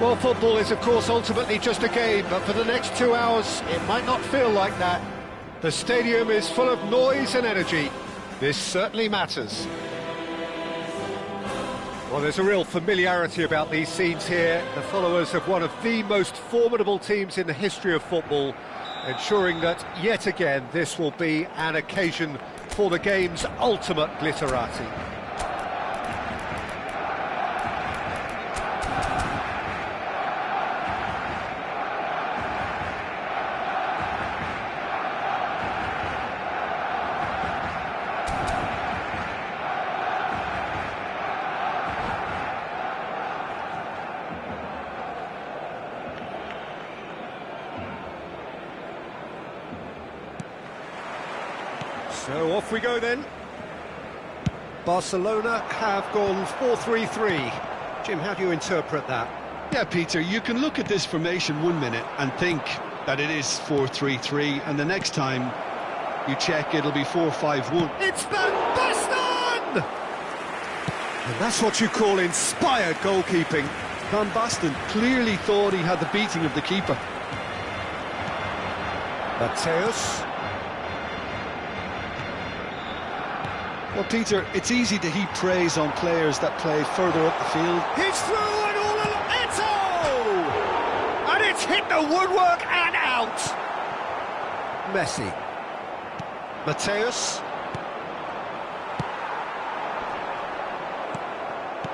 Well, football is, of course, ultimately just a game, but for the next 2 hours, it might not feel like that. The stadium is full of noise and energy. This certainly matters. Well, there's a real familiarity about these scenes here. The followers of one of the most formidable teams in the history of football, ensuring that, yet again, this will be an occasion for the game's ultimate glitterati. So off we go then. Barcelona have gone 4-3-3. Jim, how do you interpret that? Yeah, Peter, you can look at this formation 1 minute and think that it is 4-3-3, and the next time you check, it'll be 4-5-1. It's Van Basten! And that's what you call inspired goalkeeping. Van Basten clearly thought he had the beating of the keeper. Mateus. Well, Peter, it's easy to heap praise on players that play further up the field. He's through and all along. Eto! And it's hit the woodwork and out. Messi. Mateus.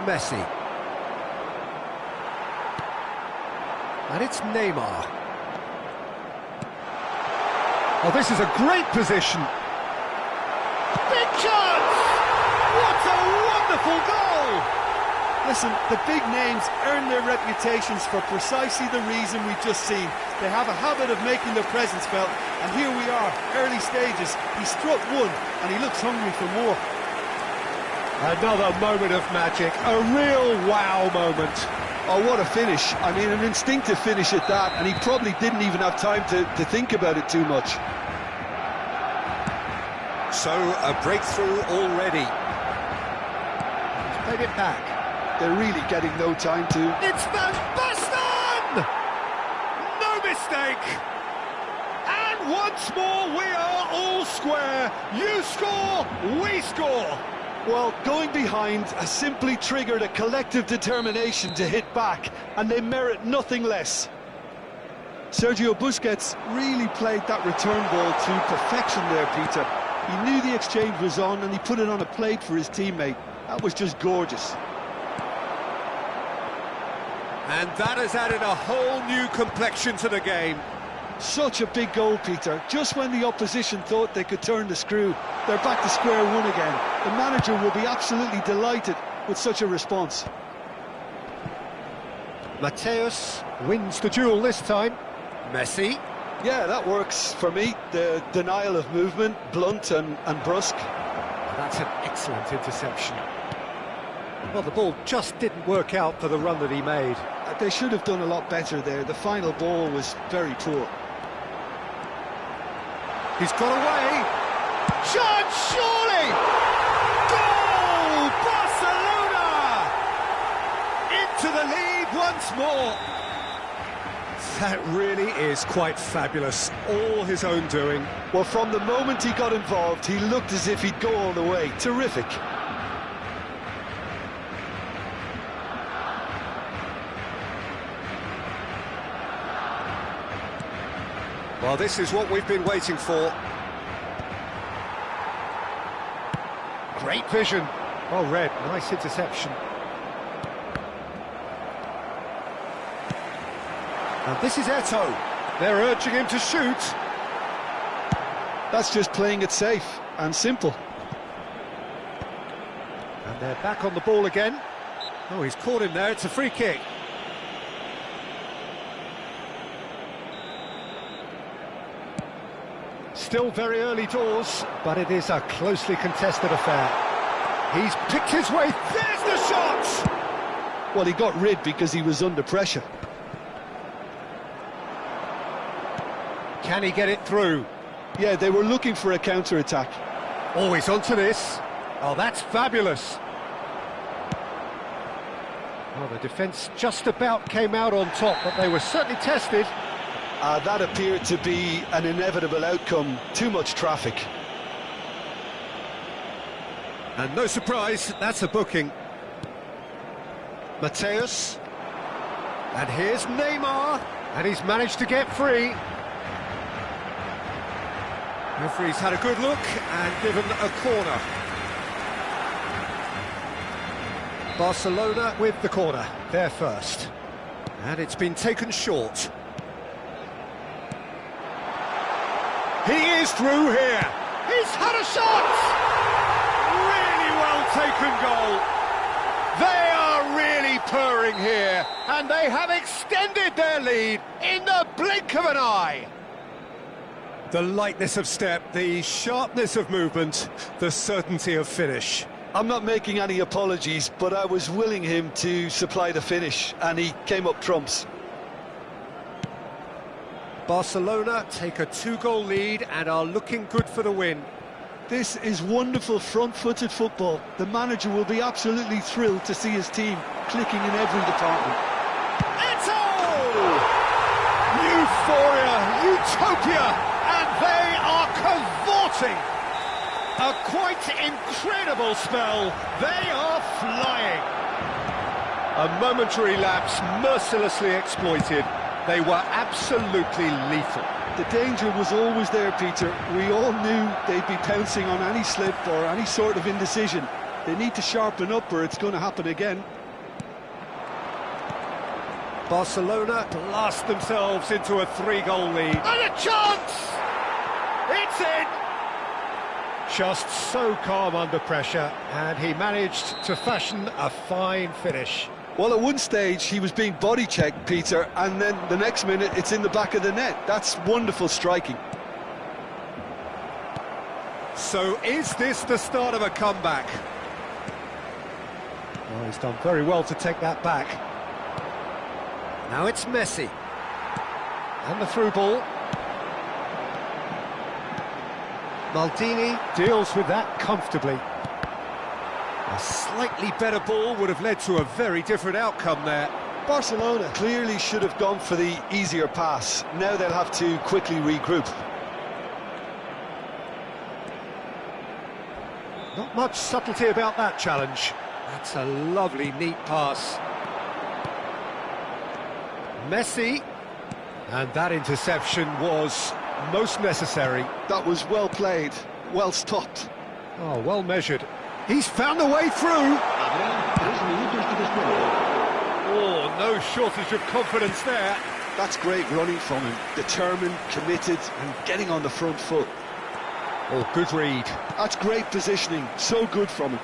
Messi. And it's Neymar. Oh, this is a great position. Big chance! What a wonderful goal! Listen, the big names earn their reputations for precisely the reason we've just seen. They have a habit of making their presence felt, and here we are, early stages. He struck one, and he looks hungry for more. Another moment of magic, a real wow moment. Oh, what a finish. I mean, an instinctive finish at that, and he probably didn't even have time to think about it too much. So, a breakthrough already. He's played it back. They're really getting no time to... It's Van Basten! No mistake! And once more, we are all square. You score, we score. Well, going behind has simply triggered a collective determination to hit back, and they merit nothing less. Sergio Busquets really played that return ball to perfection there, Peter. He knew the exchange was on, and he put it on a plate for his teammate. That was just gorgeous. And that has added a whole new complexion to the game. Such a big goal, Peter. Just when the opposition thought they could turn the screw, they're back to square one again. The manager will be absolutely delighted with such a response. Mateus wins the duel this time. Messi. Yeah, that works for me. The denial of movement, blunt and brusque. That's an excellent interception. Well, the ball just didn't work out for the run that he made. They should have done a lot better there. The final ball was very poor. He's got away. Chance, surely! Goal! Barcelona! Into the lead once more. That really is quite fabulous. All his own doing. Well, from the moment he got involved, he looked as if he'd go all the way. Terrific. Well, this is what we've been waiting for. Great vision. Well read, nice interception. And this is Eto. They're urging him to shoot. That's just playing it safe and simple. And they're back on the ball again. Oh, he's caught him there. It's a free kick. Still very early doors, but it is a closely contested affair. He's picked his way. There's the shot! Well, he got rid because he was under pressure. Can he get it through? Yeah, they were looking for a counter-attack. Oh, he's onto this. Oh, that's fabulous. Well, the defence just about came out on top, but they were certainly tested. That appeared to be an inevitable outcome. Too much traffic. And no surprise, that's a booking. Mateus. And here's Neymar. And he's managed to get free. Referee's had a good look and given a corner. Barcelona with the corner, there first. And it's been taken short. He is through here. He's had a shot! Really well taken goal. They are really purring here, and they have extended their lead in the blink of an eye. The lightness of step, the sharpness of movement, the certainty of finish. I'm not making any apologies, but I was willing him to supply the finish, and he came up trumps. Barcelona take a 2-goal lead and are looking good for the win. This is wonderful front-footed football. The manager will be absolutely thrilled to see his team clicking in every department. Eto'o! Euphoria, utopia, and they are cavorting. A quite incredible spell. They are flying. A momentary lapse mercilessly exploited. They were absolutely lethal. The danger was always there, Peter. We all knew they'd be pouncing on any slip or any sort of indecision. They need to sharpen up or it's going to happen again. Barcelona blast themselves into a 3-goal lead. And a chance! It's in! Just so calm under pressure, and he managed to fashion a fine finish. Well, at one stage he was being body checked, Peter, and then the next minute it's in the back of the net. That's wonderful striking. So is this the start of a comeback? Oh, he's done very well to take that back. Now it's Messi. And the through ball. Maldini deals with that comfortably. A slightly better ball would have led to a very different outcome there. Barcelona clearly should have gone for the easier pass. Now they'll have to quickly regroup. Not much subtlety about that challenge. That's a lovely, neat pass. Messi. And that interception was most necessary. That was well played, well stopped. Oh, well measured. He's found a way through. Oh, no shortage of confidence there. That's great running from him. Determined, committed, and getting on the front foot. Oh, good read. That's great positioning. So good from him.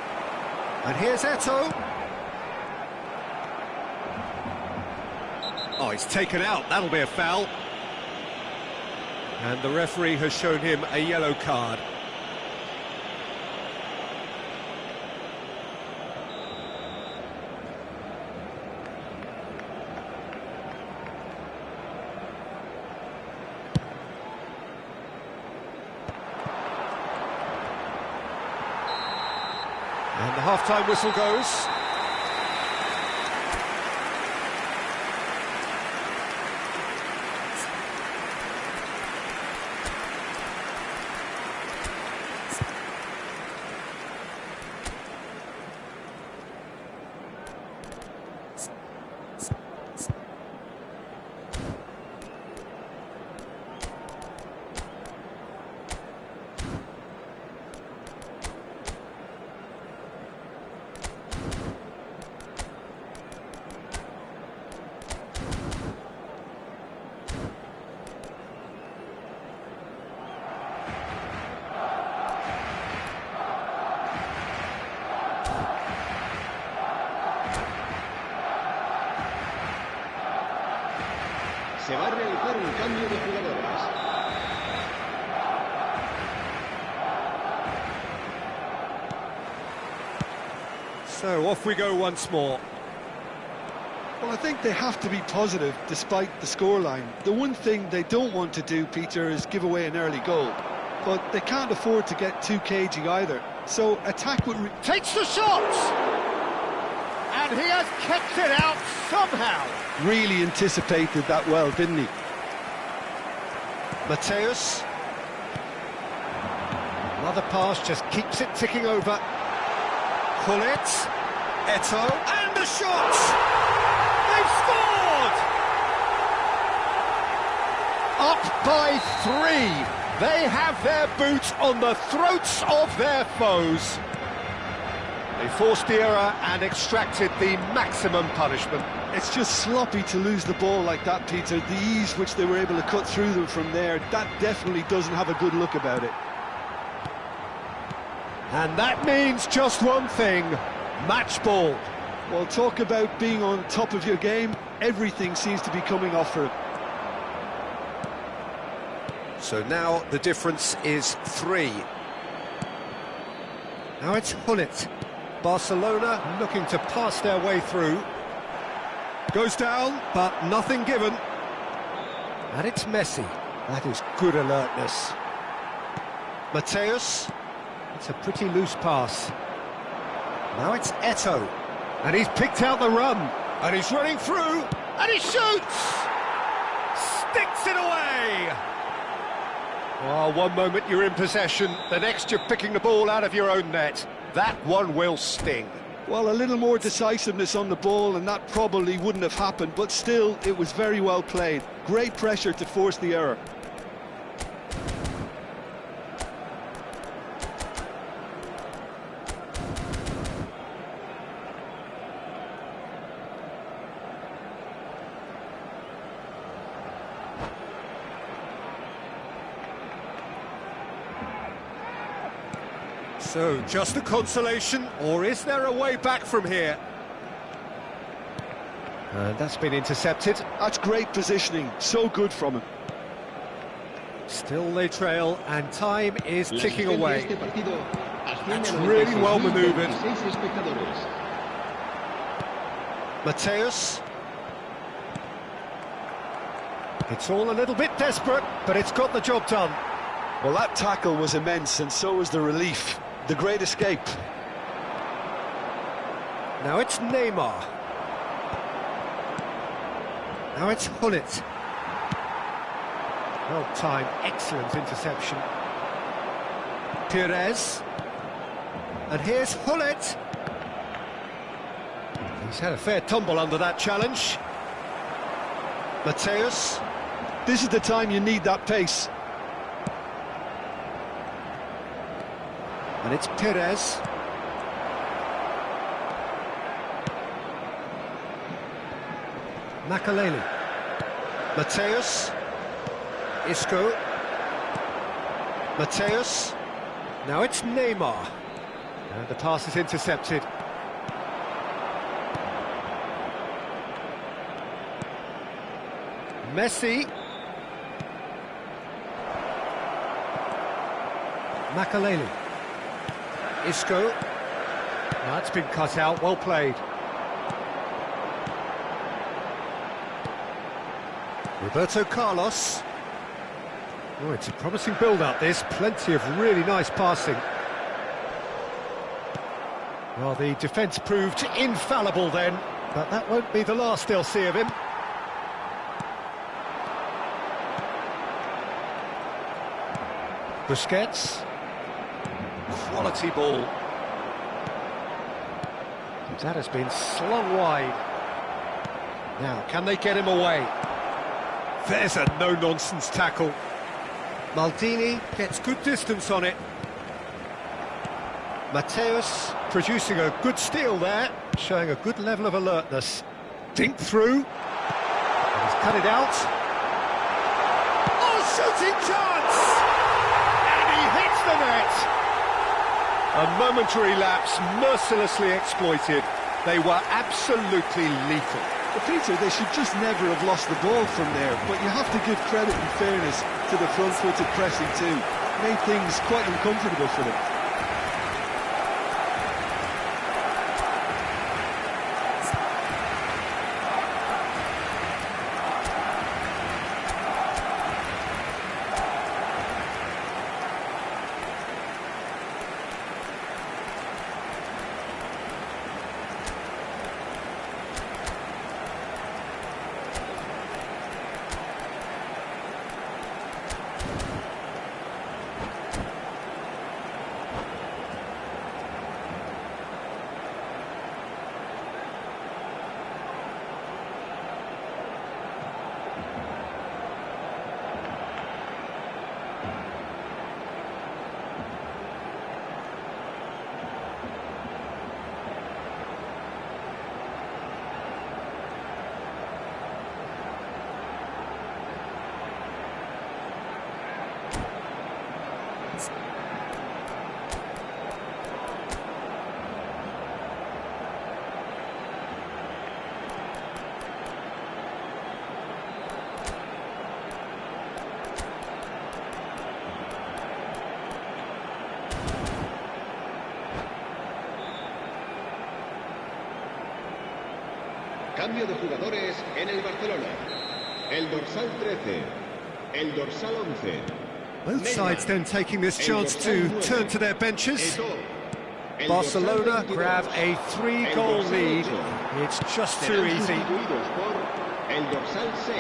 And here's Eto'o. Oh, he's taken out. That'll be a foul. And the referee has shown him a yellow card. And the half-time whistle goes. Se va a realizar un cambio de jugadores. So off we go once more. Well, I think they have to be positive despite the scoreline. The one thing they don't want to do, Peter, is give away an early goal. But they can't afford to get too cagey either. So attack with... Takes the shot! And he has kept it out somehow. Really anticipated that well, didn't he? Mateus. Another pass just keeps it ticking over. Gullit. Eto'o. And the shot! They've scored! Up by 3. They have their boot on the throats of their foes. They forced the error and extracted the maximum punishment. It's just sloppy to lose the ball like that, Peter. The ease which they were able to cut through them from there, that definitely doesn't have a good look about it. And that means just one thing, match ball. Well, talk about being on top of your game. Everything seems to be coming off for it. So now the difference is 3. Now it's Gullit. Barcelona looking to pass their way through. Goes down, but nothing given. And it's Messi. That is good alertness. Mateus. It's a pretty loose pass. Now it's Eto'o. And he's picked out the run. And he's running through. And he shoots! Sticks it away! Oh, one moment you're in possession, the next you're picking the ball out of your own net. That one will sting. Well, a little more decisiveness on the ball and that probably wouldn't have happened, but still, it was very well played. Great pressure to force the error. So, just a consolation, or is there a way back from here? And that's been intercepted. That's great positioning, so good from him. Still they trail, and time is ticking away. That's really well manoeuvred. Mateus. It's all a little bit desperate, but it's got the job done. Well, that tackle was immense, and so was the relief. The great escape. Now it's Neymar. Now it's Gullit. Well timed, excellent interception. Pires. And here's Gullit. He's had a fair tumble under that challenge. Mateus. This is the time you need that pace. And it's Pires. Makaleli. Mateus. Isco. Mateus. Now it's Neymar. And the pass is intercepted. Messi. Makaleli. Isco. That's been cut out, well played. Roberto Carlos. Oh, it's a promising build-up this, plenty of really nice passing. Well, the defence proved infallible then, but that won't be the last they'll see of him. Busquets. Quality ball. That has been slung wide. Now, can they get him away? There's a no-nonsense tackle. Maldini gets good distance on it. Mateus producing a good steal there, showing a good level of alertness. Dink through. And he's cut it out. Oh, shooting chance! And he hits the net. A momentary lapse, mercilessly exploited. They were absolutely lethal. But Peter, they should just never have lost the ball from there, but you have to give credit and fairness to the front-footed pressing too. Made things quite uncomfortable for them. Cambio de jugadores en el Barcelona. El dorsal 13. El dorsal 11. Both sides then taking this chance to turn to their benches. Barcelona grab a 3-goal lead. It's just too easy.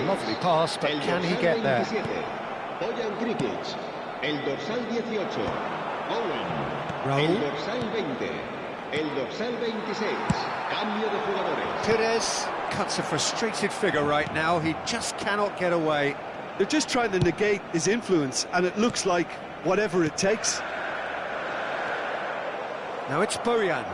Lovely pass, but can he get there? Bojan Krikic. El dorsal 18. Owen. Raúl. El dorsal 20. El dorsal 26. Cambio de jugadores. Perez cuts a frustrated figure right now. He just cannot get away. They're just trying to negate his influence, and it looks like whatever it takes. Now it's Bojan.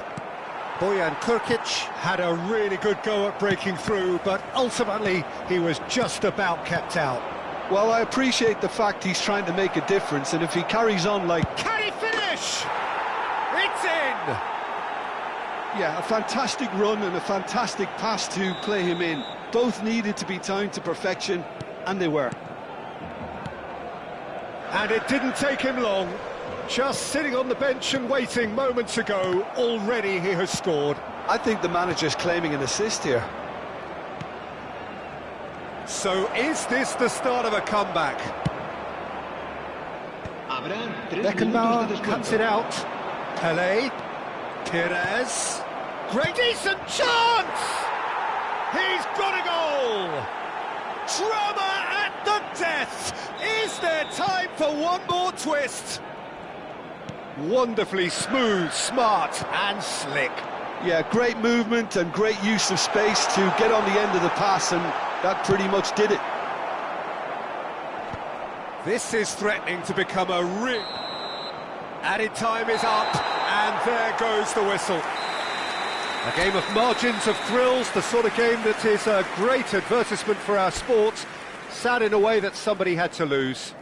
Bojan Krkic had a really good go at breaking through, but ultimately he was just about kept out. Well, I appreciate the fact he's trying to make a difference, and if he carries on like... Can he finish? It's in! Yeah, a fantastic run and a fantastic pass to play him in. Both needed to be timed to perfection, and they were. And it didn't take him long. Just sitting on the bench and waiting moments ago, already he has scored. I think the manager's claiming an assist here. So is this the start of a comeback? Beckenbauer cuts it out. Pelé. Perez. Great decent chance! He's got a goal! Drama at the death! Is there time for one more twist? Wonderfully smooth, smart and slick. Yeah, great movement and great use of space to get on the end of the pass, and that pretty much did it. This is threatening to become a real... Added time is up, and there goes the whistle. A game of margins, of thrills, the sort of game that is a great advertisement for our sport. Sad in a way that somebody had to lose.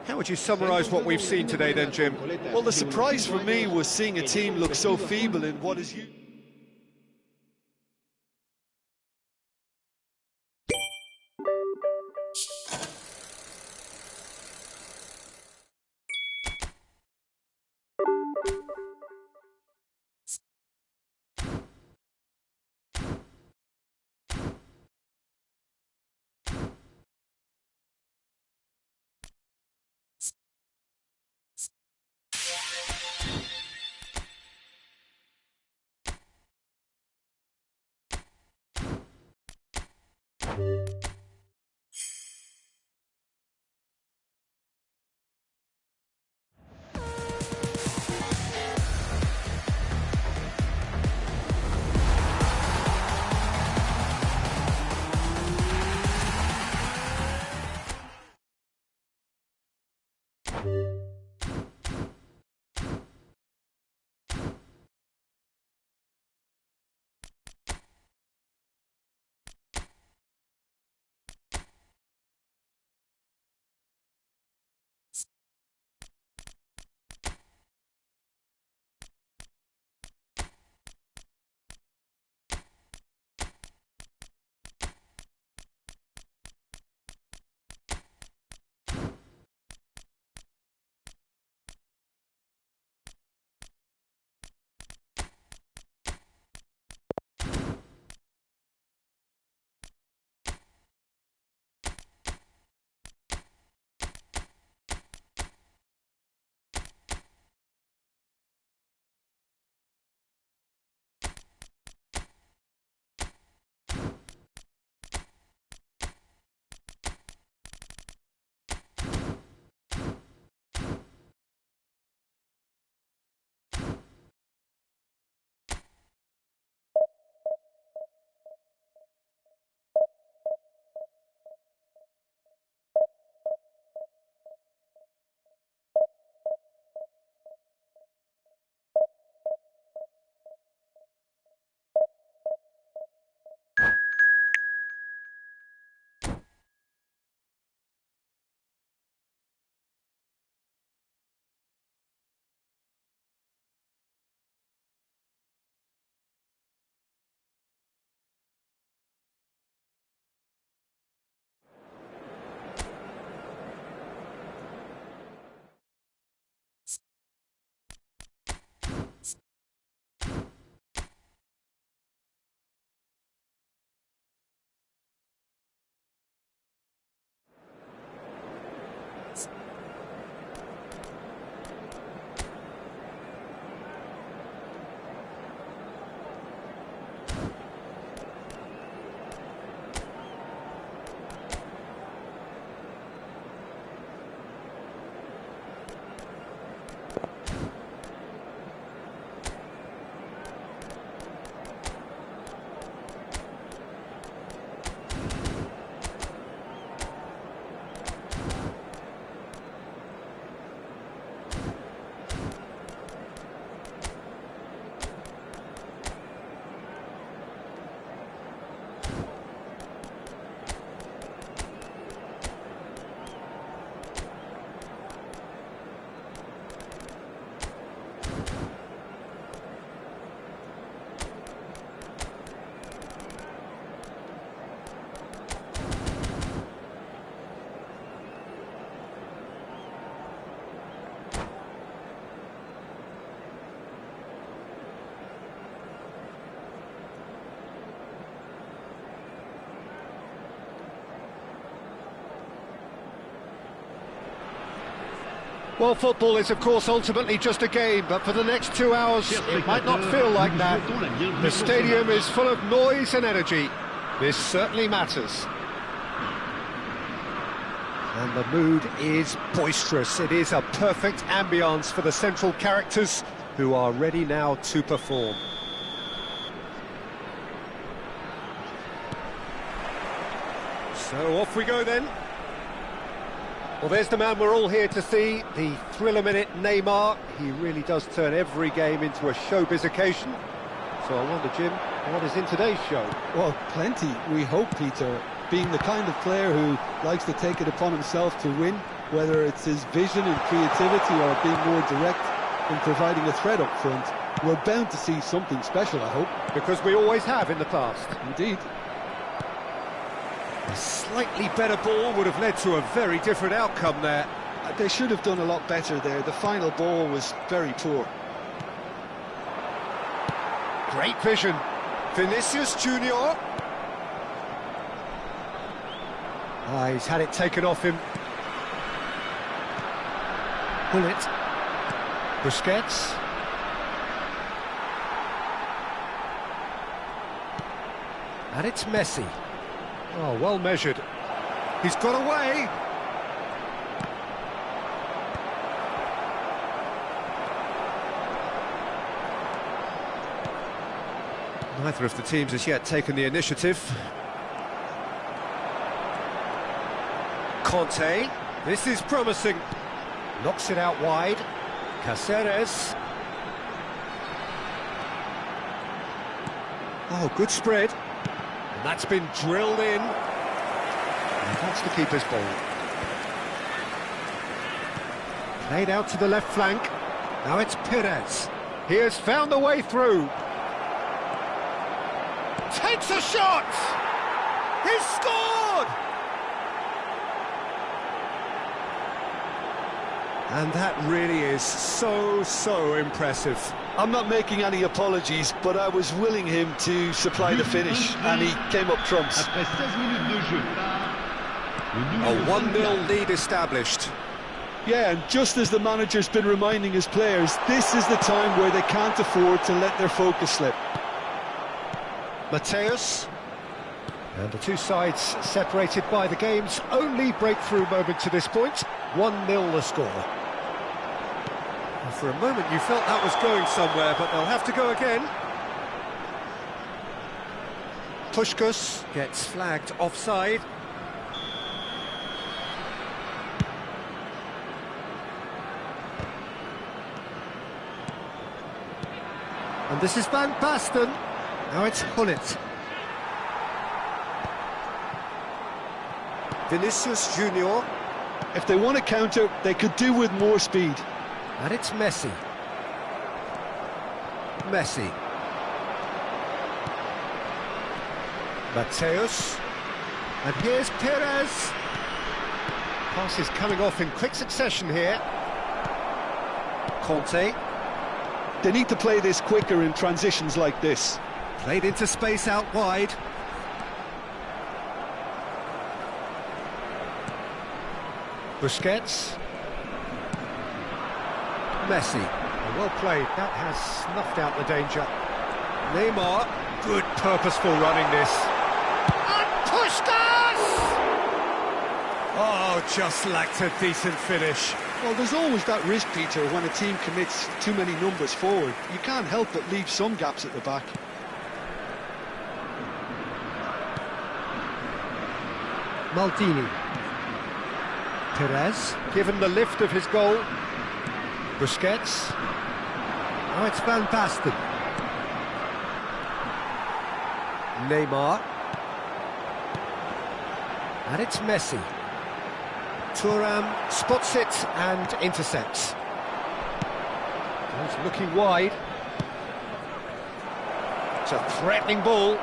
How would you summarise what we've seen today then, Jim? Well, the surprise for me was seeing a team look so feeble in what is... Well, football is, of course, ultimately just a game, but for the next 2 hours, it might not feel like that. The stadium is full of noise and energy. This certainly matters. And the mood is boisterous. It is a perfect ambience for the central characters who are ready now to perform. So off we go then. Well, there's the man we're all here to see, the thriller-minute Neymar. He really does turn every game into a showbiz occasion. So I wonder, Jim, what is in today's show? Well, plenty, we hope, Peter. Being the kind of player who likes to take it upon himself to win, whether it's his vision and creativity or being more direct in providing a threat up front, we're bound to see something special, I hope. Because we always have in the past. Indeed. A slightly better ball would have led to a very different outcome there. They should have done a lot better there. The final ball was very poor. Great vision. Vinicius Junior. He's had it taken off him. Bullet. Busquets. And it's Messi. Oh, well measured. He's got away. Neither of the teams has yet taken the initiative. Conte, this is promising. Knocks it out wide. Cáceres. Oh, good spread. And that's been drilled in. And that's the keeper's ball. Played out to the left flank. Now it's Perez. He has found the way through. Takes a shot! He's scored! And that really is so impressive. I'm not making any apologies, but I was willing him to supply the finish, and he came up trumps. A 1-0 lead established. Yeah, and just as the manager's been reminding his players, this is the time where they can't afford to let their focus slip. Mateus. And the two sides separated by the game's only breakthrough moment to this point. 1-0 the score. For a moment you felt that was going somewhere, but they'll have to go again. Puskás gets flagged offside. And this is Van Basten. Now it's Gullit. Vinicius Junior. If they want to counter, they could do with more speed. And it's Messi. Messi. Mateus. And here's Perez. Passes coming off in quick succession here. Conte. They need to play this quicker in transitions like this. Played into space out wide. Busquets. Messi. Well played. That has snuffed out the danger. Neymar. Good purposeful running this. And Puskás! Oh, just lacked a decent finish. Well, there's always that risk, Peter, when a team commits too many numbers forward. You can't help but leave some gaps at the back. Maldini. Perez, given the lift of his goal. Busquets. Now it's Van Basten. Neymar. And it's Messi. Thuram spots it and intercepts. He's looking wide. It's a threatening ball.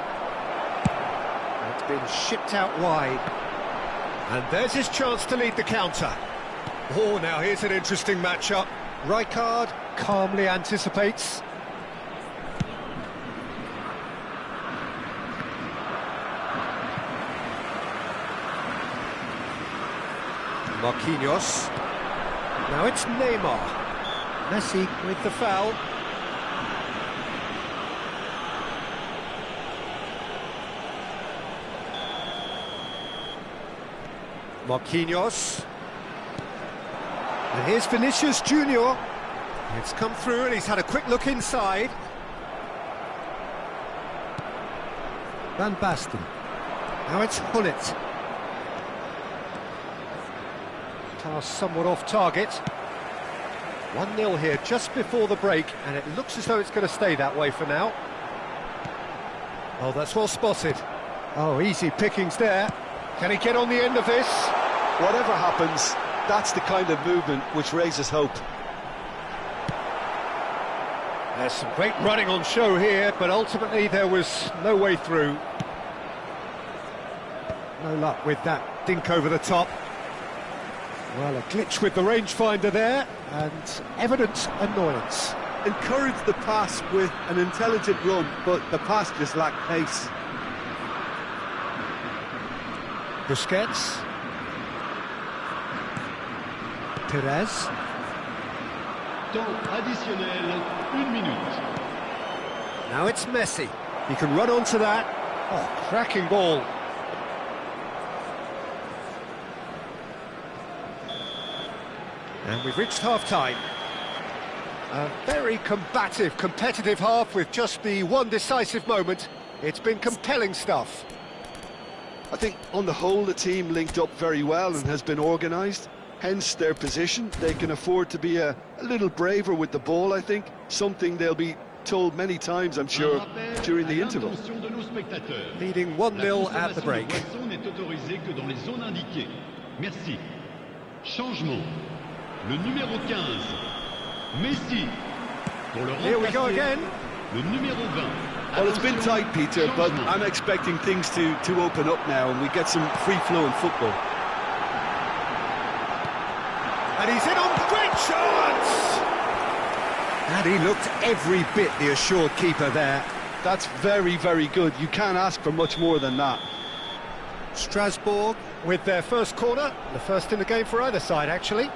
It's been shipped out wide. And there's his chance to lead the counter. Oh, now here's an interesting matchup. Rijkaard calmly anticipates. Marquinhos. Now it's Neymar. Messi with the foul. Marquinhos. And here's Vinicius Junior. It's come through and he's had a quick look inside. Van Basten. Now it's Hullet. Pass somewhat off target. 1-0 here just before the break, and it looks as though it's going to stay that way for now. Oh, that's well spotted. Oh, easy pickings there. Can he get on the end of this? Whatever happens, that's the kind of movement which raises hope. There's some great running on show here, but ultimately there was no way through. No luck with that dink over the top. Well, a glitch with the rangefinder there, and evident annoyance. Encouraged the pass with an intelligent run, but the pass just lacked pace. Busquets. Perez. Temps additionnel, 1 minute. Now it's Messi. He can run onto that. Oh, cracking ball. And we've reached half-time. A very combative, competitive half with just the one decisive moment. It's been compelling stuff. I think on the whole the team linked up very well and has been organised, hence their position. They can afford to be a little braver with the ball, I think, something they'll be told many times, I'm sure, during the interval. Leading 1-0 at the break. Merci. Changement. Le numéro 15, Messi. Here we go again. Le numéro 20. Well, it's been tight, Peter, but I'm expecting things to open up now and we get some free-flowing football. And he's in on great chance! And he looked every bit the assured keeper there. That's very, very good. You can't ask for much more than that. Strasbourg with their first corner, the first in the game for either side, actually.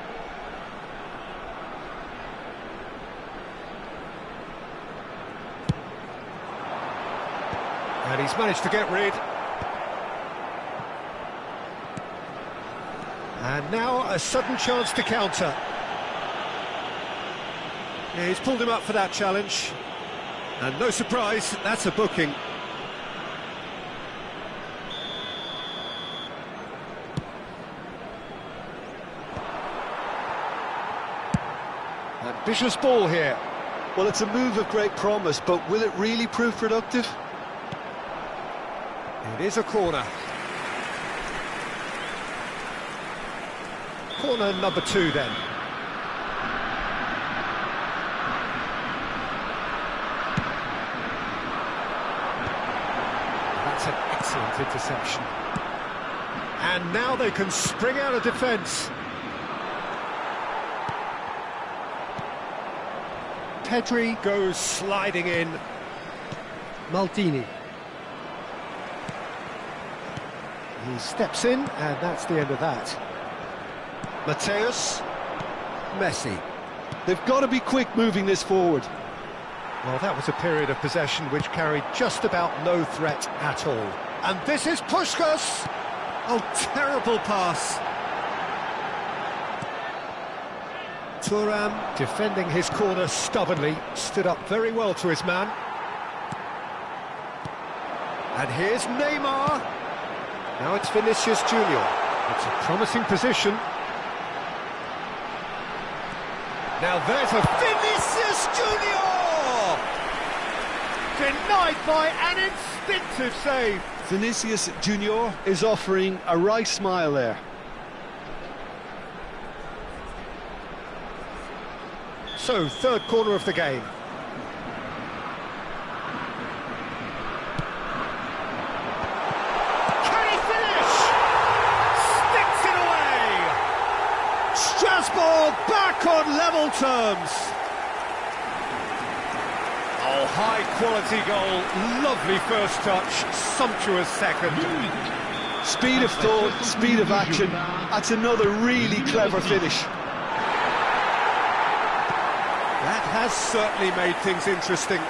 And he's managed to get rid. And now a sudden chance to counter. Yeah, he's pulled him up for that challenge. And no surprise, that's a booking. Ambitious ball here. Well, it's a move of great promise, but will it really prove productive? It is a corner. Corner number 2 then. That's an excellent interception. And now they can spring out of defence. Pedri goes sliding in. Maldini. He steps in, and that's the end of that. Mateus. Messi. They've got to be quick moving this forward. Well, that was a period of possession which carried just about no threat at all. And this is Puskas! Oh, terrible pass. Thuram, defending his corner stubbornly, stood up very well to his man. And here's Neymar. Now it's Vinicius Junior. It's a promising position. Now there's a Vinicius Junior! Denied by an instinctive save. Vinicius Junior is offering a wry smile there. So, third corner of the game. Can he finish? Sticks it away! Strasbourg back on level terms. Oh, high quality goal, lovely first touch, sumptuous second. Speed of thought, speed of action. That's another really clever finish. has certainly made things interesting.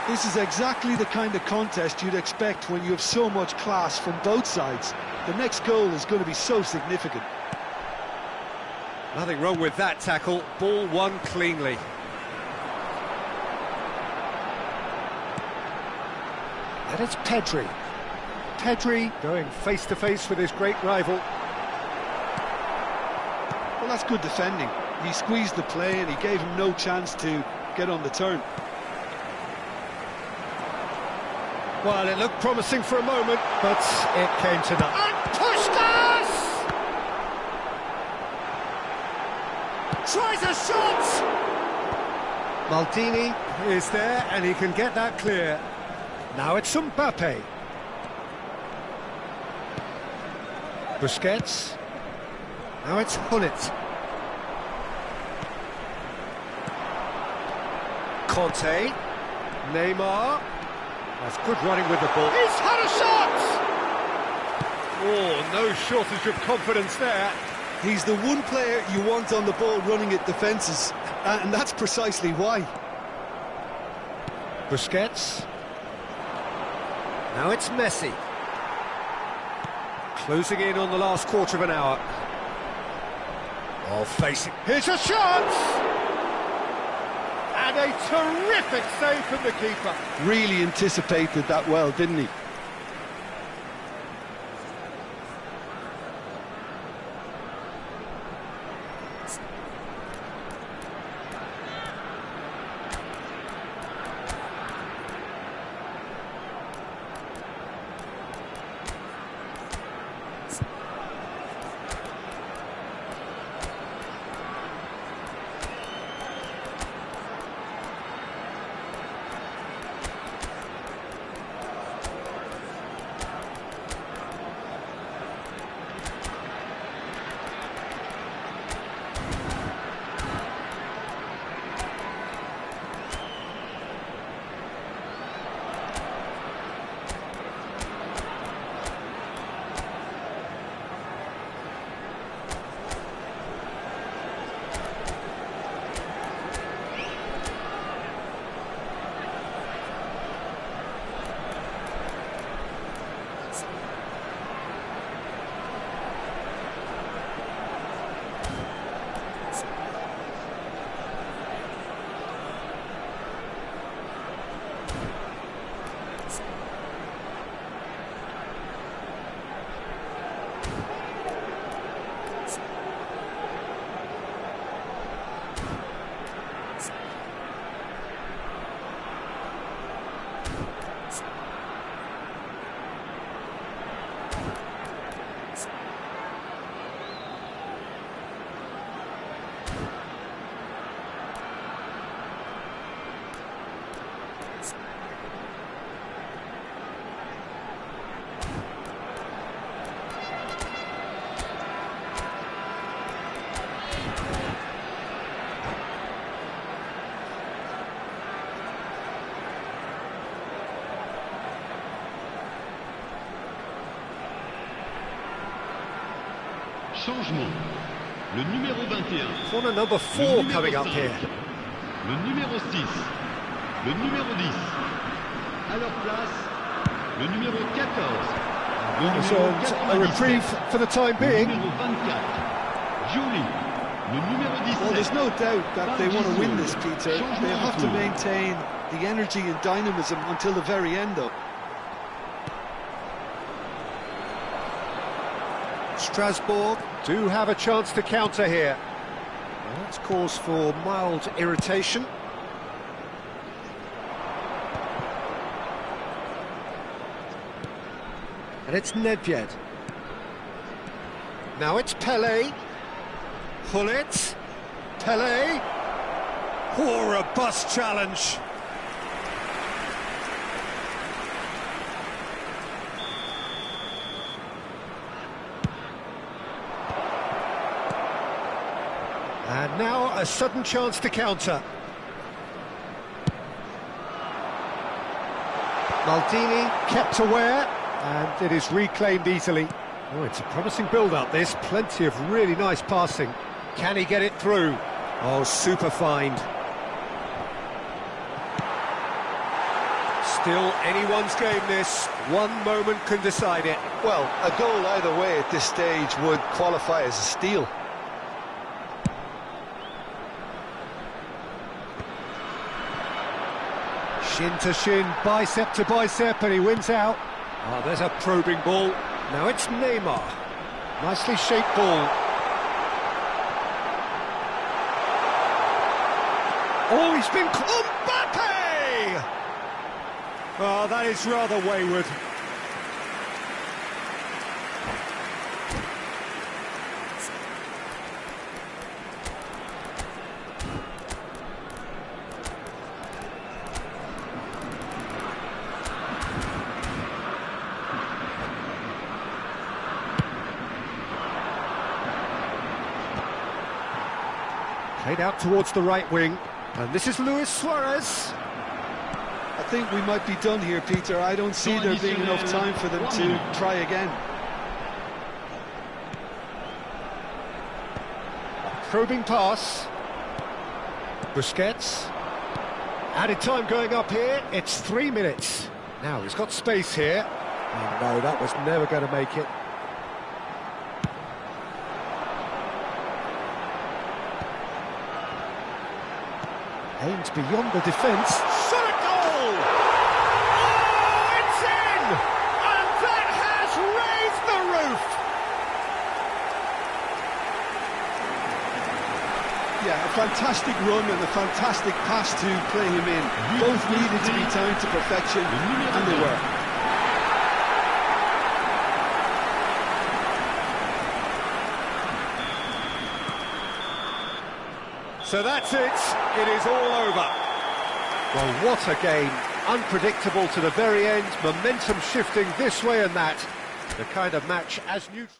This is exactly the kind of contest you'd expect when you have so much class from both sides. The next goal is going to be so significant. Nothing wrong with that tackle. Ball won cleanly. And it's Pedri. Pedri going face-to-face with his great rival. Well, that's good defending. He squeezed the play and he gave him no chance to get on the turn. Well, it looked promising for a moment, but it came to nothing. And Puskás! Tries a shot! Maldini is there, and he can get that clear. Now it's Mbappe. Busquets. Now it's Hullet. Conte. Neymar. That's good running with the ball. He's had a shot! Oh, no shortage of confidence there. He's the one player you want on the ball running at defences, and that's precisely why. Busquets. Now it's Messi. Closing in on the last quarter of an hour. Oh, facing. Here's a chance! And a terrific save from the keeper. Really anticipated that well, didn't he? Changement. Le numéro 21. Corner number 4 coming up here. Le numéro 6. Le numéro 10. À leur place, le numéro 14. Le Has numéro earned a 97. reprieve for the time Le being. numéro 24. Julie. Le numéro 17. Well, there's no doubt that they want to win this, Peter. They have to maintain the energy and dynamism until the very end, though. Strasbourg do have a chance to counter here. Well, that's cause for mild irritation. And it's Nedved. Now it's Pelé. Hullet. Pelé. Oh, a bust challenge. And now a sudden chance to counter. Maldini kept aware, and it is reclaimed easily. Oh, it's a promising build-up, this. Plenty of really nice passing. Can he get it through? Oh, super find. Still anyone's game this. One moment can decide it. Well, a goal either way at this stage would qualify as a steal. Shin to shin, bicep to bicep, and he wins out. Oh, there's a probing ball. Now it's Neymar. Nicely shaped ball. Oh, he's been... Mbappe! Oh, that is rather wayward. Played out towards the right wing, and this is Luis Suarez. I think we might be done here, Peter. I don't see there being enough time for them to try again. Probing pass. Busquets. Added time going up here, it's 3 minutes. Now he's got space here. Oh no, that was never going to make it. Aims beyond the defence. Shot a goal! Oh, it's in! And that has raised the roof! Yeah, a fantastic run and a fantastic pass to play him in. Both needed to be timed to perfection, and they were. So that's it. It is all over. Well, what a game. Unpredictable to the very end. Momentum shifting this way and that. The kind of match as neutral.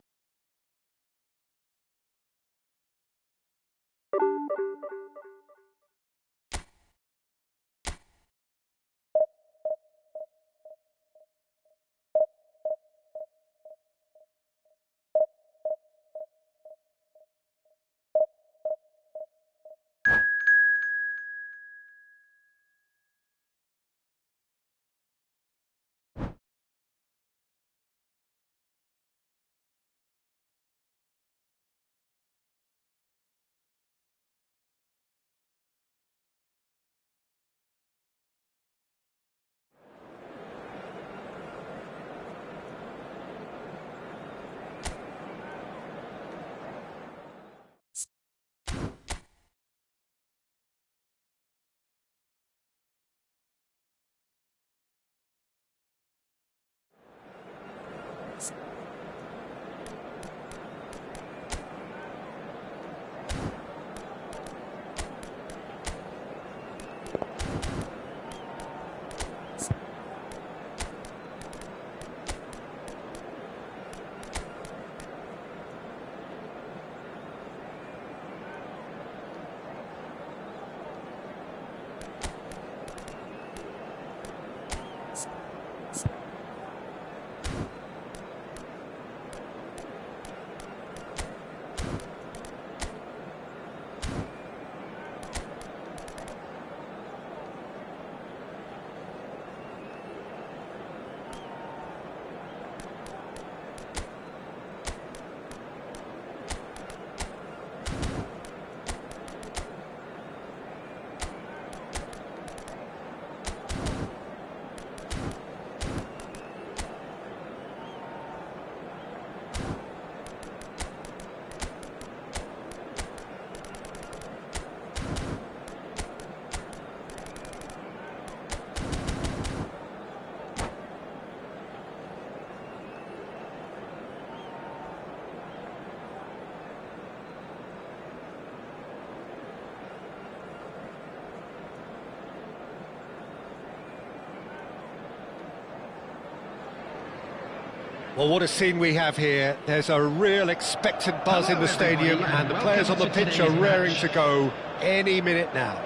Well, what a scene we have here. There's a real expectant buzz in the stadium, and the players on the pitch are raring to go any minute now.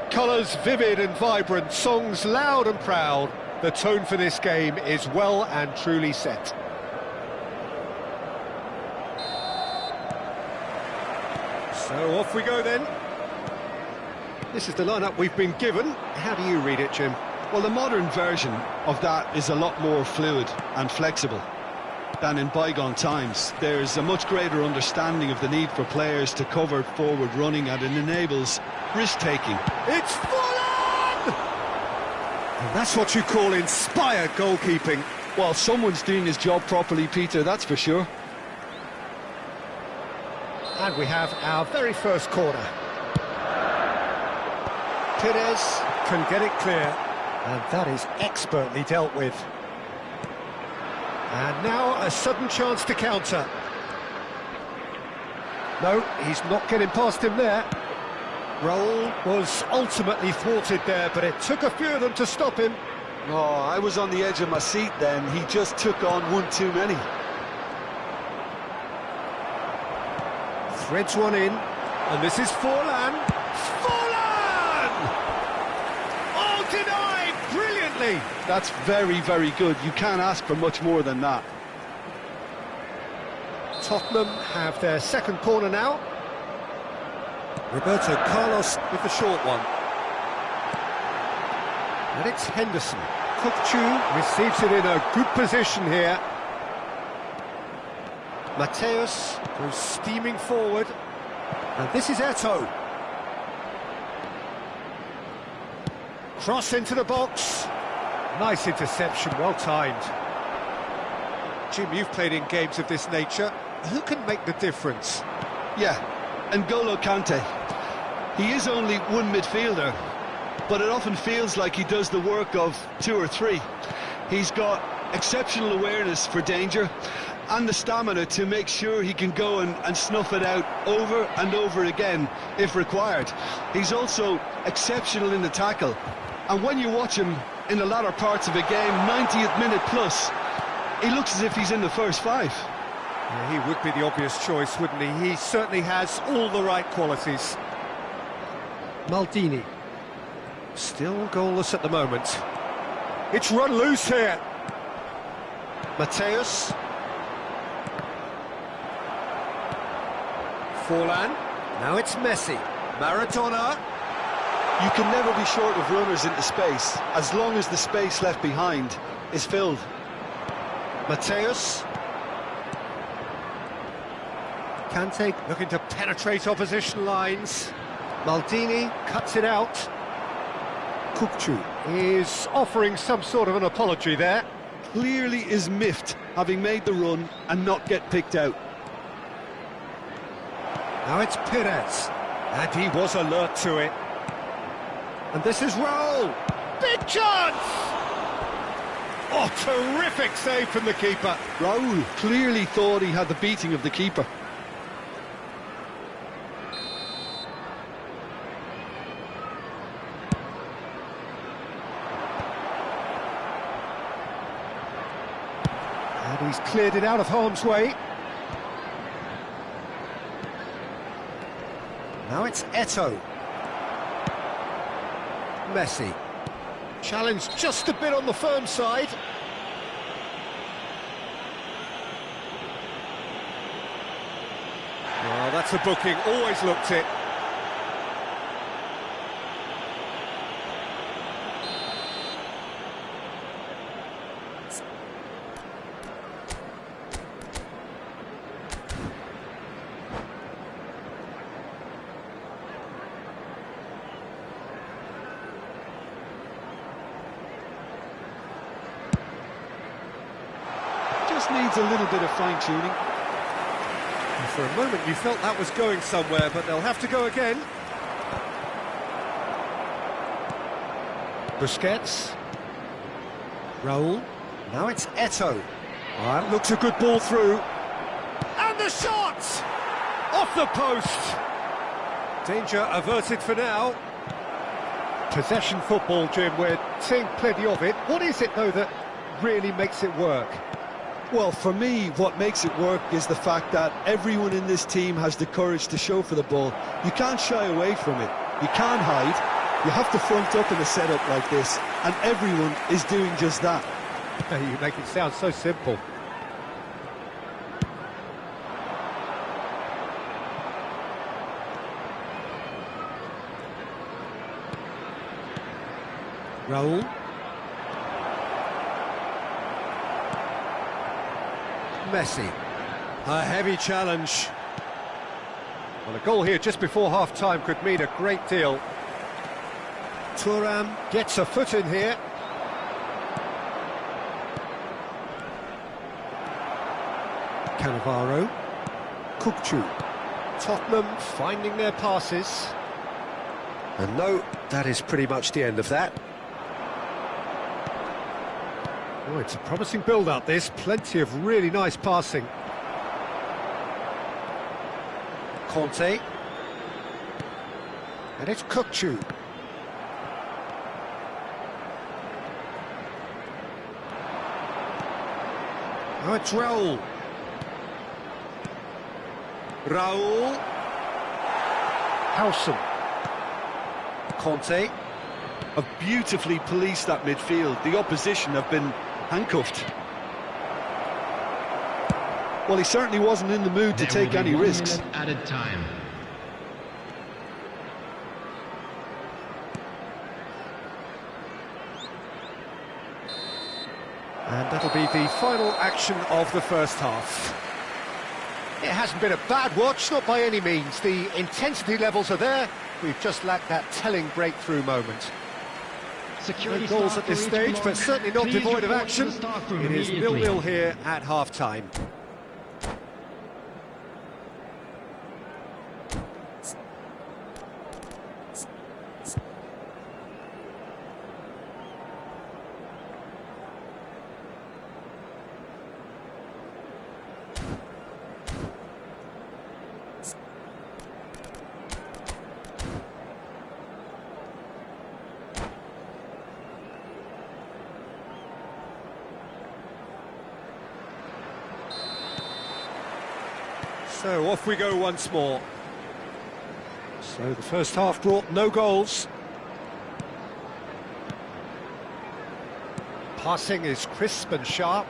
Colours vivid and vibrant, songs loud and proud. The tone for this game is well and truly set. So off we go then. This is the lineup we've been given. How do you read it, Jim? Well, the modern version of that is a lot more fluid and flexible than in bygone times. There's a much greater understanding of the need for players to cover forward running, and it enables risk-taking. It's Full-on! And that's what you call inspired goalkeeping. Well, someone's doing his job properly, Peter, that's for sure. And we have our very first corner. Perez can get it clear, and that is expertly dealt with. And now a sudden chance to counter. No, he's not getting past him there. Raul was ultimately thwarted there, but it took a few of them to stop him. Oh, I was on the edge of my seat then. He just took on one too many. Threads one in, and this is Forlan. Forlan! Oh, denied brilliantly. That's very, very good. You can't ask for much more than that. Tottenham have their second corner now. Roberto Carlos with the short one. And it's Henderson. Kukçu receives it in a good position here. Mateus goes steaming forward. And this is Eto'o. Cross into the box. Nice interception, well timed. Jim, you've played in games of this nature. Who can make the difference? Yeah, N'Golo Kante. He is only one midfielder, but it often feels like he does the work of two or three. He's got exceptional awareness for danger and the stamina to make sure he can go and snuff it out over and over again if required. He's also exceptional in the tackle, and when you watch him in the latter parts of a game, 90th minute plus, he looks as if he's in the first five. Yeah, he would be the obvious choice, wouldn't he? He certainly has all the right qualities. Maldini. Still goalless at the moment. It's run loose here. Mateus. Forlan. Now it's Messi. Maradona. You can never be short of runners into space, as long as the space left behind is filled. Mateus. Kante looking to penetrate opposition lines. Maldini cuts it out. Kukçu is offering some sort of an apology there. Clearly is miffed, having made the run and not get picked out. Now it's Perez, and he was alert to it. And this is Raul. Big chance! Oh, terrific save from the keeper. Raul clearly thought he had the beating of the keeper. And he's cleared it out of harm's way. Now it's Eto'o. Messi. Challenged just a bit on the firm side. Oh, that's a booking, always looked it. Needs a little bit of fine-tuning. For a moment you felt that was going somewhere, but they'll have to go again. Busquets. Raul. Now it's Eto'o. Oh, that looks a good ball through. And the shot! Off the post! Danger averted for now. Possession football, Jim, we're seeing plenty of it. What is it, though, that really makes it work? Well, for me, what makes it work is the fact that everyone in this team has the courage to show for the ball. You can't shy away from it. You can't hide. You have to front up in a setup like this, and everyone is doing just that. You make it sound so simple. Raul. Messi. A heavy challenge. Well, a goal here just before half-time could mean a great deal. Thuram gets a foot in here. Cannavaro. Kukçu. Tottenham finding their passes. And no, that is pretty much the end of that. Oh, it's a promising build-up, this. Plenty of really nice passing. Conte. And it's Kukçu. Now it's Raul. Raul. Howson. Conte. Have beautifully policed that midfield. The opposition have been handcuffed. Well, he certainly wasn't in the mood to take any risks. Added time. And that'll be the final action of the first half. It hasn't been a bad watch, not by any means. The intensity levels are there. We've just lacked that telling breakthrough moment. No goals at this stage, but certainly not devoid of action. It is 0-0 here at half-time. So off we go once more. So the first half brought no goals. Passing is crisp and sharp.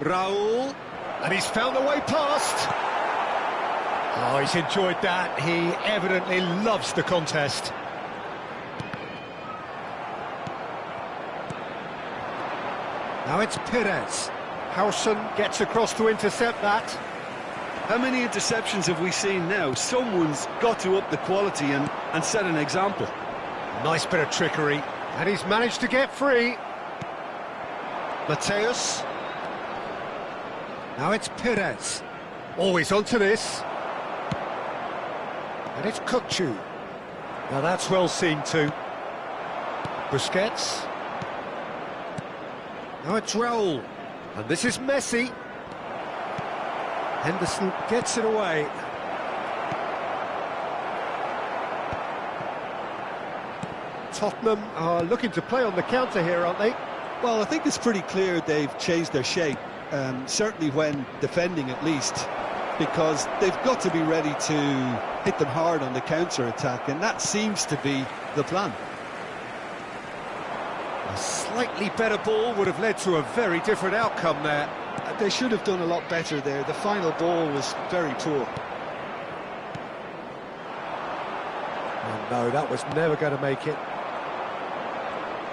Raul, and he's found a way past. Oh, he's enjoyed that. He evidently loves the contest. Now it's Perez. Howson gets across to intercept that. How many interceptions have we seen now? Someone's got to up the quality and set an example. Nice bit of trickery, and he's managed to get free. Mateus. Now it's Perez. Always onto this. And it's Kukçu. Now that's well seen too. Busquets. Now it's Raul. And this is Messi. Henderson gets it away. Tottenham are looking to play on the counter here, aren't they? Well, I think it's pretty clear they've changed their shape, certainly when defending at least, because they've got to be ready to hit them hard on the counter-attack, and that seems to be the plan. A slightly better ball would have led to a very different outcome there. They should have done a lot better there. The final ball was very poor. Oh no, that was never going to make it.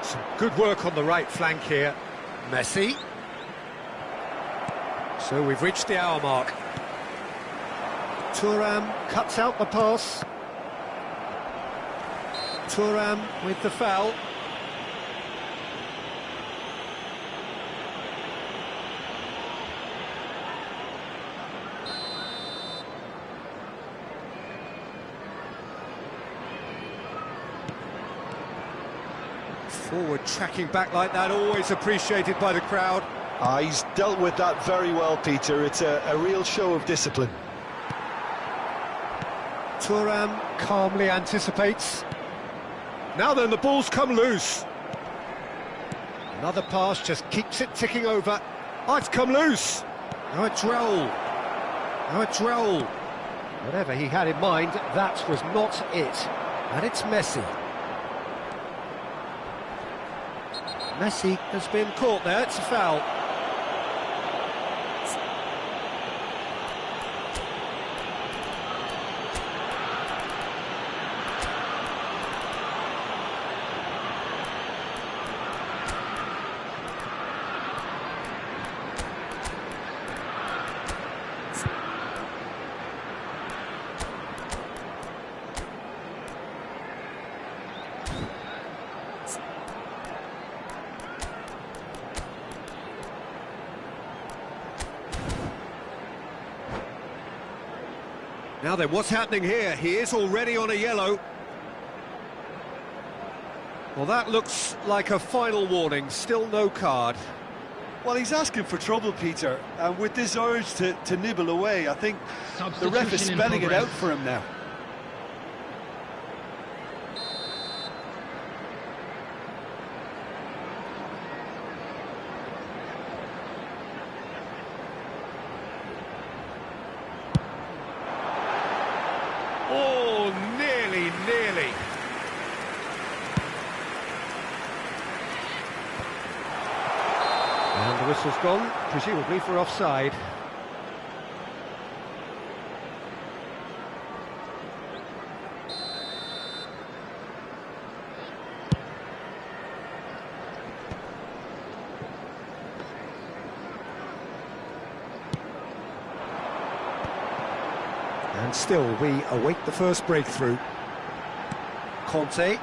Some good work on the right flank here. Messi. So we've reached the hour mark. Thuram cuts out the pass. Thuram with the foul. Forward tracking back like that, always appreciated by the crowd. He's dealt with that very well, Peter. It's a real show of discipline. Thuram calmly anticipates. Now then, the ball's come loose. Another pass just keeps it ticking over. Oh, it's come loose. Now it's Raul. Now it's Raul. Whatever he had in mind, that was not it. And it's Messi. Messi has been caught there, it's a foul. Now then, what's happening here? He is already on a yellow. Well, that looks like a final warning, still no card. Well, he's asking for trouble, Peter, and with this urge to nibble away, I think the ref is spelling it out for him now. Oh, nearly. And the whistle's gone, presumably for offside. And still, we await the first breakthrough. Conte.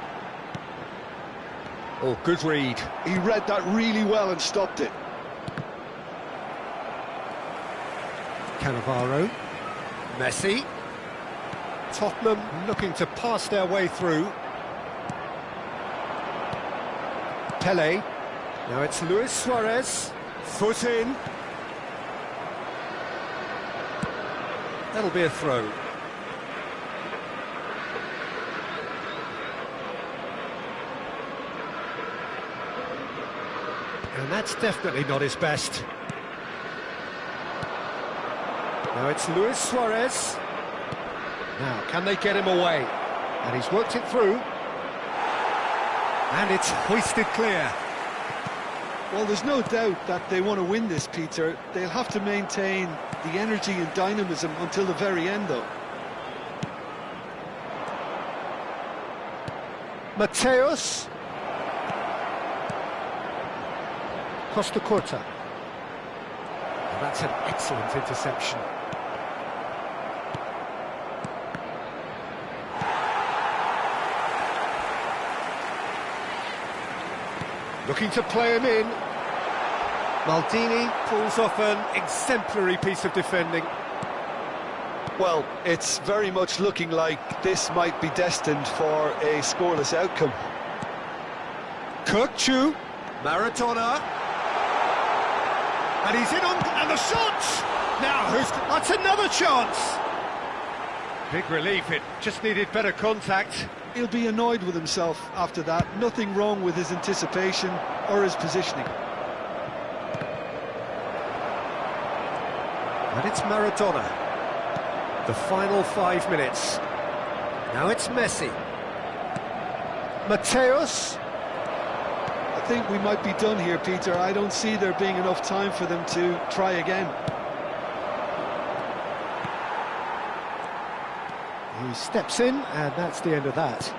Oh, good read. He read that really well and stopped it. Cannavaro. Messi. Tottenham looking to pass their way through. Pele. Now it's Luis Suarez. Foot in. That'll be a throw. And that's definitely not his best. Now it's Luis Suarez. Now, can they get him away? And he's worked it through. And it's hoisted clear. Well, there's no doubt that they want to win this, Peter. They'll have to maintain the energy and dynamism until the very end, though. Mateus. Costa Curta. And that's an excellent interception. Looking to play him in. Maldini pulls off an exemplary piece of defending. Well, it's very much looking like this might be destined for a scoreless outcome. Kirkchu, Maradona, and he's in on, and the shot! Now, that's another chance! Big relief, it just needed better contact. He'll be annoyed with himself after that. Nothing wrong with his anticipation or his positioning. And it's Maradona. The final 5 minutes. Now it's Messi. Mateus. I think we might be done here, Peter. I don't see there being enough time for them to try again. He steps in, and that's the end of that.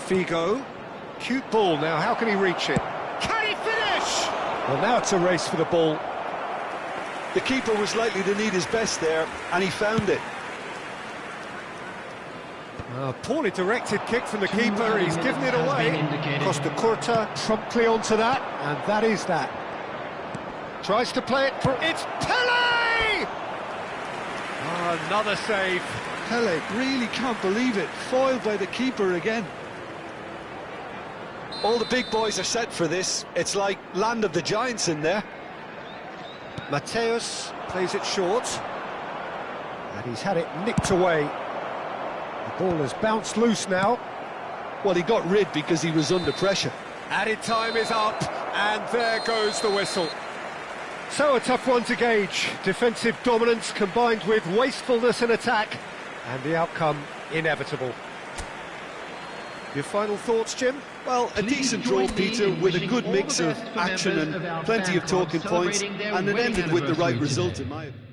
Figo. Cute ball now, how can he reach it? Can he finish? Well, now it's a race for the ball. The keeper was likely to need his best there, and he found it. A poorly directed kick from the keeper, he's given it away. Costa Curta promptly onto that, and that is that. Tries to play it for... It's Pele! Oh, another save. Pele really can't believe it. Foiled by the keeper again. All the big boys are set for this. It's like land of the giants in there. Mateus plays it short. And he's had it nicked away. The ball has bounced loose now. Well, he got rid because he was under pressure. Added time is up, and there goes the whistle. So a tough one to gauge. Defensive dominance combined with wastefulness in attack, and the outcome inevitable. Your final thoughts, Jim? Well, a decent draw, Peter, with a good mix of action and plenty of talking points, and it ended with the right result, in my opinion.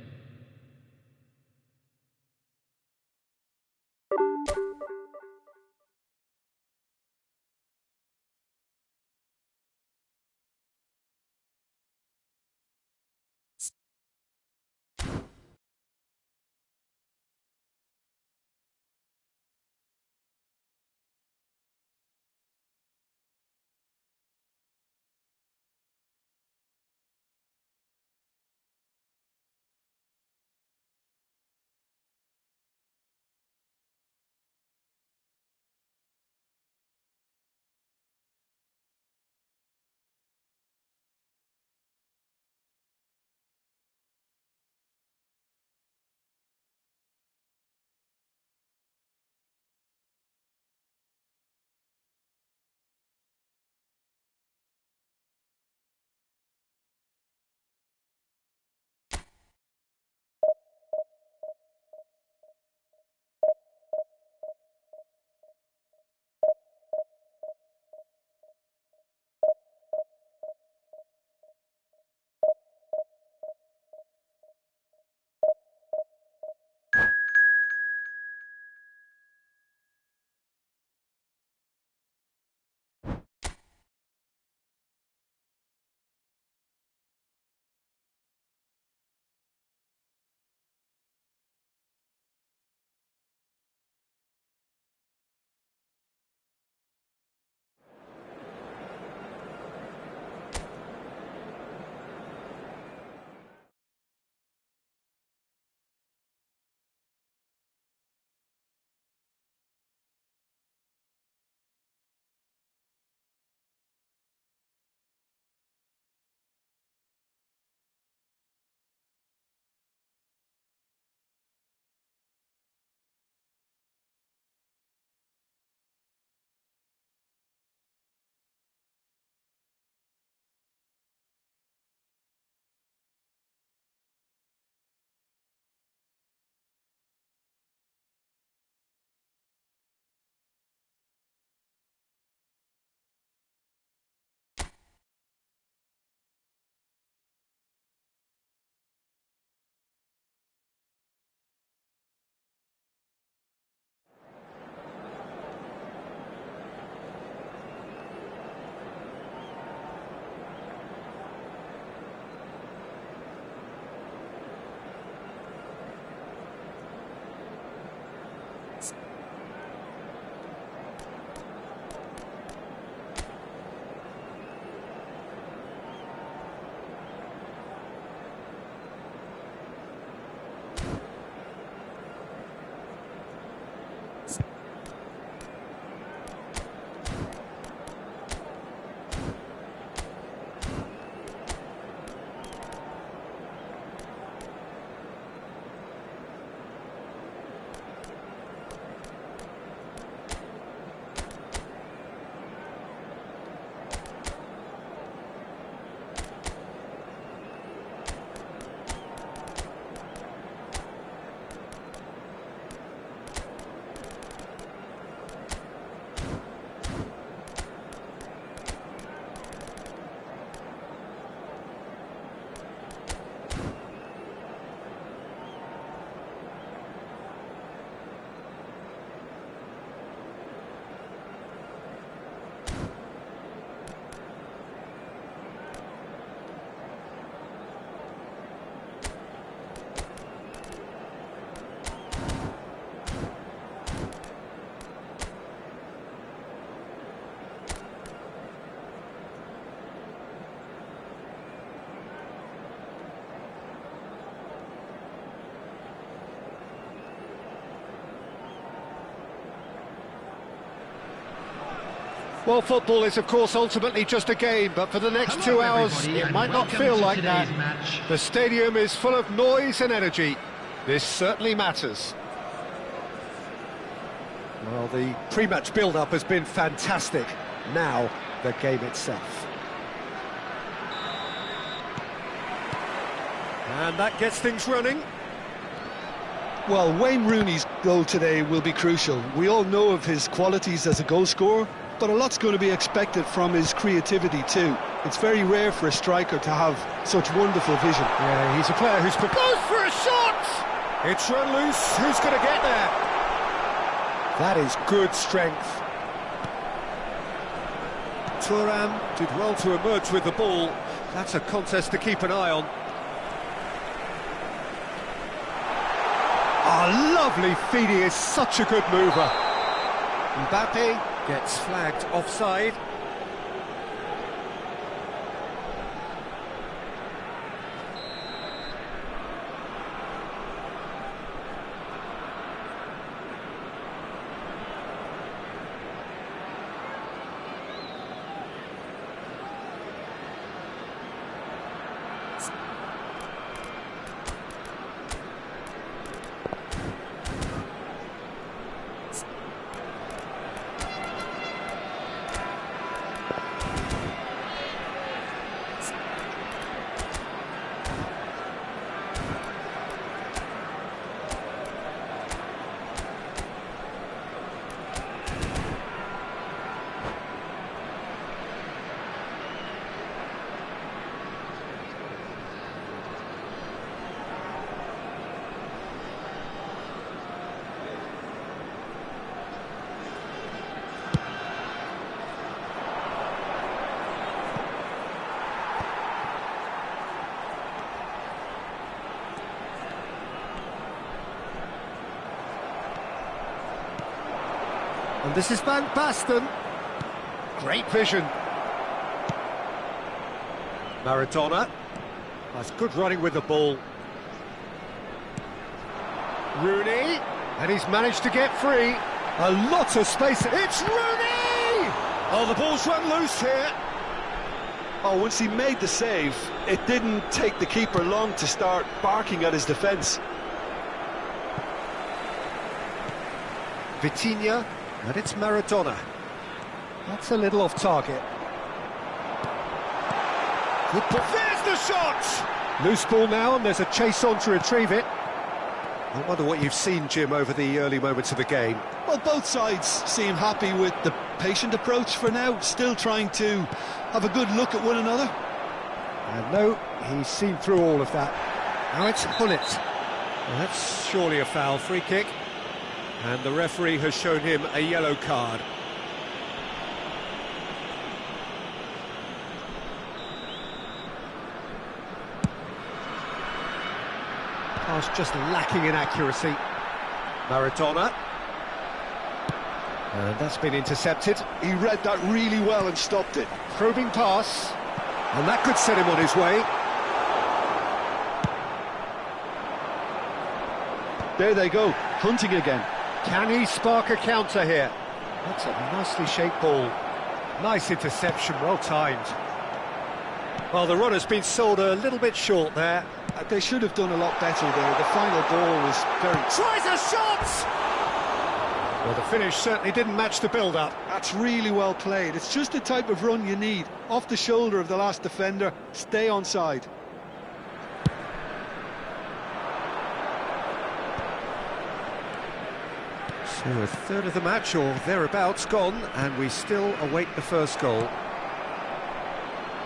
Well, football is, of course, ultimately just a game, but for the next 2 hours, it might not feel like that. The stadium is full of noise and energy. This certainly matters. Well, the pre-match build-up has been fantastic. Now, the game itself. And that gets things running. Well, Wayne Rooney's goal today will be crucial. We all know of his qualities as a goal scorer, but a lot's going to be expected from his creativity too. It's very rare for a striker to have such wonderful vision. Yeah, he's a player who's proposed for a shot! It's run loose, who's going to get there? That is good strength. Thuram did well to emerge with the ball. That's a contest to keep an eye on. Oh, lovely feed, he is such a good mover. Mbappe gets flagged offside. And this is Van Basten. Great vision. Maradona. That's good running with the ball. Rooney. And he's managed to get free. A lot of space. It's Rooney! Oh, the ball's run loose here. Oh, once he made the save, it didn't take the keeper long to start barking at his defence. Vitinha. And it's Maradona. That's a little off target. Good ball. There's the shot! Loose ball now, and there's a chase on to retrieve it. I wonder what you've seen, Jim, over the early moments of the game. Well, both sides seem happy with the patient approach for now, still trying to have a good look at one another. And no, he's seen through all of that. Now it's Hullet. Well, that's surely a foul. Free kick. And the referee has shown him a yellow card. Pass just lacking in accuracy. Maradona. And that's been intercepted. He read that really well and stopped it. Probing pass. And that could set him on his way. There they go, hunting again. Can he spark a counter here? That's a nicely shaped ball. Nice interception, well timed. Well, the runner's been sold a little bit short there. They should have done a lot better there. The final ball was very... Tries a shot! Well, the finish certainly didn't match the build-up. That's really well played. It's just the type of run you need. Off the shoulder of the last defender, stay onside. So a third of the match, or thereabouts, gone, and we still await the first goal.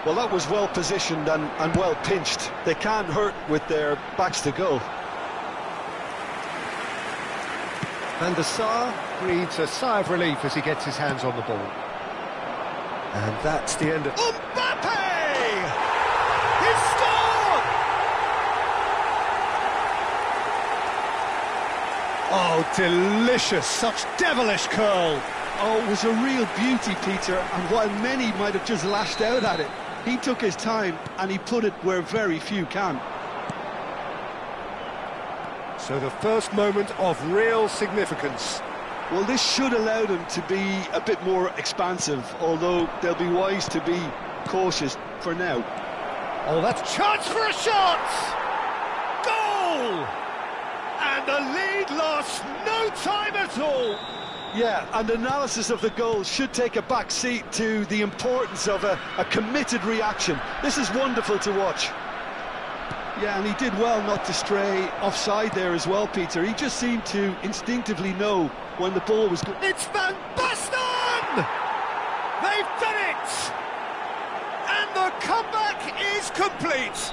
Well, that was well positioned and well pinched. They can't hurt with their backs to goal. Van der Sar breathes a sigh of relief as he gets his hands on the ball. And that's the end of... Mbappe! He's scored! Oh, delicious, such devilish curl. Oh, it was a real beauty, Peter, and while many might have just lashed out at it, he took his time and he put it where very few can. So the first moment of real significance. Well, this should allow them to be a bit more expansive, although they'll be wise to be cautious for now. Oh, that's a chance for a shot! Goal! And the lead lost no time at all. Yeah, and analysis of the goal should take a back seat to the importance of a committed reaction. This is wonderful to watch. Yeah, and he did well not to stray offside there as well, Peter. He just seemed to instinctively know when the ball was... It's Van Basten! They've done it! And the comeback is complete.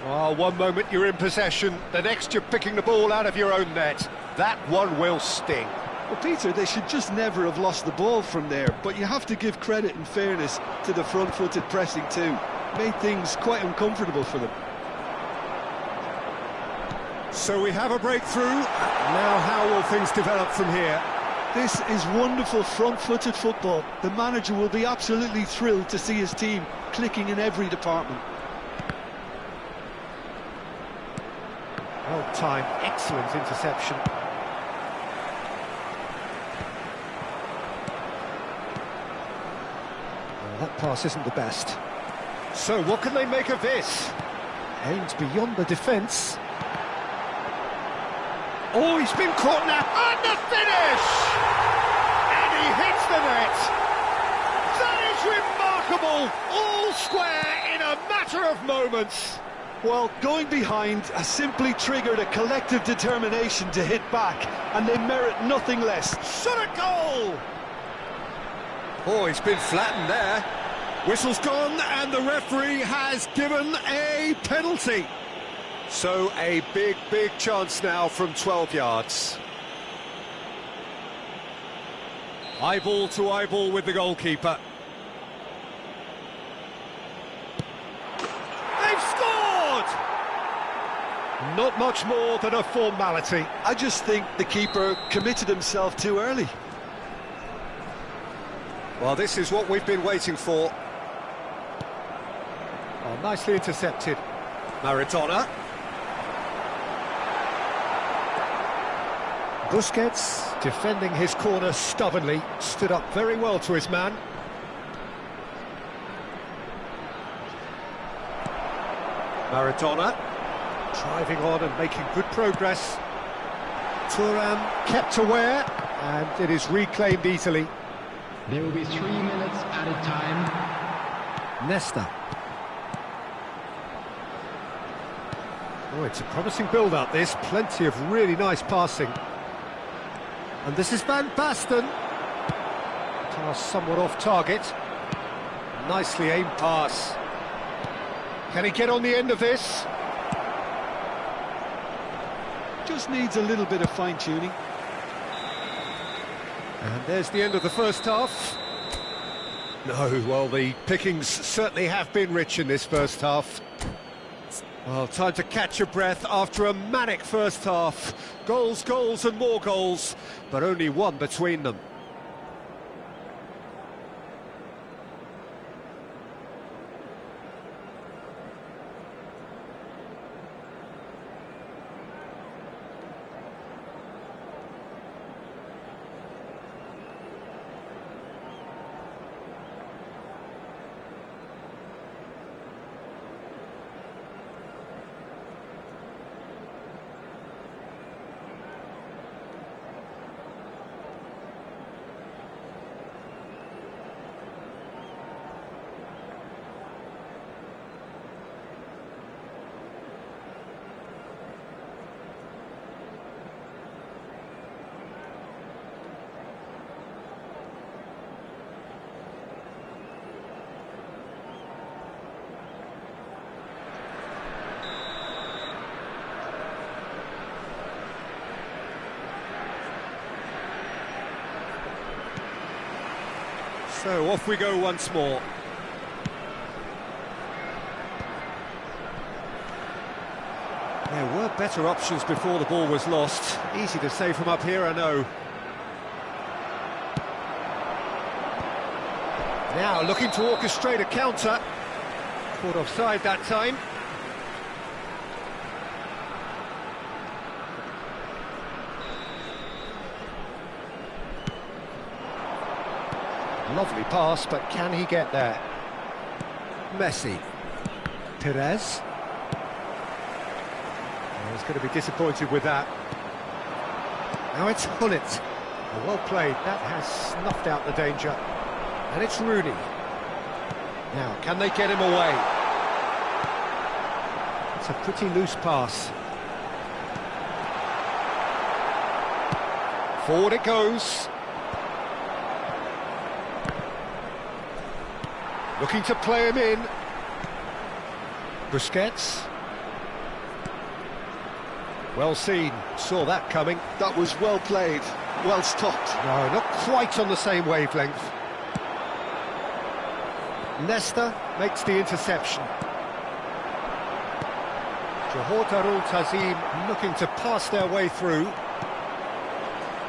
Oh, one moment you're in possession, the next you're picking the ball out of your own net. That one will sting. Well, Peter, they should just never have lost the ball from there, but you have to give credit and fairness to the front-footed pressing too. Made things quite uncomfortable for them. So we have a breakthrough. Now how will things develop from here? This is wonderful front-footed football. The manager will be absolutely thrilled to see his team clicking in every department. Well timed, excellent interception. Well, that pass isn't the best. So what can they make of this? Aims beyond the defence. Oh, he's been caught now, and the finish! And he hits the net! That is remarkable! All square in a matter of moments! Well, going behind has simply triggered a collective determination to hit back, and they merit nothing less. Shot a goal! Oh, he's been flattened there. Whistle's gone, and the referee has given a penalty. So a big, big chance now from 12 yards. Eyeball to eyeball with the goalkeeper. They've scored! Not much more than a formality. I just think the keeper committed himself too early. Well, this is what we've been waiting for. Oh, nicely intercepted. Maradona. Busquets, defending his corner stubbornly, stood up very well to his man. Maradona, driving on and making good progress. Thuram kept aware, and it is reclaimed easily. There will be 3 minutes at a time. Nesta. Oh, it's a promising build-up, this. Plenty of really nice passing. And this is Van Basten. Pass somewhat off target. Nicely aimed pass. Can he get on the end of this? Just needs a little bit of fine-tuning. And there's the end of the first half. No, well, the pickings certainly have been rich in this first half. Well, time to catch your breath after a manic first half. Goals, goals and more goals, but only one between them. So off we go once more. There were better options before the ball was lost. Easy to say from up here, I know. Now looking to orchestrate a counter. Caught offside that time. Lovely pass, but can he get there? Messi. Perez. Oh, he's going to be disappointed with that. Now it's Hullet. Oh, well played. That has snuffed out the danger. And it's Rooney. Now, can they get him away? It's a pretty loose pass. Forward it goes. Looking to play him in. Busquets. Well seen, saw that coming. That was well played, well stopped. No, not quite on the same wavelength. Nesta makes the interception. Johor Darul Tazim looking to pass their way through.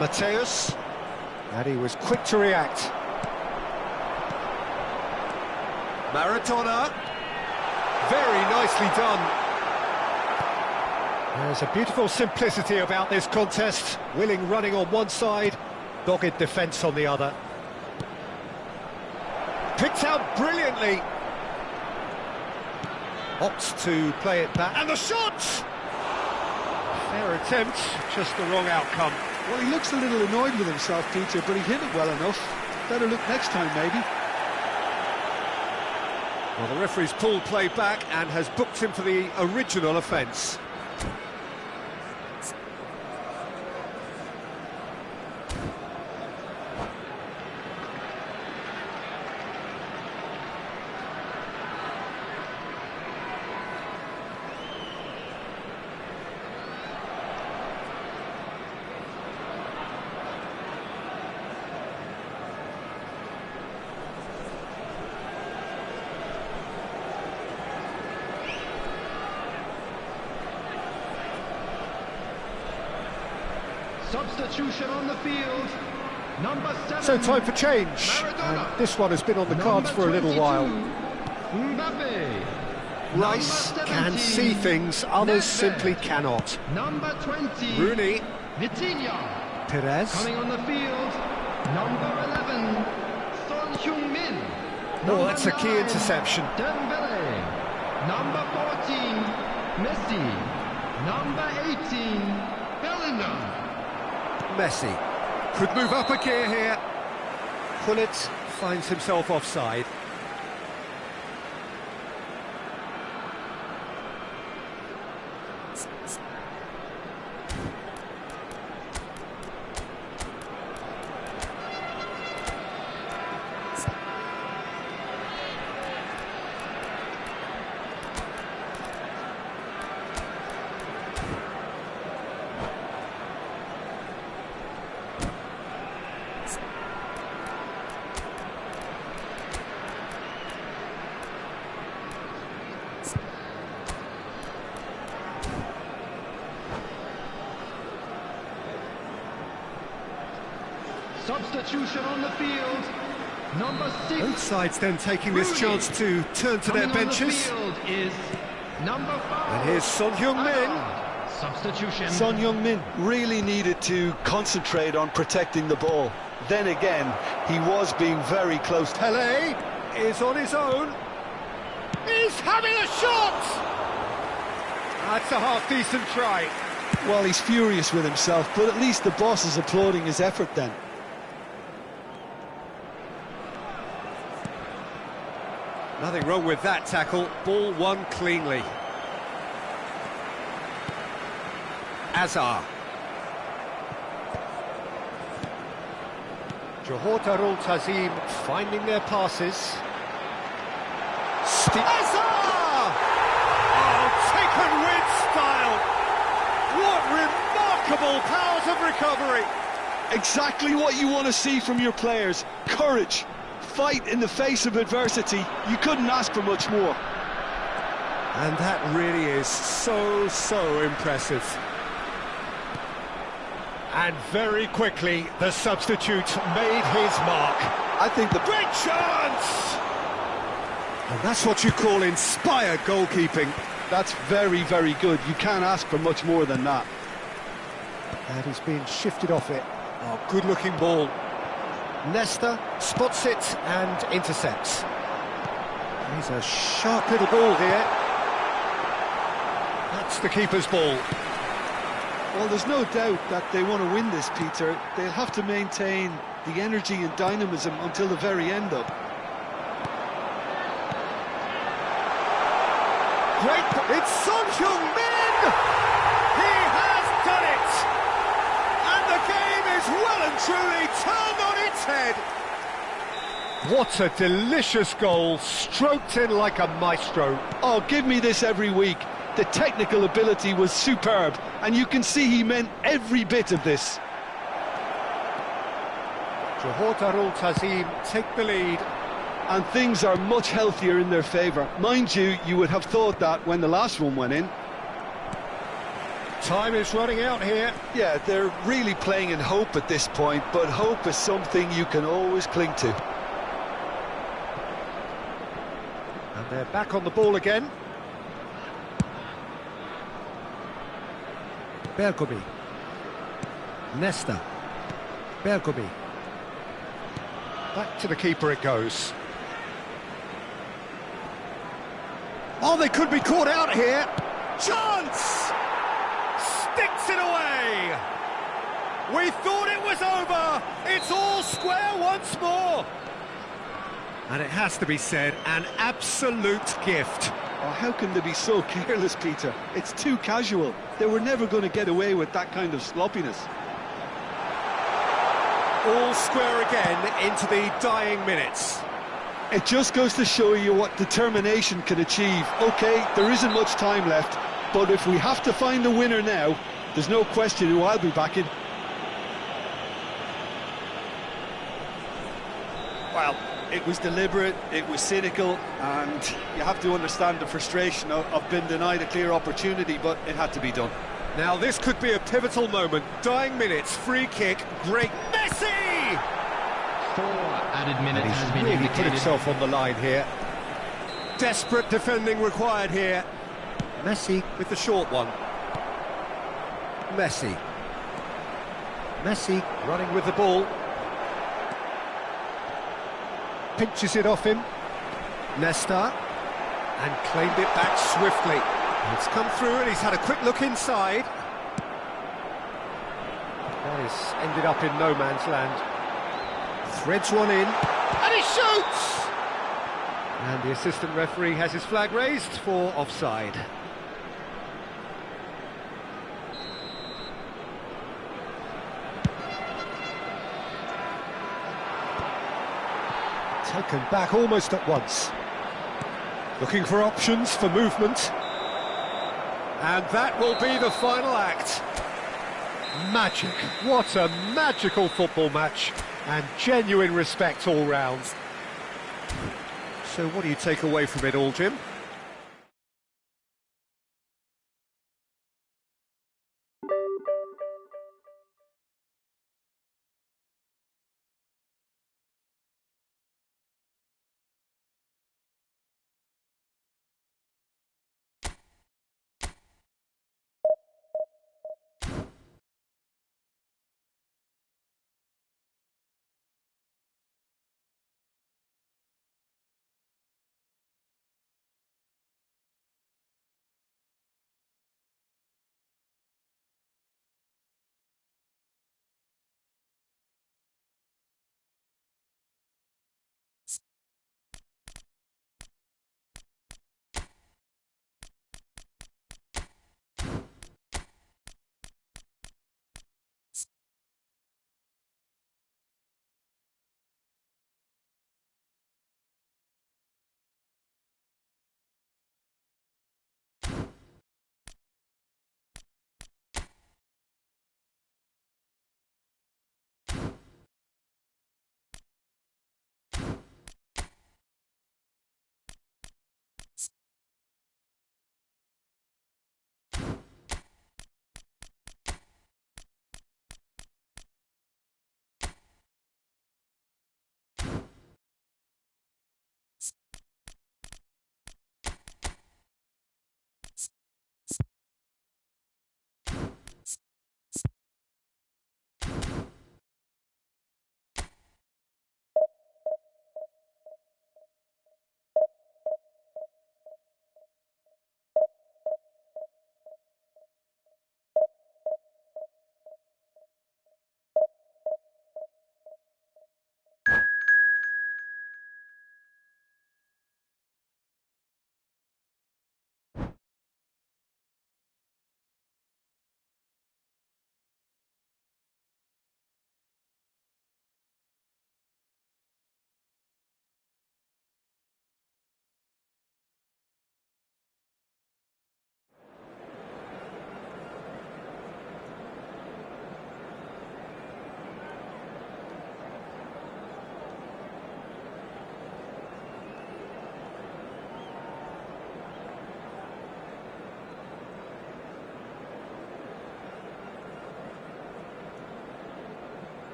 Mateus, and he was quick to react. Maradona, very nicely done. There's a beautiful simplicity about this contest. Willing running on one side, dogged defence on the other. Picked out brilliantly. Opts to play it back. And the shot! Fair attempt, just the wrong outcome. Well, he looks a little annoyed with himself, Peter, but he hit it well enough. Better look next time, maybe. Well, the referee's pulled play back and has booked him for the original offence. Substitution on the field. Number 7. So time for change. Maradona. And this one has been on the cards for a little while. Mbappe. Rice can see things, others simply cannot. Number 20. Rooney. Vitinha. Perez. Coming on the field. Number 11. Son Heung-min. Oh, that's a key interception. Dembele. Number 14. Messi. Number 18. Bellingham. Messi could move up a gear here. Hullet finds himself offside. Substitution on the field. Number 6. Both sides then taking this chance to turn to their benches. Coming on the field is number 5. And here's Son Heung-min. Substitution. Son Heung-min really needed to concentrate on protecting the ball. Then again, he was being very close. Pelé is on his own. He's having a shot! That's a half-decent try. Well, he's furious with himself, but at least the boss is applauding his effort then. Nothing wrong with that tackle. Ball won cleanly. Azar. Johor Darul Tazim finding their passes. Azar! Oh, taken with style. What remarkable powers of recovery. Exactly what you want to see from your players. Courage. Fight in the face of adversity. You couldn't ask for much more. And that really is so impressive. And very quickly, the substitute made his mark. I think the Great chance! And that's what you call inspired goalkeeping. That's very, very good. You can't ask for much more than that. And he's being shifted off it. Oh, good-looking ball. Nesta spots it and intercepts. He's a sharp little ball here. That's the keeper's ball. Well, there's no doubt that they want to win this, Peter. They'll have to maintain the energy and dynamism until the very end, though. Great, it's Son Heung-min! He has done it! And the game is well and truly turned on its head. What a delicious goal, stroked in like a maestro. Oh, give me this every week. The technical ability was superb, and you can see he meant every bit of this. Johor Darul Tazim take the lead. And things are much healthier in their favour. Mind you, you would have thought that when the last one went in. Time is running out here. Yeah, they're really playing in hope at this point, but hope is something you can always cling to. And they're back on the ball again. Bergomi. Nesta. Bergomi. Back to the keeper it goes. Oh, they could be caught out here. Chance! Sticks it away! We thought it was over. It's all square once more. And it has to be said, an absolute gift. Oh, how can they be so careless, Peter? It's too casual. They were never going to get away with that kind of sloppiness. All square again into the dying minutes. It just goes to show you what determination can achieve. OK, there isn't much time left, but if we have to find the winner now, there's no question who I'll be backing. Well, it was deliberate, it was cynical, and you have to understand the frustration of being denied a clear opportunity, but it had to be done. Now this could be a pivotal moment. Dying minutes, free kick, great. Messi! 4 added minutes And has he's been really put indicated. himself on the line here. Desperate defending required here. Messi with the short one. Messi. Messi running with the ball. Pinches it off him. Nesta. And claimed it back swiftly. It's come through and he's had a quick look inside. That is ended up in no man's land. Threads one in, and he shoots! And the assistant referee has his flag raised for offside. Taken back almost at once. Looking for options for movement. And that will be the final act. Magic. What a magical football match. And genuine respect all round. So what do you take away from it all, Jim?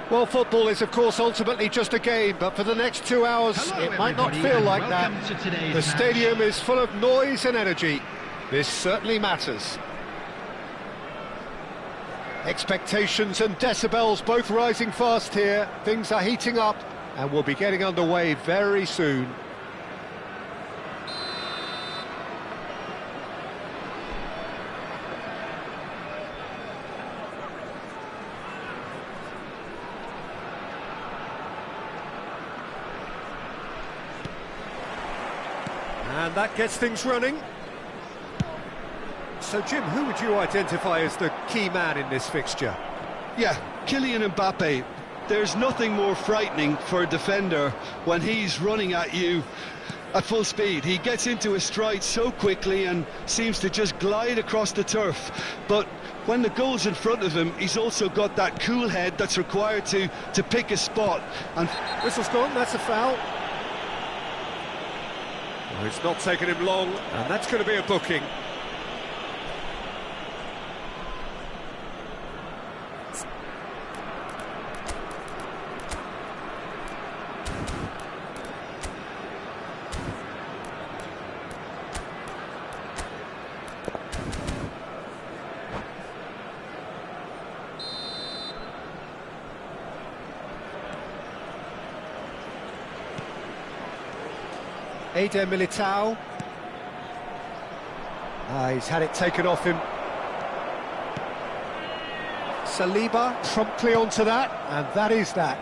Well, football is, of course, ultimately just a game, but for the next 2 hours, Hello, it might not everybody, feel and like that. welcome to today's The match. stadium is full of noise and energy. This certainly matters. Expectations and decibels both rising fast here. Things are heating up, and we'll be getting underway very soon. And that gets things running. So, Jim, who would you identify as the key man in this fixture? Yeah, Kylian Mbappe. There's nothing more frightening for a defender when he's running at you at full speed. He gets into his stride so quickly and seems to just glide across the turf. But when the goal's in front of him, he's also got that cool head that's required to pick a spot. And Whistle's gone, that's a foul. Well, it's not taken him long, and that's going to be a booking. Eder Militao. He's had it taken off him. Saliba promptly onto that, and that is that.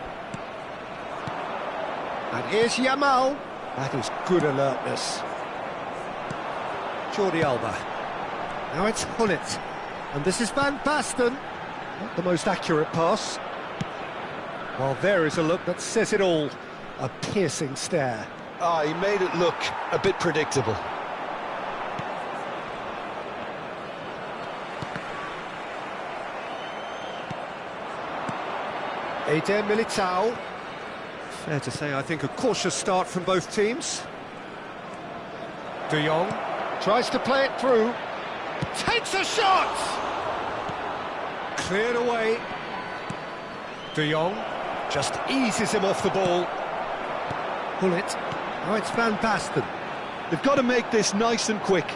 And here's Yamal. That is good alertness. Jordi Alba. Now it's Gullit. And this is Van Basten. Not the most accurate pass. Well, there is a look that says it all. A piercing stare. he made it look a bit predictable. Eder Militao. Fair to say, I think, a cautious start from both teams. De Jong tries to play it through. Takes a shot! Cleared away. De Jong just eases him off the ball. Gullit. Now it's Van Basten. They've got to make this nice and quick.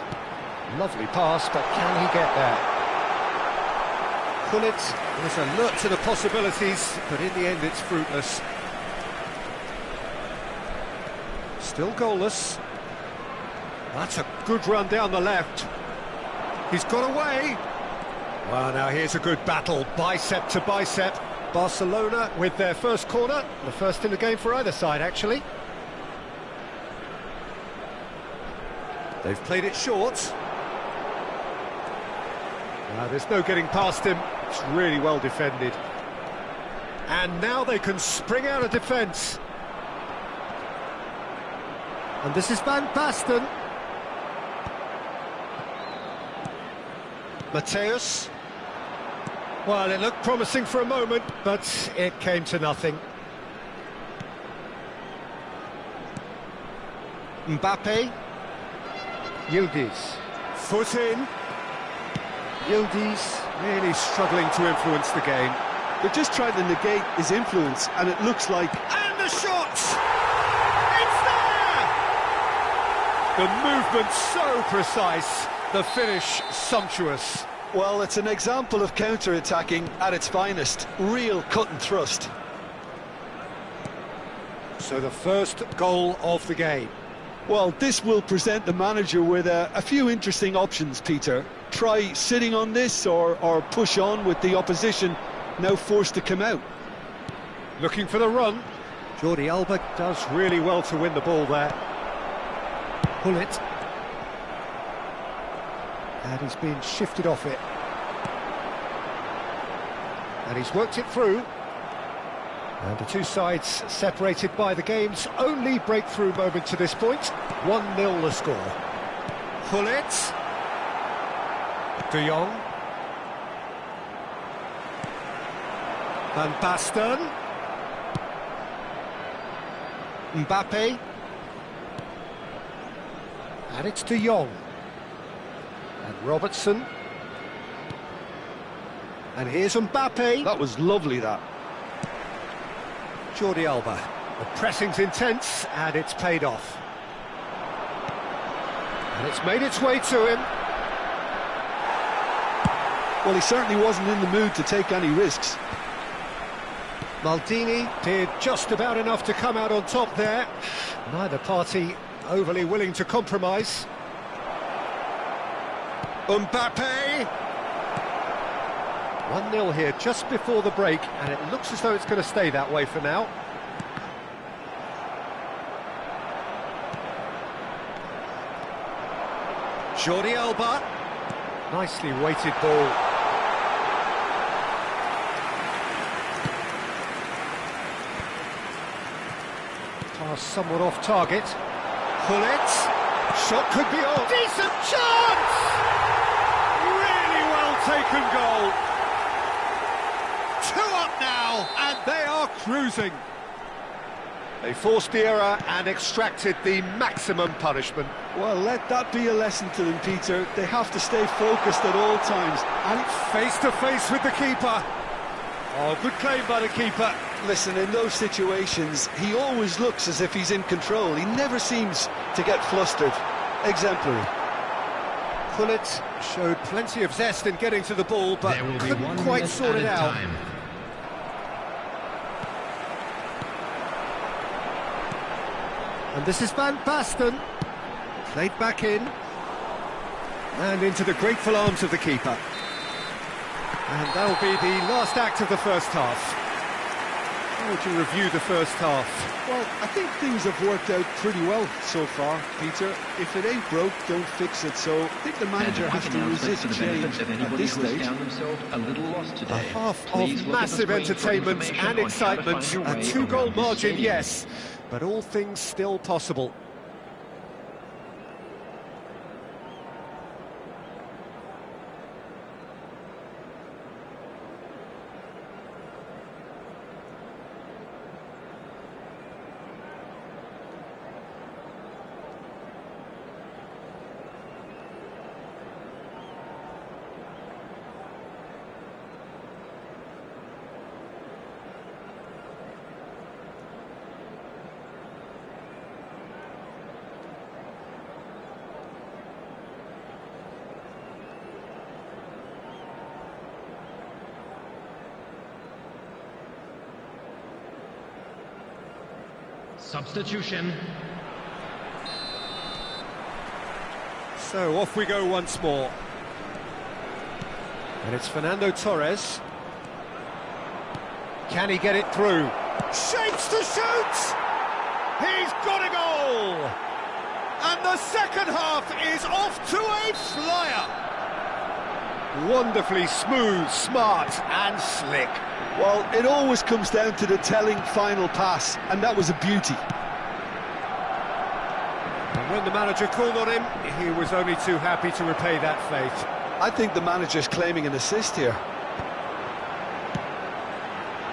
Lovely pass, but can he get there? Gullit is alert to the possibilities, but in the end it's fruitless. Still goalless. That's a good run down the left. He's got away. Well, now here's a good battle, bicep to bicep. Barcelona with their first corner, the first in the game for either side, actually. They've played it short. There's no getting past him. It's really well defended. And now they can spring out of defence. And this is Van Basten. Mateus. Well, it looked promising for a moment, but it came to nothing. Mbappe. Yildiz. Foot in. Yildiz really struggling to influence the game. They're just trying to negate his influence, and it looks like... And the shot! It's there! The movement so precise, the finish sumptuous. Well, it's an example of counter-attacking at its finest. Real cut and thrust. So the first goal of the game. Well, this will present the manager with a few interesting options, Peter. Try sitting on this or push on with the opposition now forced to come out. Looking for the run. Jordi Alba does really well to win the ball there. Pull it. And he's been shifted off it. And he's worked it through. And the two sides separated by the game's only breakthrough moment to this point. 1-0 the score. Pull it. De Jong. Van Basten. Mbappe. And it's De Jong. And Robertson. And here's Mbappe. That was lovely, that. Jordi Alba. The pressing's intense, and it's paid off. And it's made its way to him. Well, he certainly wasn't in the mood to take any risks. Maldini did just about enough to come out on top there. Neither party overly willing to compromise. Mbappe! 1-0 here just before the break, and it looks as though it's going to stay that way for now. Jordi Alba. Nicely weighted ball. Pass somewhat off target. Pull it. Shot could be on. Decent chance! Really well taken goal. 2 up now, and they are cruising. They forced the error and extracted the maximum punishment. Well, let that be a lesson to them, Peter. They have to stay focused at all times. And face to face with the keeper. Oh, good claim by the keeper. Listen, in those situations, he always looks as if he's in control. He never seems to get flustered. Exemplary. Pullet showed plenty of zest in getting to the ball, but couldn't quite sort it out. Time. And this is Van Basten. Played back in. And into the grateful arms of the keeper. And that'll be the last act of the first half. How would you review the first half? Well, I think things have worked out pretty well so far, Peter. If it ain't broke, don't fix it. So I think the manager has to resist change at this stage. A half of massive entertainment and excitement. A 2-goal margin, yes, but all things still possible. Substitution. So off we go once more. And it's Fernando Torres. Can he get it through? Shapes to shoot! He's got a goal! And the second half is off to a flyer! Wonderfully smooth, smart and slick. Well, it always comes down to the telling final pass, and that was a beauty. And when the manager called on him, he was only too happy to repay that faith. I think the manager's claiming an assist here.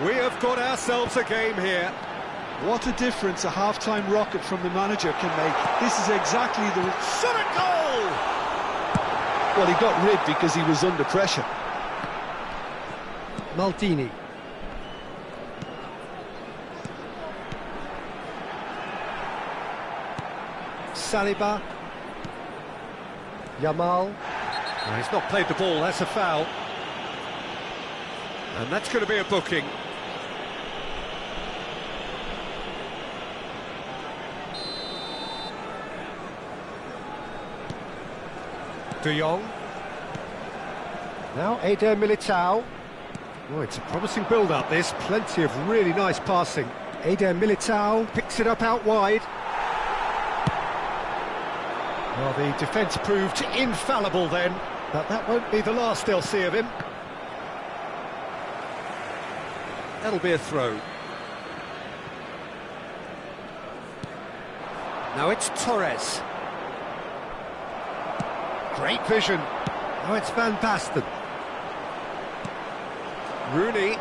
We have got ourselves a game here. What a difference a half-time rocket from the manager can make. This is exactly the... Shot a goal! Well, he got rid because he was under pressure. Maldini. Saliba. Yamal. No, he's not played the ball, that's a foul. And that's going to be a booking. De Jong. Now Eder Militao. Oh, it's a promising build-up, this. Plenty of really nice passing. Eder Militao picks it up out wide. Well, the defence proved infallible then, but that won't be the last they'll see of him. That'll be a throw. Now it's Torres. Great vision. Now it's Van Basten. Rooney.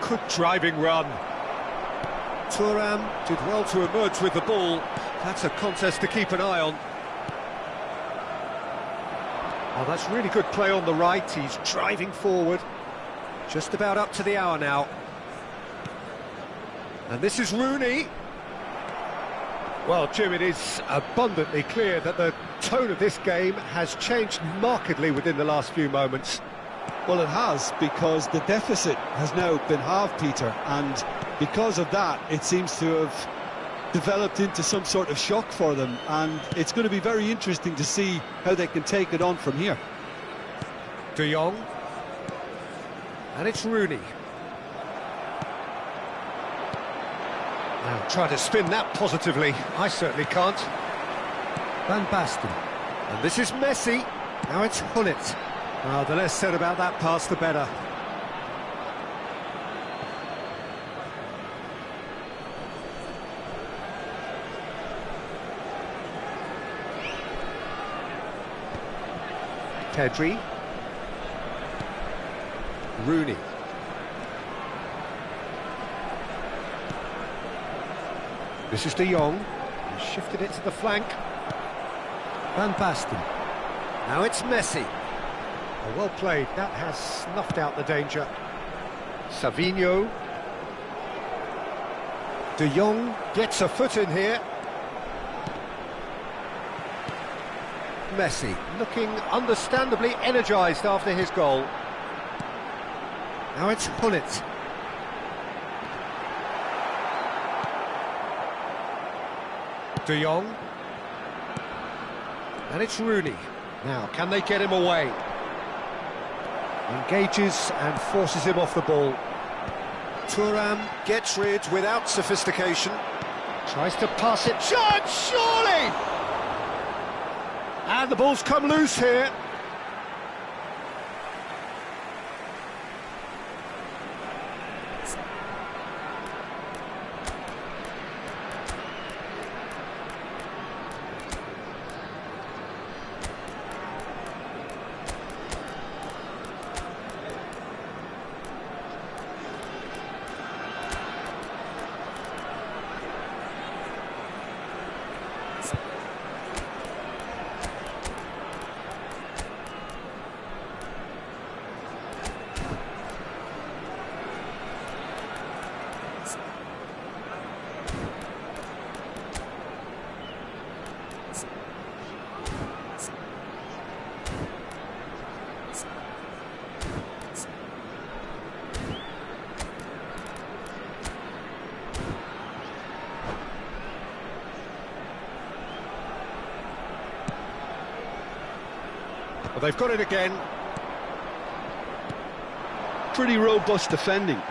Good driving run. Thuram did well to emerge with the ball. That's a contest to keep an eye on. Oh, that's really good play on the right. He's driving forward. Just about up to the hour now. And this is Rooney. Well, Jim, it is abundantly clear that the tone of this game has changed markedly within the last few moments. Well, it has, because the deficit has now been halved, Peter, and because of that, it seems to have developed into some sort of shock for them, and it's going to be very interesting to see how they can take it on from here. De Jong. And it's Rooney. Now, try to spin that positively. I certainly can't. Van Basten. And this is Messi. Now it's Hullet. Well, the less said about that pass, the better. Pedri. Rooney. This is De Jong. He shifted it to the flank. Van Basten. Now it's Messi. Oh, well played. That has snuffed out the danger. Savinho. De Jong gets a foot in here. Messi looking understandably energised after his goal. Now it's Hullet. De Jong. And it's Rooney. Now, can they get him away? Engages and forces him off the ball. Thuram gets rid without sophistication. Tries to pass it. Chance, surely! And the ball's come loose here. Well, they've got it again. Pretty robust defending.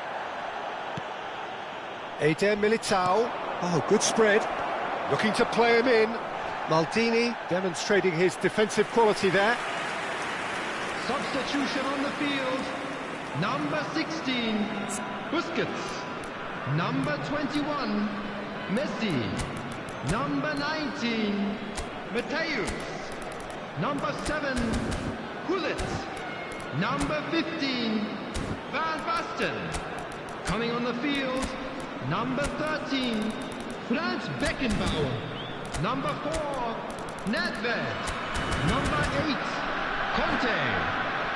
Eder Militao. Oh, good spread. Looking to play him in. Maldini demonstrating his defensive quality there. Substitution on the field. Number 16, Busquets. Number 21, Messi. Number 19, Mateus. Number 7, Hullet. Number 15, Van Basten. Coming on the field, number 13, Franz Beckenbauer. Number 4, Nedved. Number 8, Conte.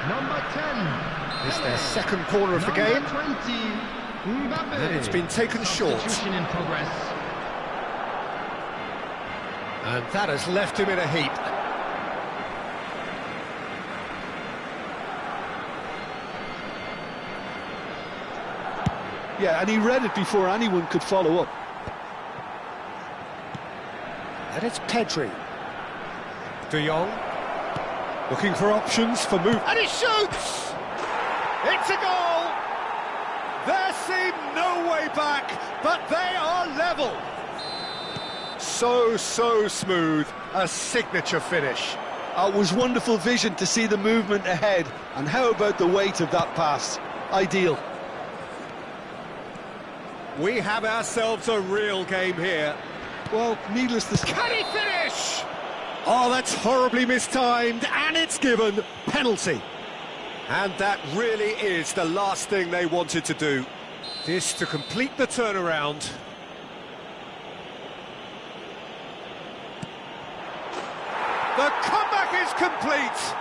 Number 10, It's their second corner of the game. Number 20, Mbappe. And it's been taken short. Substitution in progress. And that has left him in a heap. Yeah, and he read it before anyone could follow up. And it's Pedri. De Jong. Looking for options for move. And he shoots! It's a goal! There seemed no way back, but they are level. So smooth. A signature finish. It was wonderful vision to see the movement ahead. And how about the weight of that pass? Ideal. We have ourselves a real game here. Well, needless to say... Can he finish? Oh, that's horribly mistimed, and it's given. Penalty. And that really is the last thing they wanted to do. This to complete the turnaround. The comeback is complete.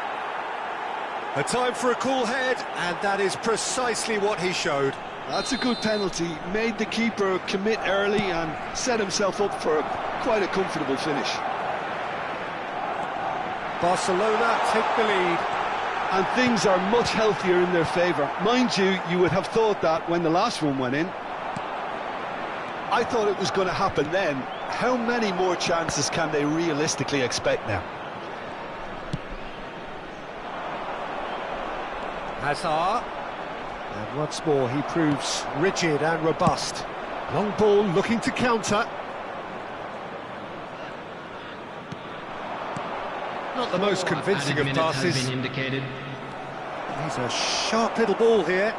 A time for a cool head, and that is precisely what he showed. That's a good penalty. Made the keeper commit early and set himself up for quite a comfortable finish. Barcelona take the lead. And things are much healthier in their favour. Mind you, you would have thought that when the last one went in. I thought it was going to happen then. How many more chances can they realistically expect now? Hazard. And once more he proves rigid and robust. Long ball looking to counter. Not the most convincing of passes. Has been indicated. He's a sharp little ball here.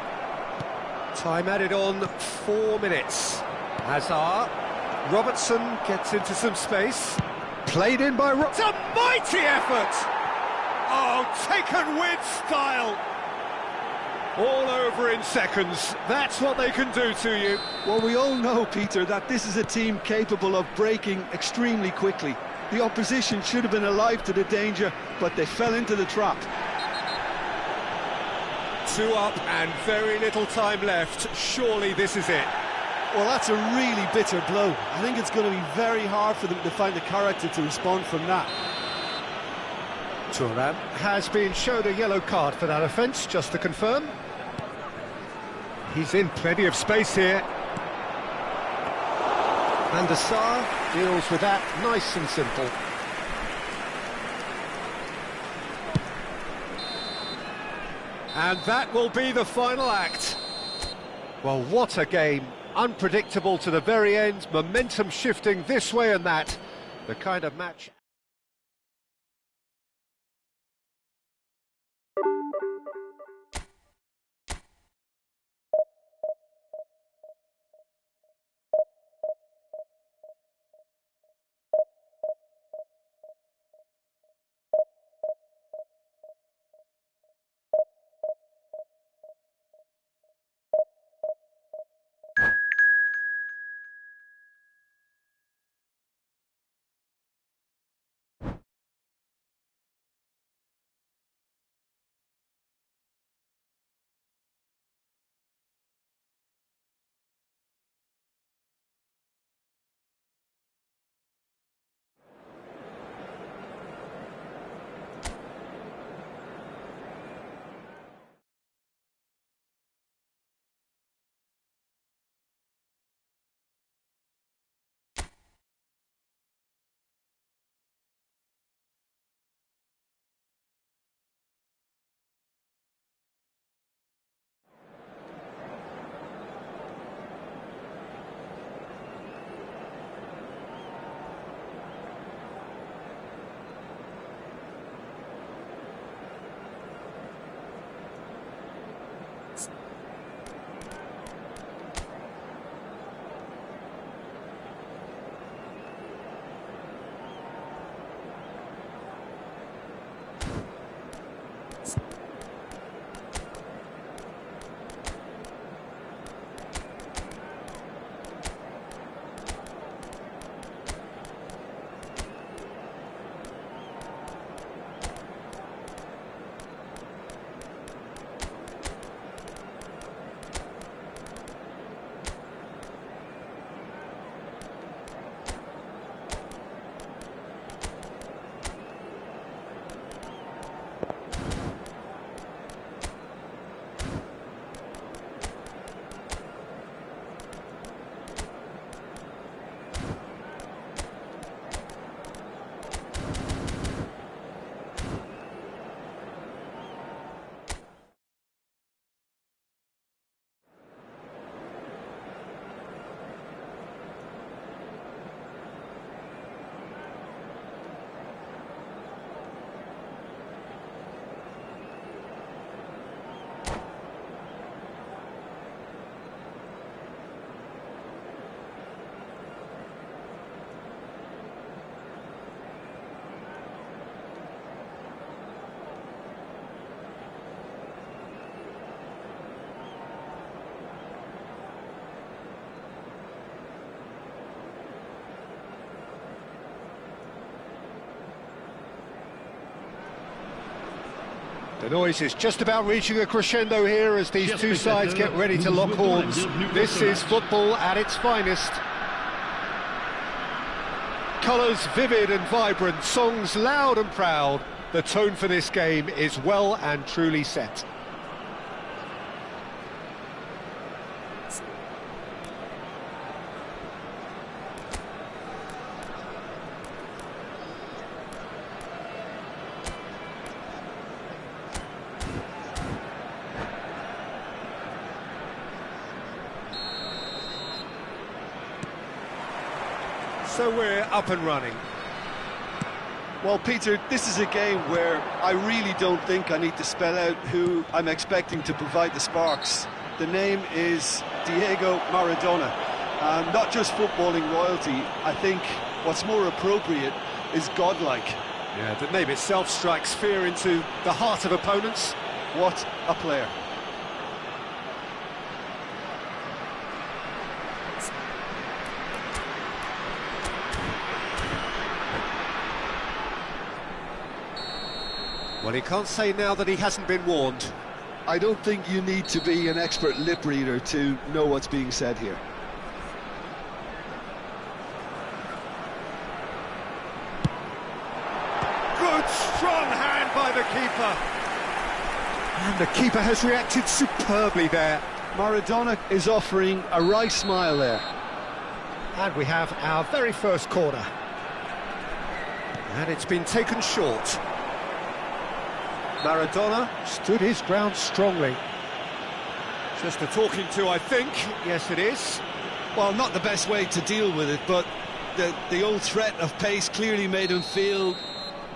Time added on 4 minutes. Hazard. Robertson gets into some space. Played in by It's a mighty effort! Oh, taken with style! All over in seconds. That's what they can do to you. Well, we all know, Peter, that this is a team capable of breaking extremely quickly. The opposition should have been alive to the danger, but they fell into the trap. 2 up and very little time left. Surely this is it. Well, that's a really bitter blow. I think it's going to be very hard for them to find the character to respond from that. Thuram has been shown a yellow card for that offence, just to confirm. He's in plenty of space here. Van der Sar deals with that nice and simple. And that will be the final act. Well, what a game. Unpredictable to the very end, momentum shifting this way and that. The kind of match... The noise is just about reaching a crescendo here as these two sides get ready to lock horns. This is football at its finest. Colours vivid and vibrant, songs loud and proud. The tone for this game is well and truly set. So we're up and running. Well, Peter, this is a game where I really don't think I need to spell out who I'm expecting to provide the sparks. The name is Diego Maradona. Not just footballing royalty, I think what's more appropriate is godlike. Yeah, the name itself strikes fear into the heart of opponents. What a player. Well, he can't say now that he hasn't been warned. I don't think you need to be an expert lip reader to know what's being said here. Good, strong hand by the keeper. And the keeper has reacted superbly there. Maradona is offering a wry smile there. And we have our very first corner. And it's been taken short. Maradona stood his ground strongly. Just a talking to, I think. Yes, it is. Well, not the best way to deal with it, but the old threat of pace clearly made him feel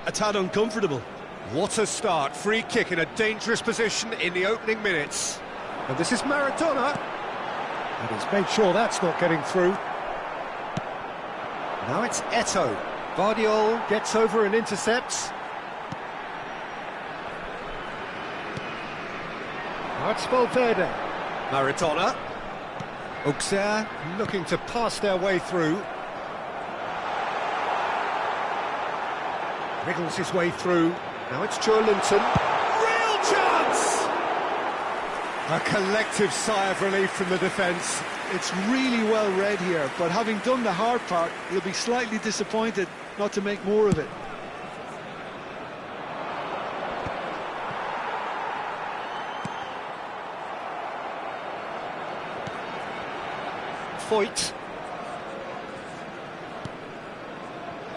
a tad uncomfortable. What a start. Free kick in a dangerous position in the opening minutes. And this is Maradona. And he's made sure that's not getting through. Now it's Eto'o. Vardiol gets over and intercepts. Now it's Valverde. Maradona. Auxerre looking to pass their way through. Wriggles his way through. Now it's Joelinton. Real chance! A collective sigh of relief from the defence. It's really well read here, but having done the hard part, he'll be slightly disappointed not to make more of it. Foyt.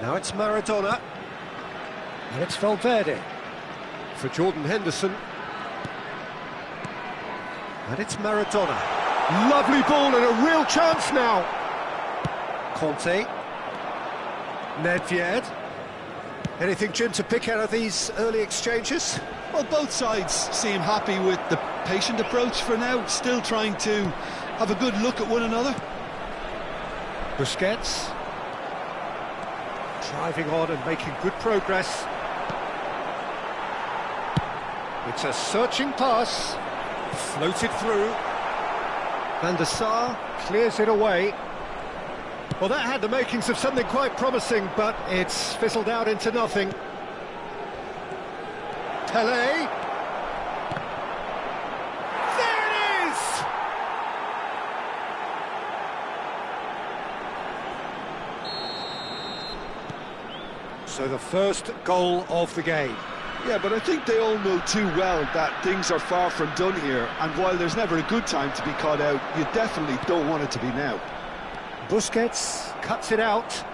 Now it's Maradona. And it's Valverde for Jordan Henderson. And it's Maradona. Lovely ball and a real chance now. Conte. Nedved. Anything, Jim, to pick out of these early exchanges? Well, both sides seem happy with the patient approach for now, still trying to have a good look at one another. Busquets. Driving on and making good progress. It's a searching pass, floated through. Van der Sar clears it away. Well, that had the makings of something quite promising, but it's fizzled out into nothing. Pelé. There it is! So the first goal of the game. Yeah, but I think they all know too well that things are far from done here, and while there's never a good time to be caught out, you definitely don't want it to be now. Busquets cuts it out.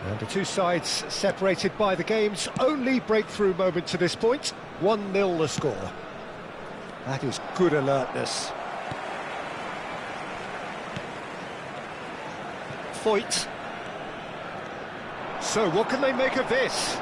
And the two sides separated by the game's only breakthrough moment to this point. 1-0 the score. That is good alertness. Foyt. So what can they make of this?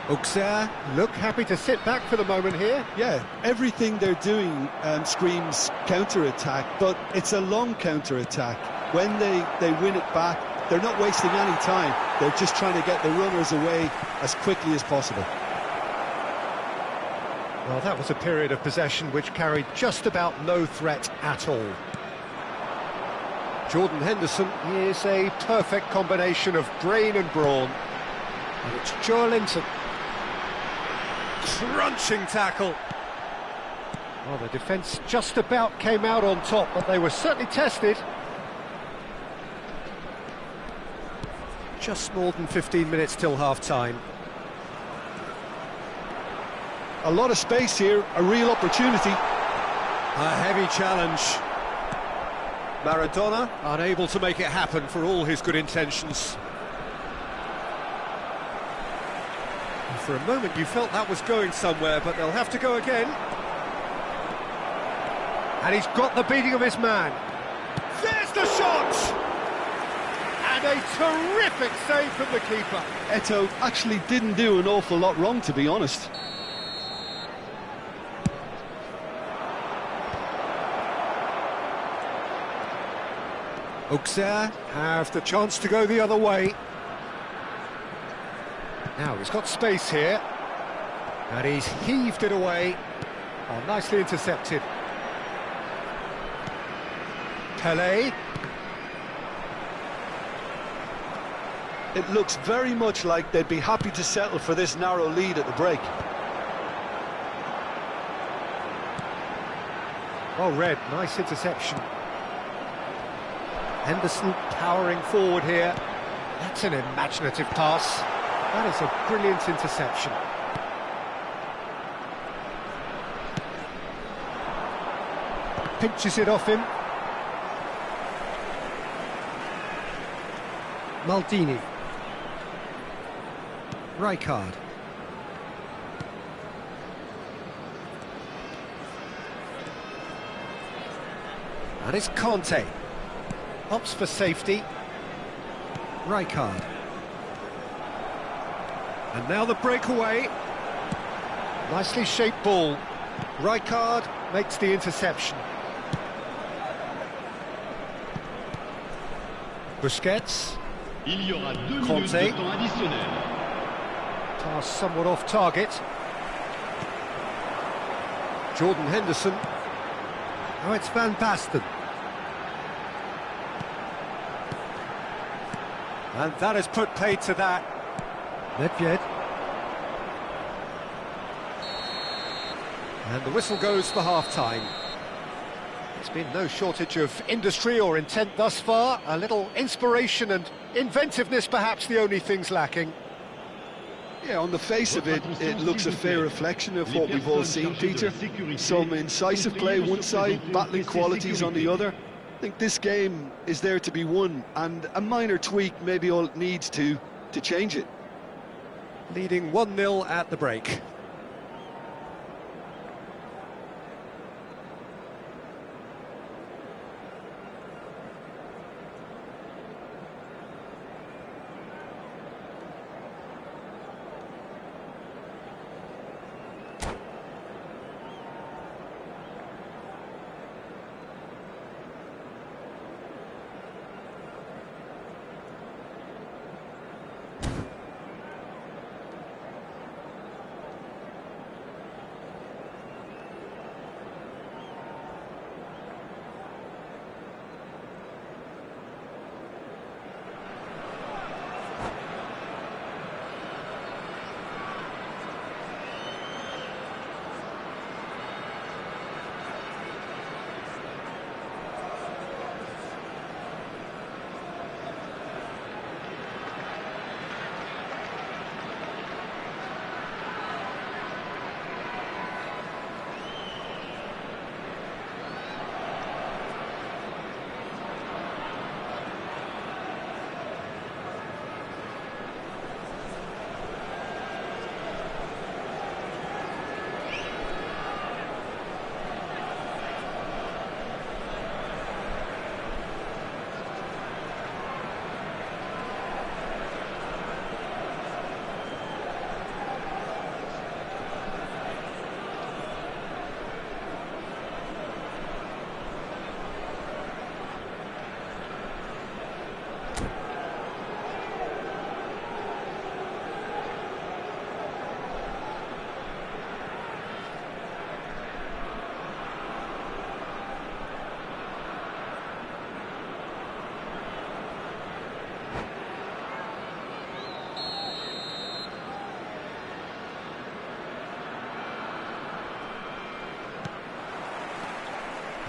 Auxerre look happy to sit back for the moment here. Yeah, everything they're doing screams counter-attack, but it's a long counter-attack. When they win it back, they're not wasting any time. They're just trying to get the runners away as quickly as possible. Well, that was a period of possession which carried just about no threat at all. Jordan Henderson is a perfect combination of brain and brawn. And it's Joelinton. Crunching tackle. Well, the defence just about came out on top, but they were certainly tested. Just more than 15 minutes till half-time. A lot of space here, a real opportunity. A heavy challenge. Maradona unable to make it happen for all his good intentions. And for a moment you felt that was going somewhere, but they'll have to go again. And he's got the beating of his man. There's the shot! And a terrific save from the keeper. Eto'o actually didn't do an awful lot wrong, to be honest. Auxerre have the chance to go the other way. Now he's got space here. And he's heaved it away. Oh, nicely intercepted. Pelé. It looks very much like they'd be happy to settle for this narrow lead at the break. Oh, Red, nice interception. Henderson powering forward here. That's an imaginative pass. That is a brilliant interception. Pinches it off him. Maldini. Rijkaard. And it's Conte. Opts for safety. Rijkaard. And now the breakaway. Nicely shaped ball. Rijkaard makes the interception. Busquets. Il y aura 2 minutes Conte. de temps additionnel. Pass somewhat off target. Jordan Henderson. Oh, it's Van Basten. And that has put paid to that. Nedved. And the whistle goes for half-time. There's been no shortage of industry or intent thus far. A little inspiration and inventiveness, perhaps the only things lacking. Yeah, on the face of it, it looks a fair reflection of what we've all seen, Peter. Some incisive play one side, battling qualities on the other. I think this game is there to be won, and a minor tweak maybe all it needs to change it. Leading 1-0 at the break.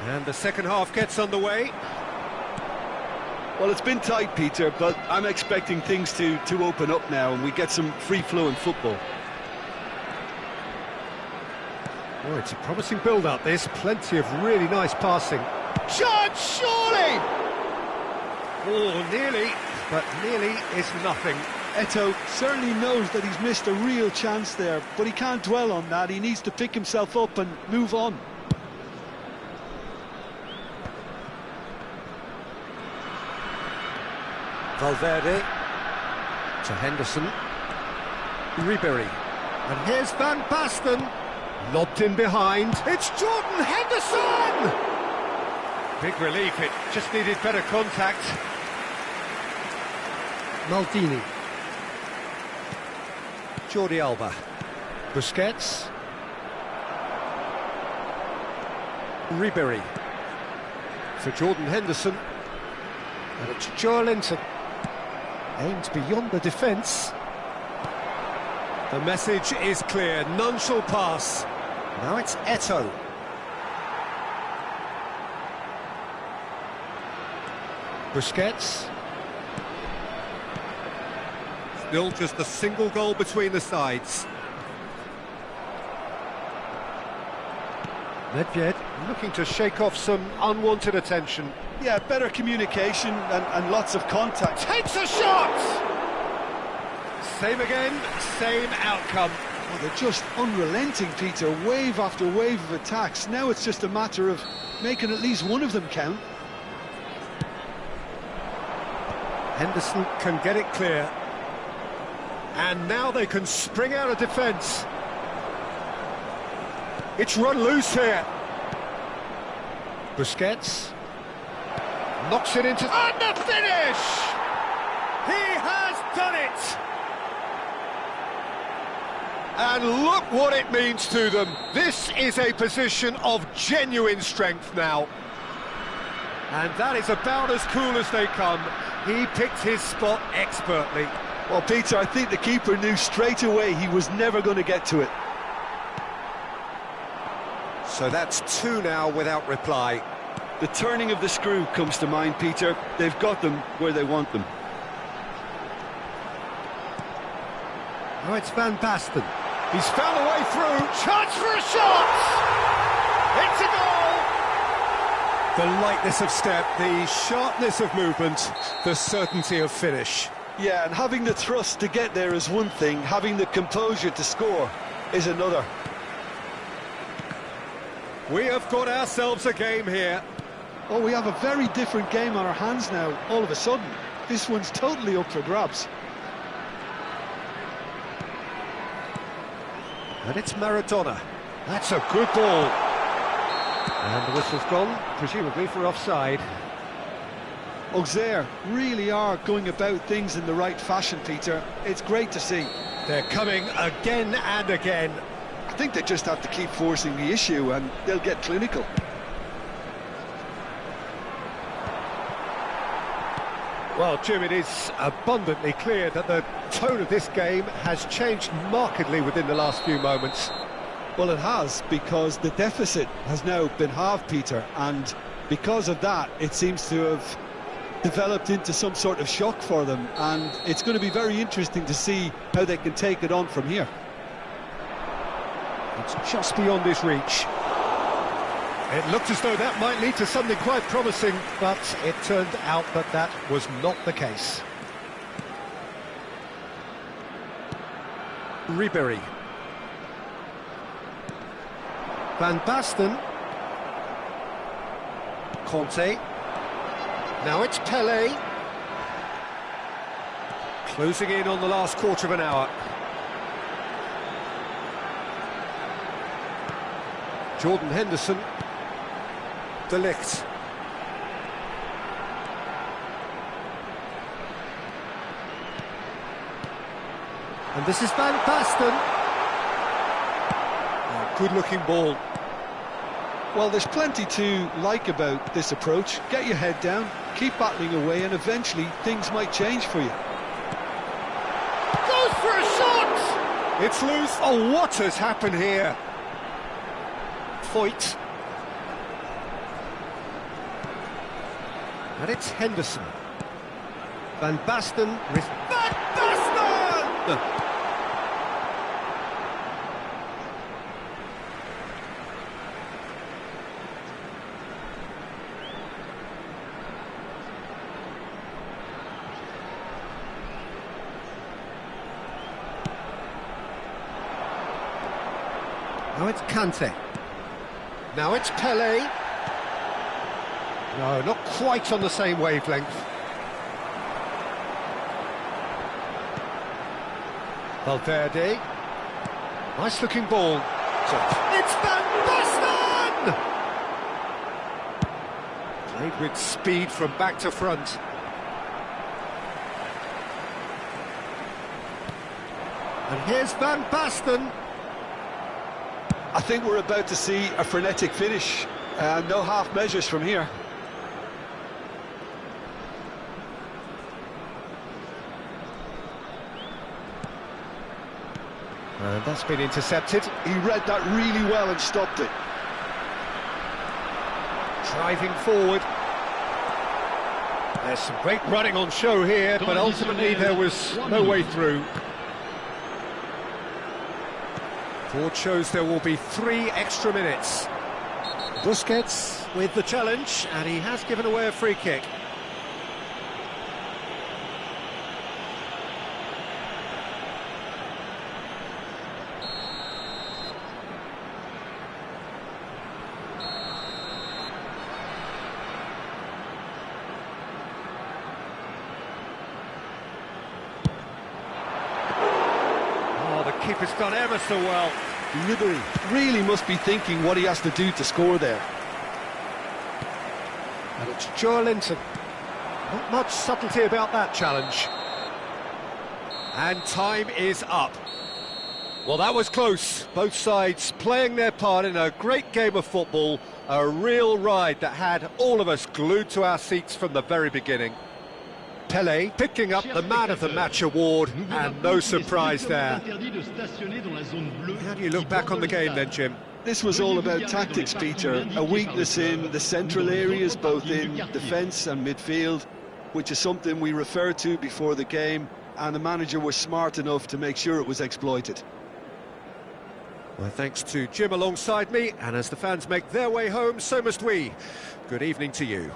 And the second half gets underway. Well, it's been tight, Peter, but I'm expecting things to open up now and we get some free-flowing football. Oh, it's a promising build-up, this. Plenty of really nice passing. Chance, surely! Oh, nearly, but nearly is nothing. Eto'o certainly knows that he's missed a real chance there, but he can't dwell on that. He needs to pick himself up and move on. Valverde to Henderson. Ribery. And here's Van Basten. Lobbed in behind. It's Jordan Henderson! Big relief, it just needed better contact. Maldini. Jordi Alba. Busquets. Ribery. For Jordan Henderson. And it's Joelinton. Aimed beyond the defence. The message is clear, none shall pass. Now it's Eto'o. Busquets. Still just a single goal between the sides. Nedved looking to shake off some unwanted attention. Yeah, better communication and lots of contact. Takes a shot! Same again, same outcome. Well, they're just unrelenting, Peter. Wave after wave of attacks. Now it's just a matter of making at least one of them count. Henderson can get it clear. And now they can spring out of defence. It's run loose here. Busquets. Knocks it into... And the finish! He has done it! And look what it means to them. This is a position of genuine strength now. And that is about as cool as they come. He picked his spot expertly. Well, Peter, I think the keeper knew straight away he was never going to get to it. So that's two now without reply. The turning of the screw comes to mind, Peter. They've got them where they want them. Oh, it's Van Basten. He's found a way through. Chance for a shot! It's a goal! The lightness of step, the sharpness of movement, the certainty of finish. Yeah, and having the thrust to get there is one thing. Having the composure to score is another. We have got ourselves a game here. Oh, we have a very different game on our hands now, all of a sudden. This one's totally up for grabs. And it's Maradona. That's a good ball. And the whistle's gone, presumably for offside. Auxerre really are going about things in the right fashion, Peter. It's great to see. They're coming again and again. I think they just have to keep forcing the issue and they'll get clinical. Well, Jim, it is abundantly clear that the tone of this game has changed markedly within the last few moments. Well, it has, because the deficit has now been halved, Peter, and because of that, it seems to have developed into some sort of shock for them, and it's going to be very interesting to see how they can take it on from here. It's just beyond his reach. It looked as though that might lead to something quite promising, but it turned out that that was not the case. Ribery. Van Basten. Conte. Now it's Pelé. Closing in on the last quarter of an hour. Jordan Henderson. De Ligt. And this is Van Basten. Oh, good-looking ball. Well, there's plenty to like about this approach. Get your head down, keep battling away, and eventually things might change for you. Goes for a shot! It's loose. Oh, what has happened here? Foyt. And it's Henderson. Van Basten. Van Basten! Now it's Kante. Now it's Pelé. No, not quite on the same wavelength. Valverde. Nice looking ball. It's Van Basten! Played with speed from back to front. And here's Van Basten. I think we're about to see a frenetic finish. No half measures from here. And that's been intercepted. He read that really well and stopped it. Driving forward. There's some great running on show here, but ultimately there was no way through. Board shows there will be 3 extra minutes. Busquets with the challenge, and he has given away a free kick. Keeper's done ever so well. Ribery really must be thinking what he has to do to score there. And it's Joelinton. Not much subtlety about that challenge. And time is up. Well, that was close. Both sides playing their part in a great game of football. A real ride that had all of us glued to our seats from the very beginning. Pelé picking up the Man of the Match award, and no surprise there. How do you look back on the game then, Jim? This was all about tactics, Peter. A weakness in the central areas, both in defence and midfield, which is something we referred to before the game, and the manager was smart enough to make sure it was exploited. Well, thanks to Jim alongside me, and as the fans make their way home, so must we. Good evening to you.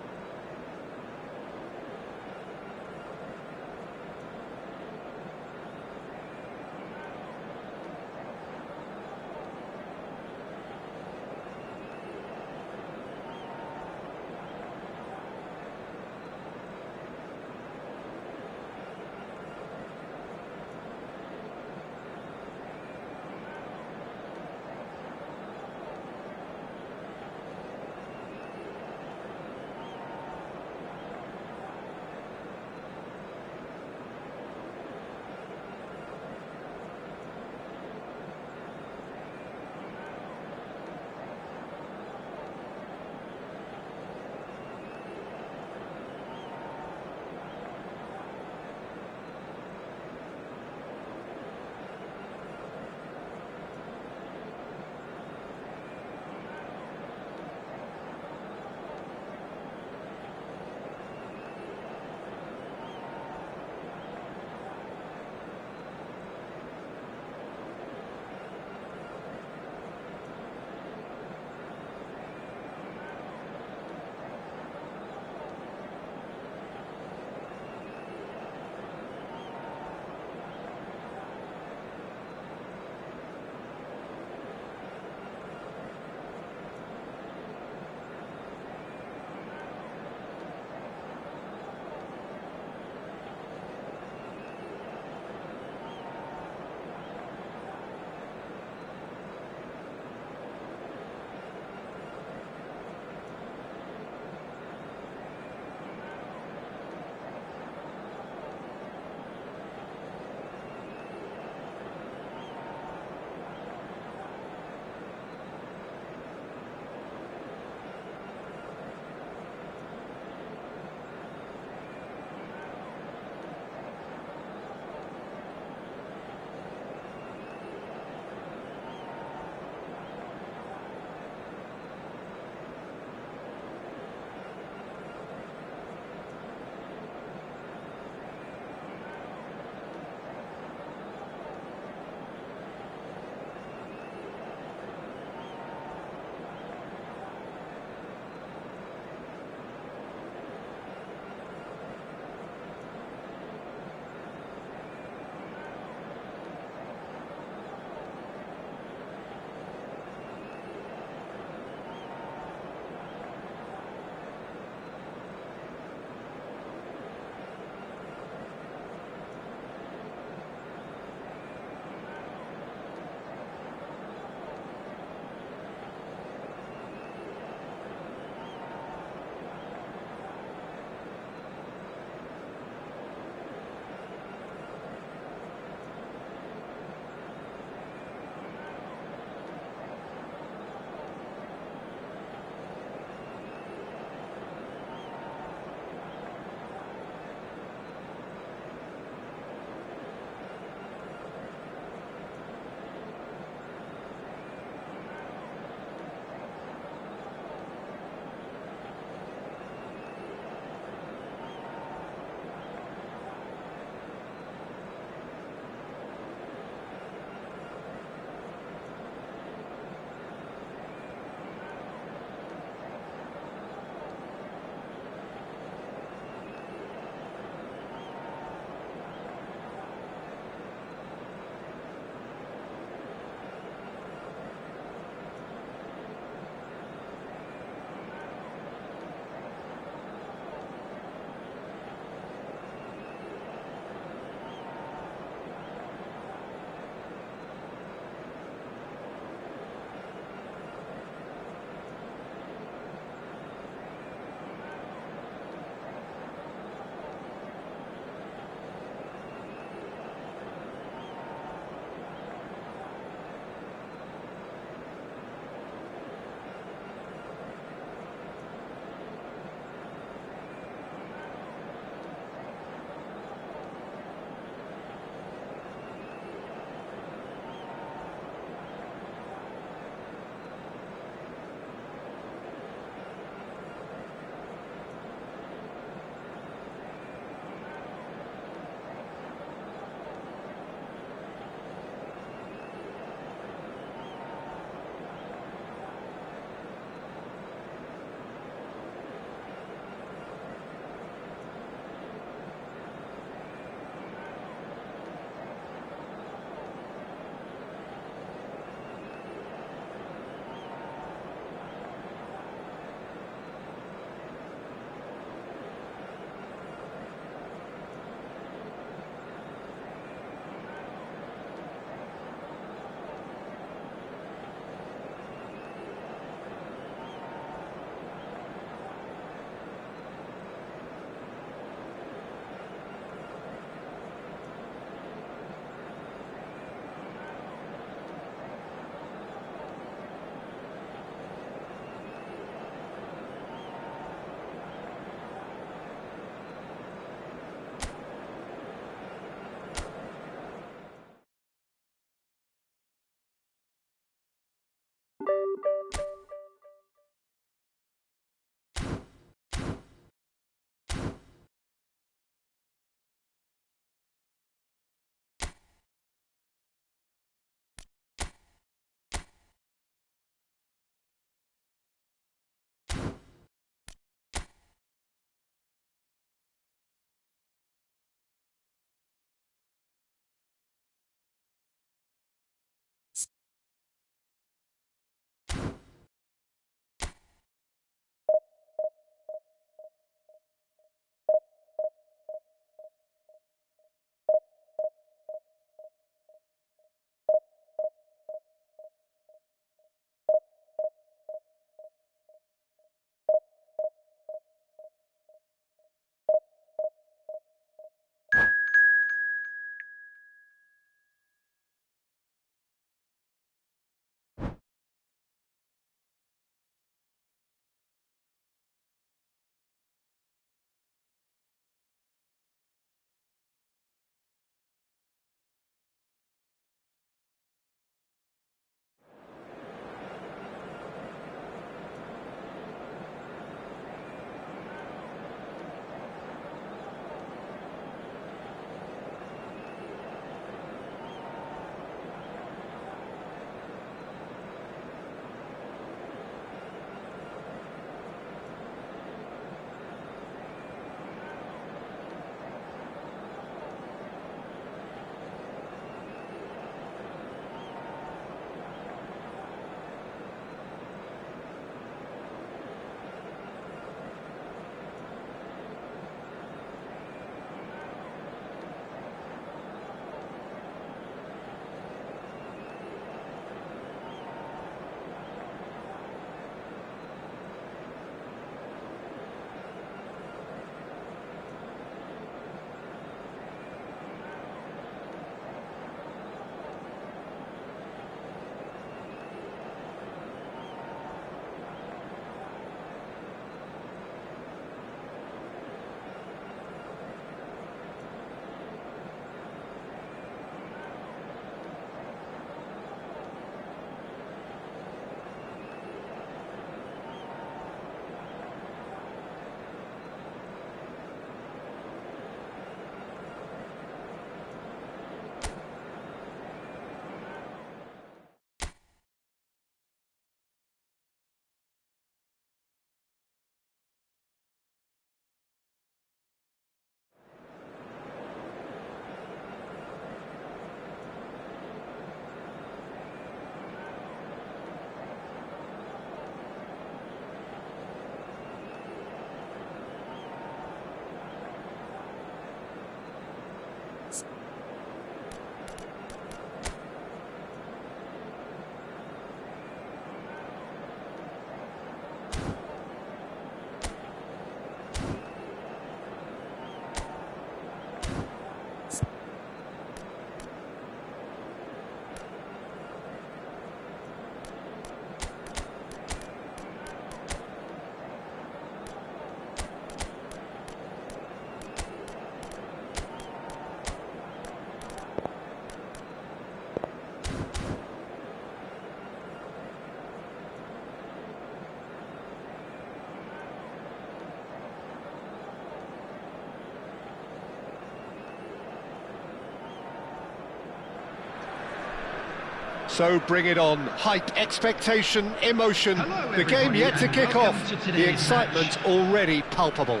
So bring it on. Hype, expectation, emotion. Hello, The game everybody, yet to and kick welcome off. to The today's excitement match. already palpable.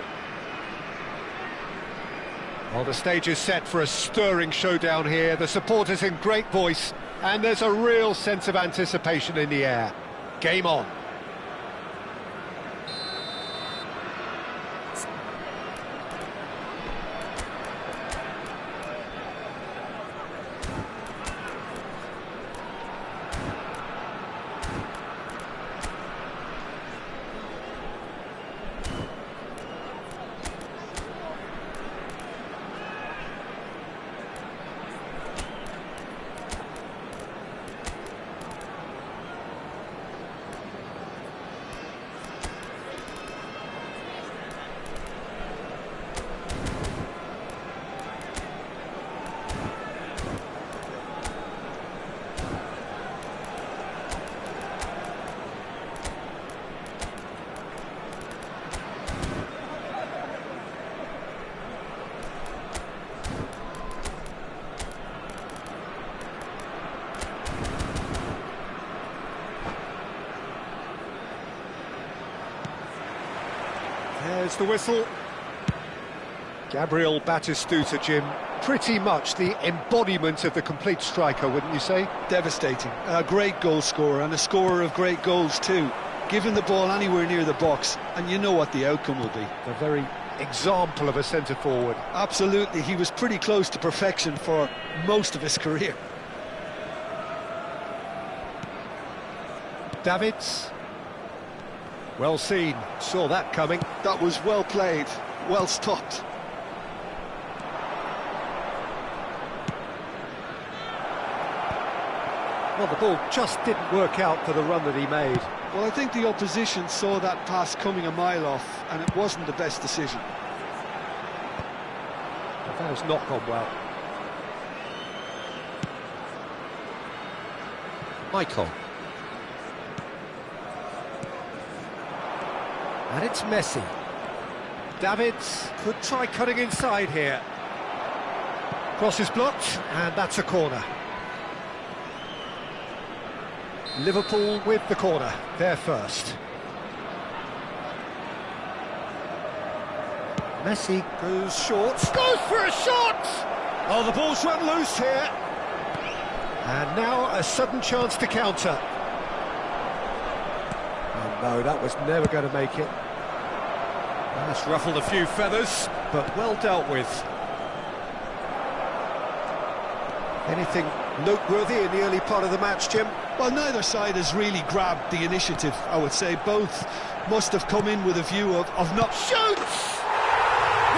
Well, the stage is set for a stirring showdown here. The supporters in great voice, and there's a real sense of anticipation in the air. Game on. There's the whistle. Gabriel Batistuta, Jim, pretty much the embodiment of the complete striker, wouldn't you say? Devastating. A great goal scorer and a scorer of great goals too. Give him the ball anywhere near the box and you know what the outcome will be. The very example of a centre-forward. Absolutely, he was pretty close to perfection for most of his career. Davids. Well seen, saw that coming. That was well played, well stopped. Well, the ball just didn't work out for the run that he made. Well, I think the opposition saw that pass coming a mile off and it wasn't the best decision. That has not gone well. Michael. And it's Messi. Davids could try cutting inside here. Cross is blocked, and that's a corner. Liverpool with the corner, they're first. Messi goes short. Goes for a shot! Oh, the ball's run loose here. And now a sudden chance to counter. Oh no, that was never going to make it. That's ruffled a few feathers, but well dealt with. Anything noteworthy in the early part of the match, Jim? Well, neither side has really grabbed the initiative, I would say. Both must have come in with a view of not... Shoots!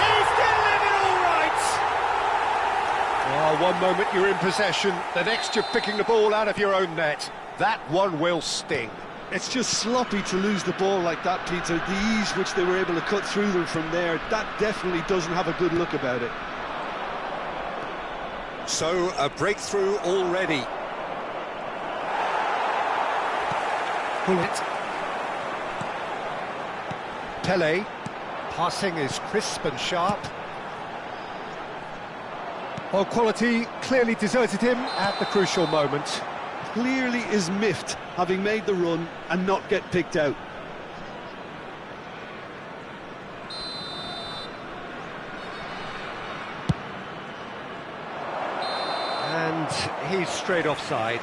He's delivered all right! Oh, one moment you're in possession, the next you're picking the ball out of your own net. That one will sting. It's just sloppy to lose the ball like that, Peter. The ease which they were able to cut through them from there, that definitely doesn't have a good look about it. So, a breakthrough already. Pull it. Pele. Passing is crisp and sharp. Well, quality clearly deserted him at the crucial moment. Clearly is miffed, having made the run and not get picked out. And he's straight offside.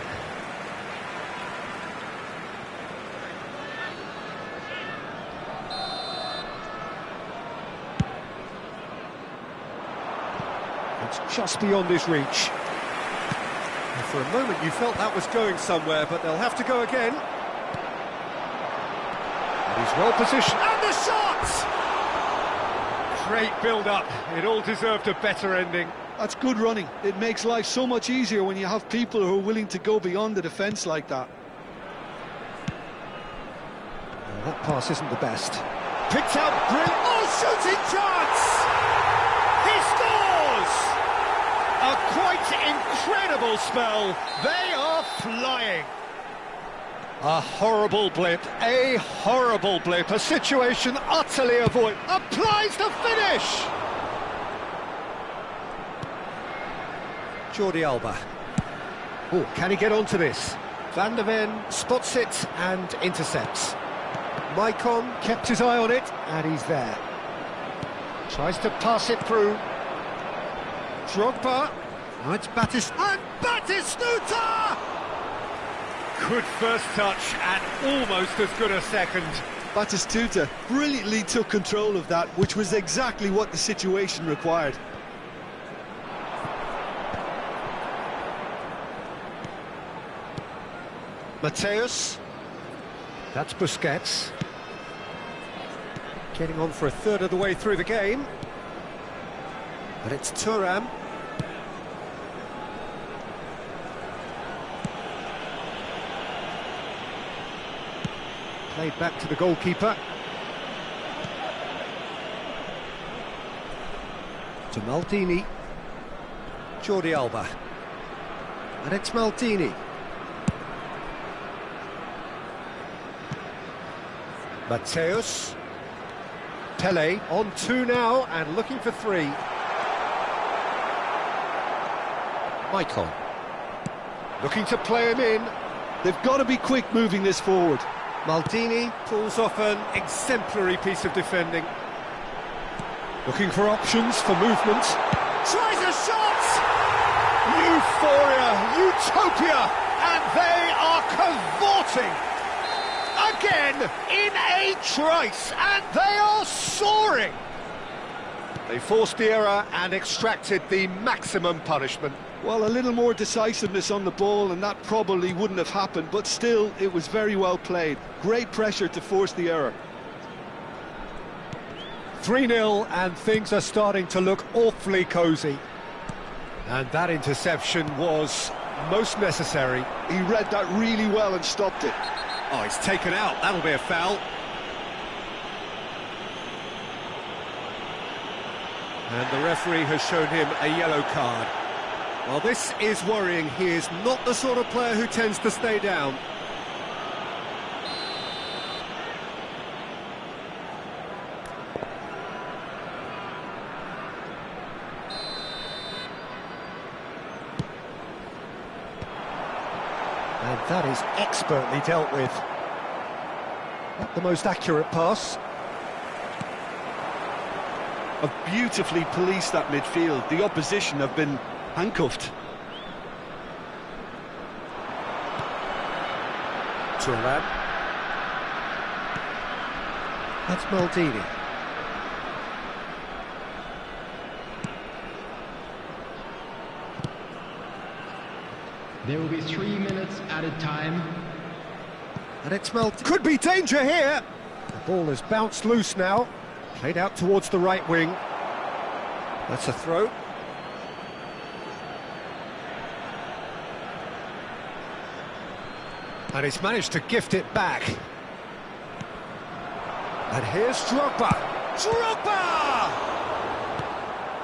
It's just beyond his reach. And for a moment you felt that was going somewhere, but they'll have to go again. And he's well positioned. And the shot! Great build-up. It all deserved a better ending. That's good running. It makes life so much easier when you have people who are willing to go beyond the defence like that. Well, that pass isn't the best. Picked out brilliant. Oh, shooting chance! He scores! A quite incredible spell. They are flying. A horrible blip, a situation utterly avoided. Applies the finish! Jordi Alba. Oh, can he get onto this? Van der Ven spots it and intercepts. Maicon kept his eye on it, and he's there. Tries to pass it through. Drogba. Now it's and Batistuta! Good first touch and almost as good a second. Batistuta brilliantly took control of that, which was exactly what the situation required. Mateus. That's Busquets. Getting on for a third of the way through the game. But it's Thuram. Played back to the goalkeeper. To Maldini. Jordi Alba. And it's Maldini. Mateus. Pele on 2 now and looking for 3. Maicon. Looking to play him in. They've got to be quick moving this forward. Maldini pulls off an exemplary piece of defending. Looking for options for movement. Tries a shot! Euphoria, utopia, and they are cavorting. Again, in a trice, and they are soaring. They forced the error and extracted the maximum punishment. Well, a little more decisiveness on the ball and that probably wouldn't have happened, but still, it was very well played. Great pressure to force the error. 3-0 and things are starting to look awfully cosy. And that interception was most necessary. He read that really well and stopped it. Oh, he's taken out. That'll be a foul. And the referee has shown him a yellow card. Well, this is worrying. He is not the sort of player who tends to stay down. And that is expertly dealt with. Not the most accurate pass. Have beautifully policed that midfield. The opposition have been handcuffed. Thuram. That's Maldini. There will be 3 minutes added time. And it's Maldini. Could be danger here. The ball has bounced loose now. Played out towards the right wing. That's a throw. And he's managed to gift it back. And here's Drogba. Drogba!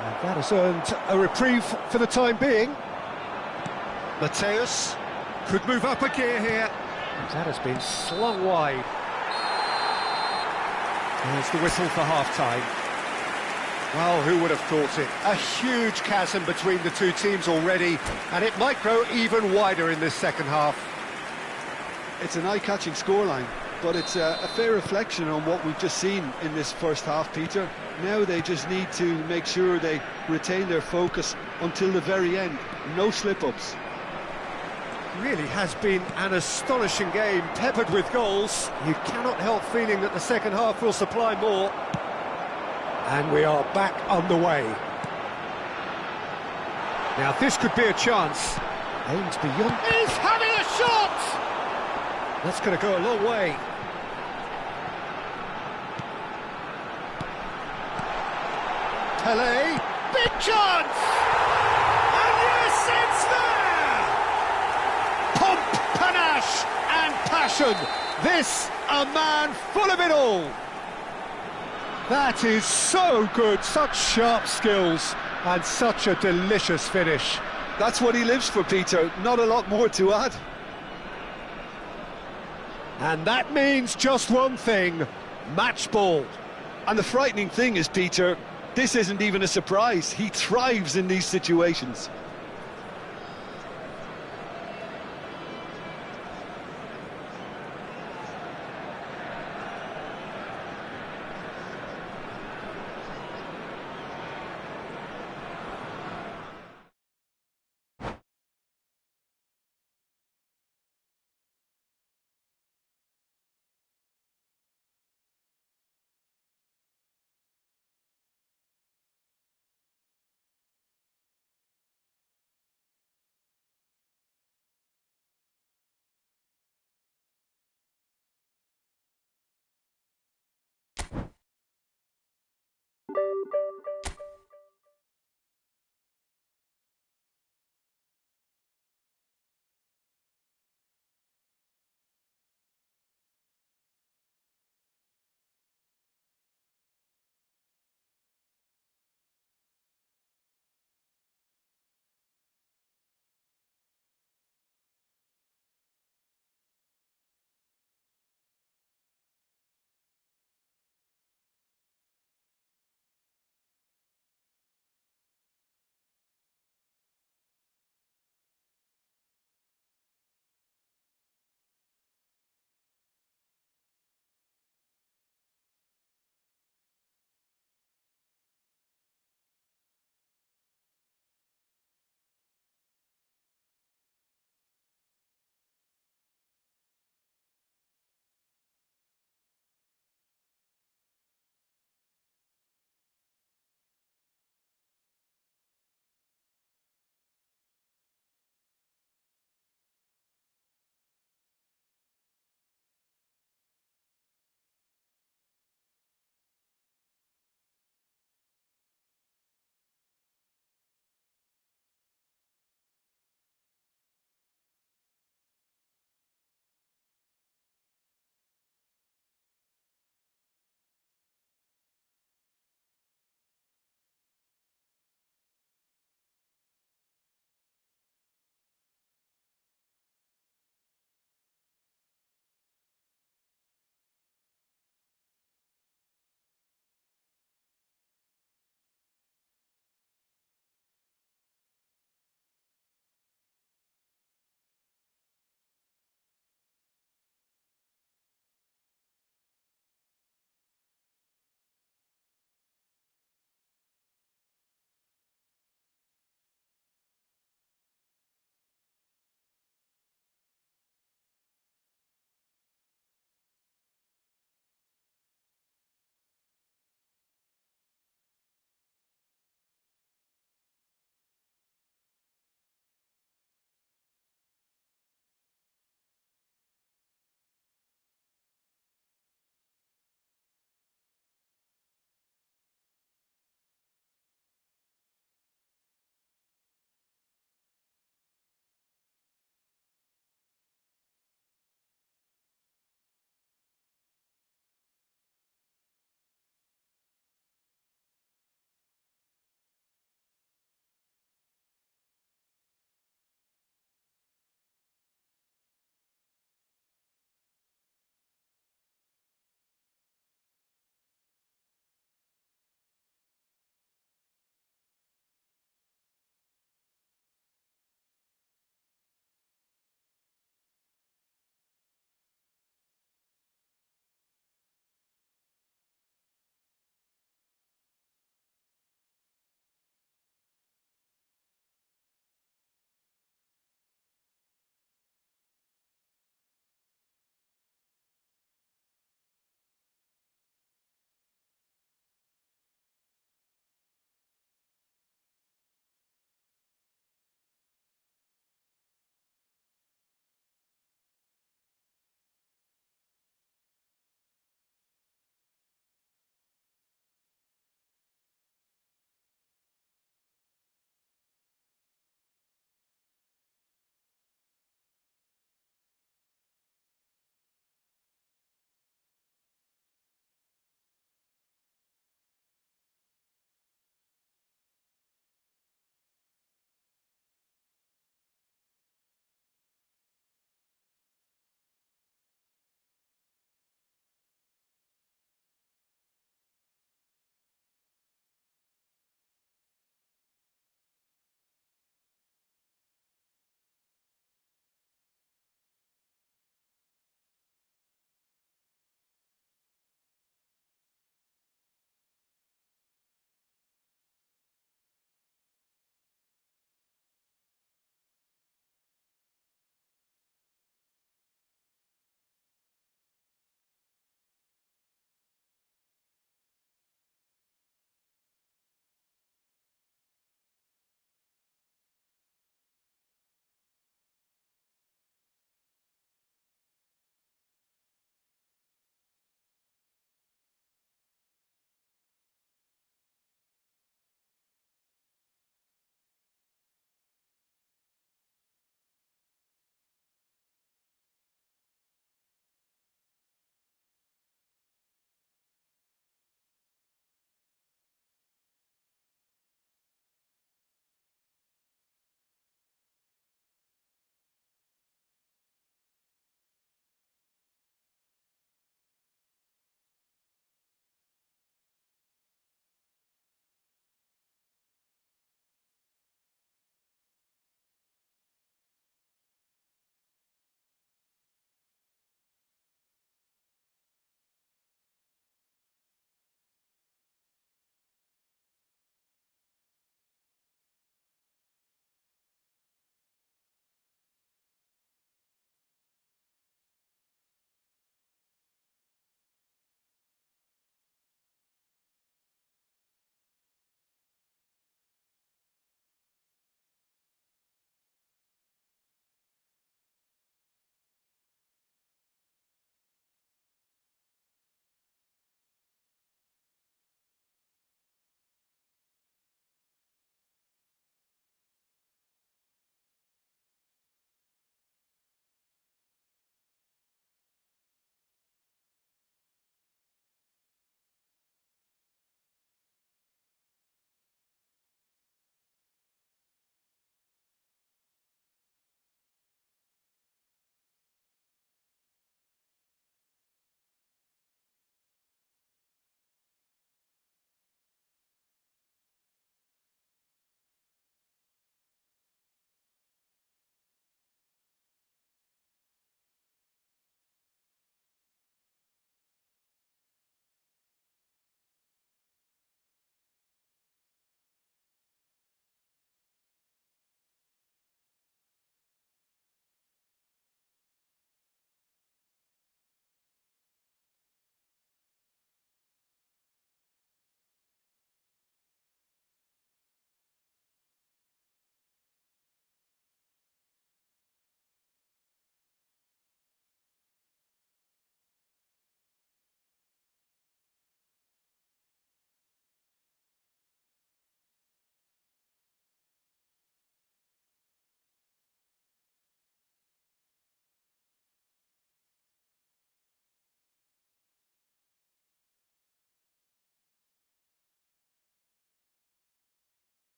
And that has earned a reprieve for the time being. Mateus could move up a gear here. That has been slung wide. There's the whistle for half-time. Well, who would have thought it? A huge chasm between the two teams already, and it might grow even wider in this second half. It's an eye-catching scoreline, but it's a fair reflection on what we've just seen in this first half, Peter. Now they just need to make sure they retain their focus until the very end. No slip-ups. Really has been an astonishing game, peppered with goals. You cannot help feeling that the second half will supply more. And we are back underway. Now this could be a chance. Aims beyond. He's having a shot! That's going to go a long way. Pele, big chance! And yes, it's there! Pomp, panache and passion. This, a man full of it all. That is so good, such sharp skills and such a delicious finish. That's what he lives for, Peter. Not a lot more to add. And that means just one thing, match ball. And the frightening thing is, Peter, this isn't even a surprise. He thrives in these situations.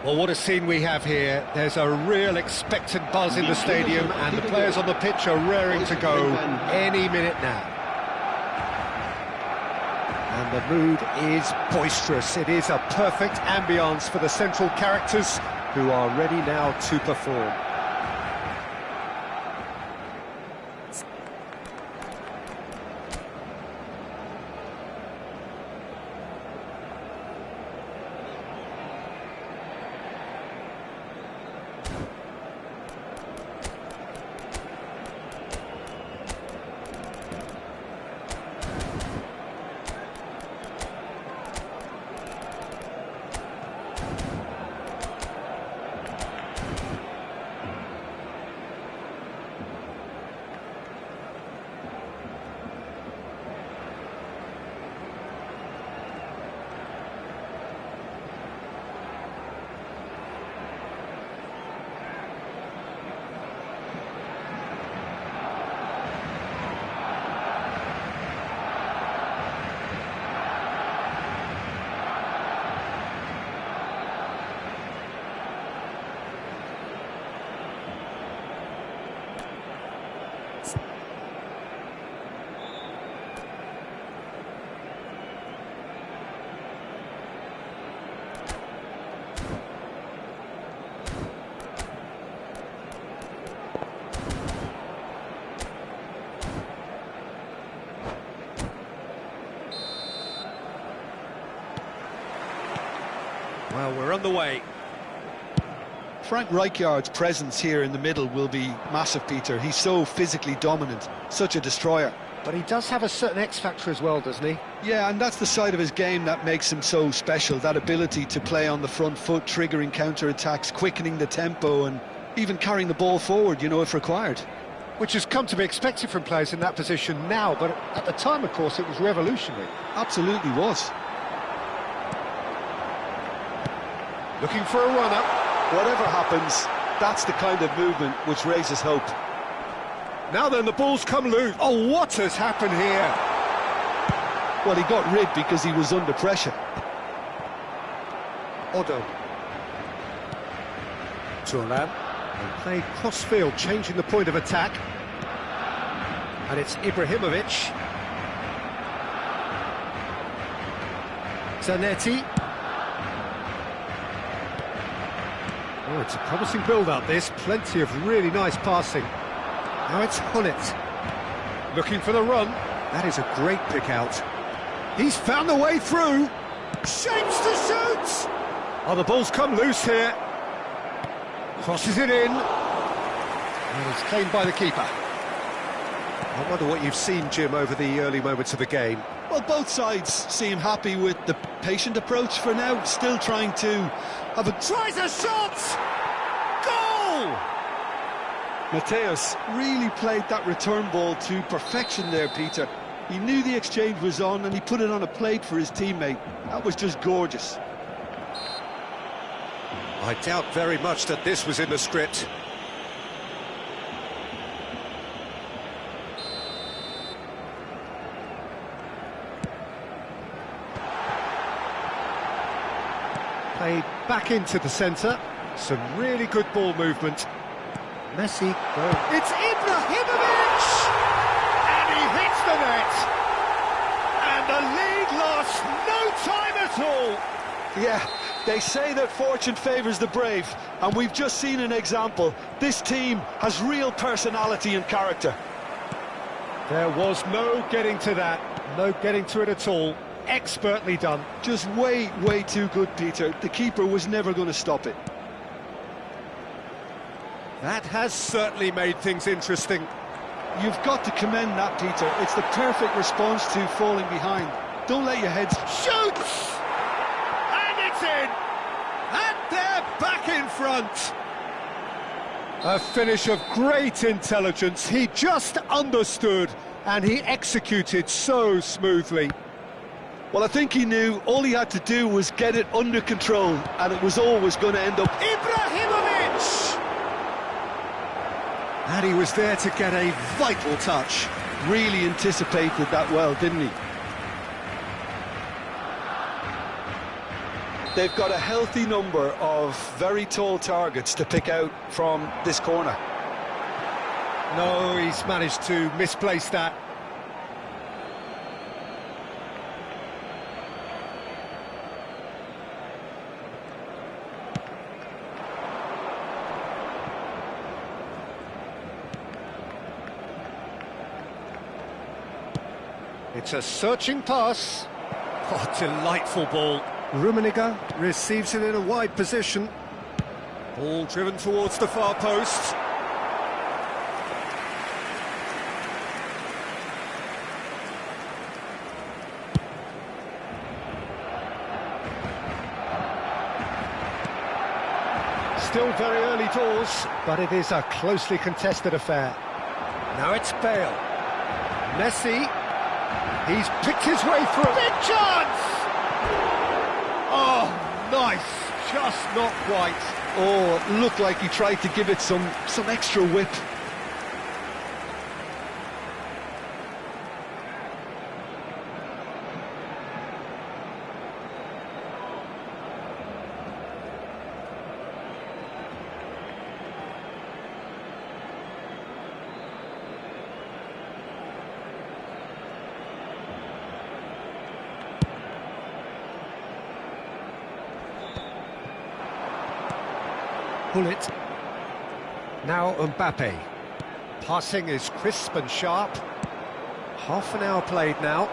Well, what a scene we have here. There's a real expectant buzz in the stadium, and the players on the pitch are raring to go any minute now. And the mood is boisterous. It is a perfect ambience for the central characters who are ready now to perform. Well, we're on the way. Frank Rijkaard's presence here in the middle will be massive, Peter. He's so physically dominant, such a destroyer. But he does have a certain X-factor as well, doesn't he? Yeah, and that's the side of his game that makes him so special, that ability to play on the front foot, triggering counter-attacks, quickening the tempo, and even carrying the ball forward, you know, if required. Which has come to be expected from players in that position now, but at the time, of course, it was revolutionary. Absolutely was. Looking for a runner. Whatever happens, that's the kind of movement which raises hope. Now then, the ball's come loose. Oh, what has happened here? Well, he got rid because he was under pressure. Odo. Turan. And played cross-field, changing the point of attack. And it's Ibrahimovic. Zanetti. Oh, it's a promising build-up, this. Plenty of really nice passing. Now it's Hullet. Looking for the run. That is a great pick-out. He's found the way through. Shapes to shoot! Oh, the ball's come loose here. Crosses it in. And it's claimed by the keeper. I wonder what you've seen, Jim, over the early moments of the game. Well, both sides seem happy with the patient approach for now, still trying to have a... Tries a shot! Goal! Mateus really played that return ball to perfection there, Peter. He knew the exchange was on and he put it on a plate for his teammate. That was just gorgeous. I doubt very much that this was in the script. Played back into the centre. Some really good ball movement. Messi going. It's Ibrahimovic! And he hits the net! And the lead lost no time at all! Yeah, they say that fortune favours the brave, and we've just seen an example. This team has real personality and character. There was no getting to that, no getting to it at all. Expertly done. Just way, way too good, Peter. The keeper was never going to stop it. That has certainly made things interesting. You've got to commend that, Peter. It's the perfect response to falling behind. Don't let your head... Shoots! And it's in! And they're back in front! A finish of great intelligence. He just understood and he executed so smoothly. Well, I think he knew all he had to do was get it under control, and it was always going to end up... Ibrahimovic! And he was there to get a vital touch. Really anticipated that well, didn't he? They've got a healthy number of very tall targets to pick out from this corner. No, he's managed to misplace that. It's a searching pass. Oh, delightful ball. Rummenigge receives it in a wide position. Ball driven towards the far post. Still very early doors, but it is a closely contested affair. Now it's Bale. Messi. He's picked his way through. Big chance! Oh, nice. Just not quite. Oh, looked like he tried to give it some extra whip. Pull it. Now Mbappe. Passing is crisp and sharp. Half an hour played now.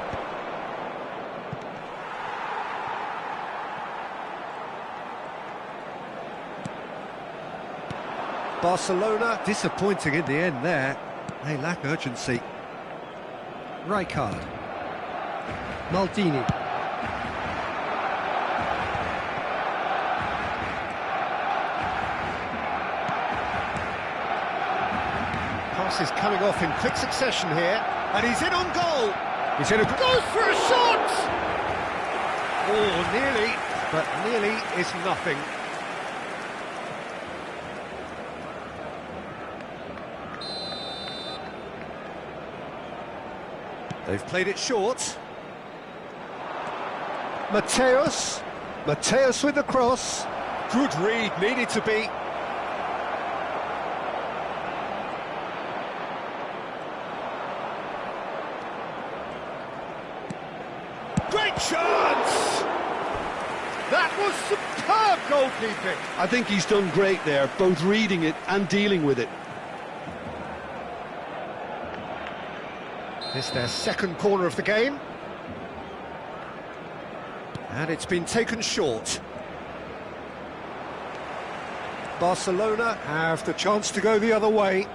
Barcelona disappointing in the end there. They lack urgency. Rijkaard. Maldini. Pass is coming off in quick succession here, and he's in on goal. He's in a goes for a shot. Oh, nearly, but nearly is nothing. They've played it short. Mateus with the cross. Good read, needed to be. Great chance! That was superb goalkeeping. I think he's done great there, both reading it and dealing with it. It's their second corner of the game. And it's been taken short. Barcelona have the chance to go the other way.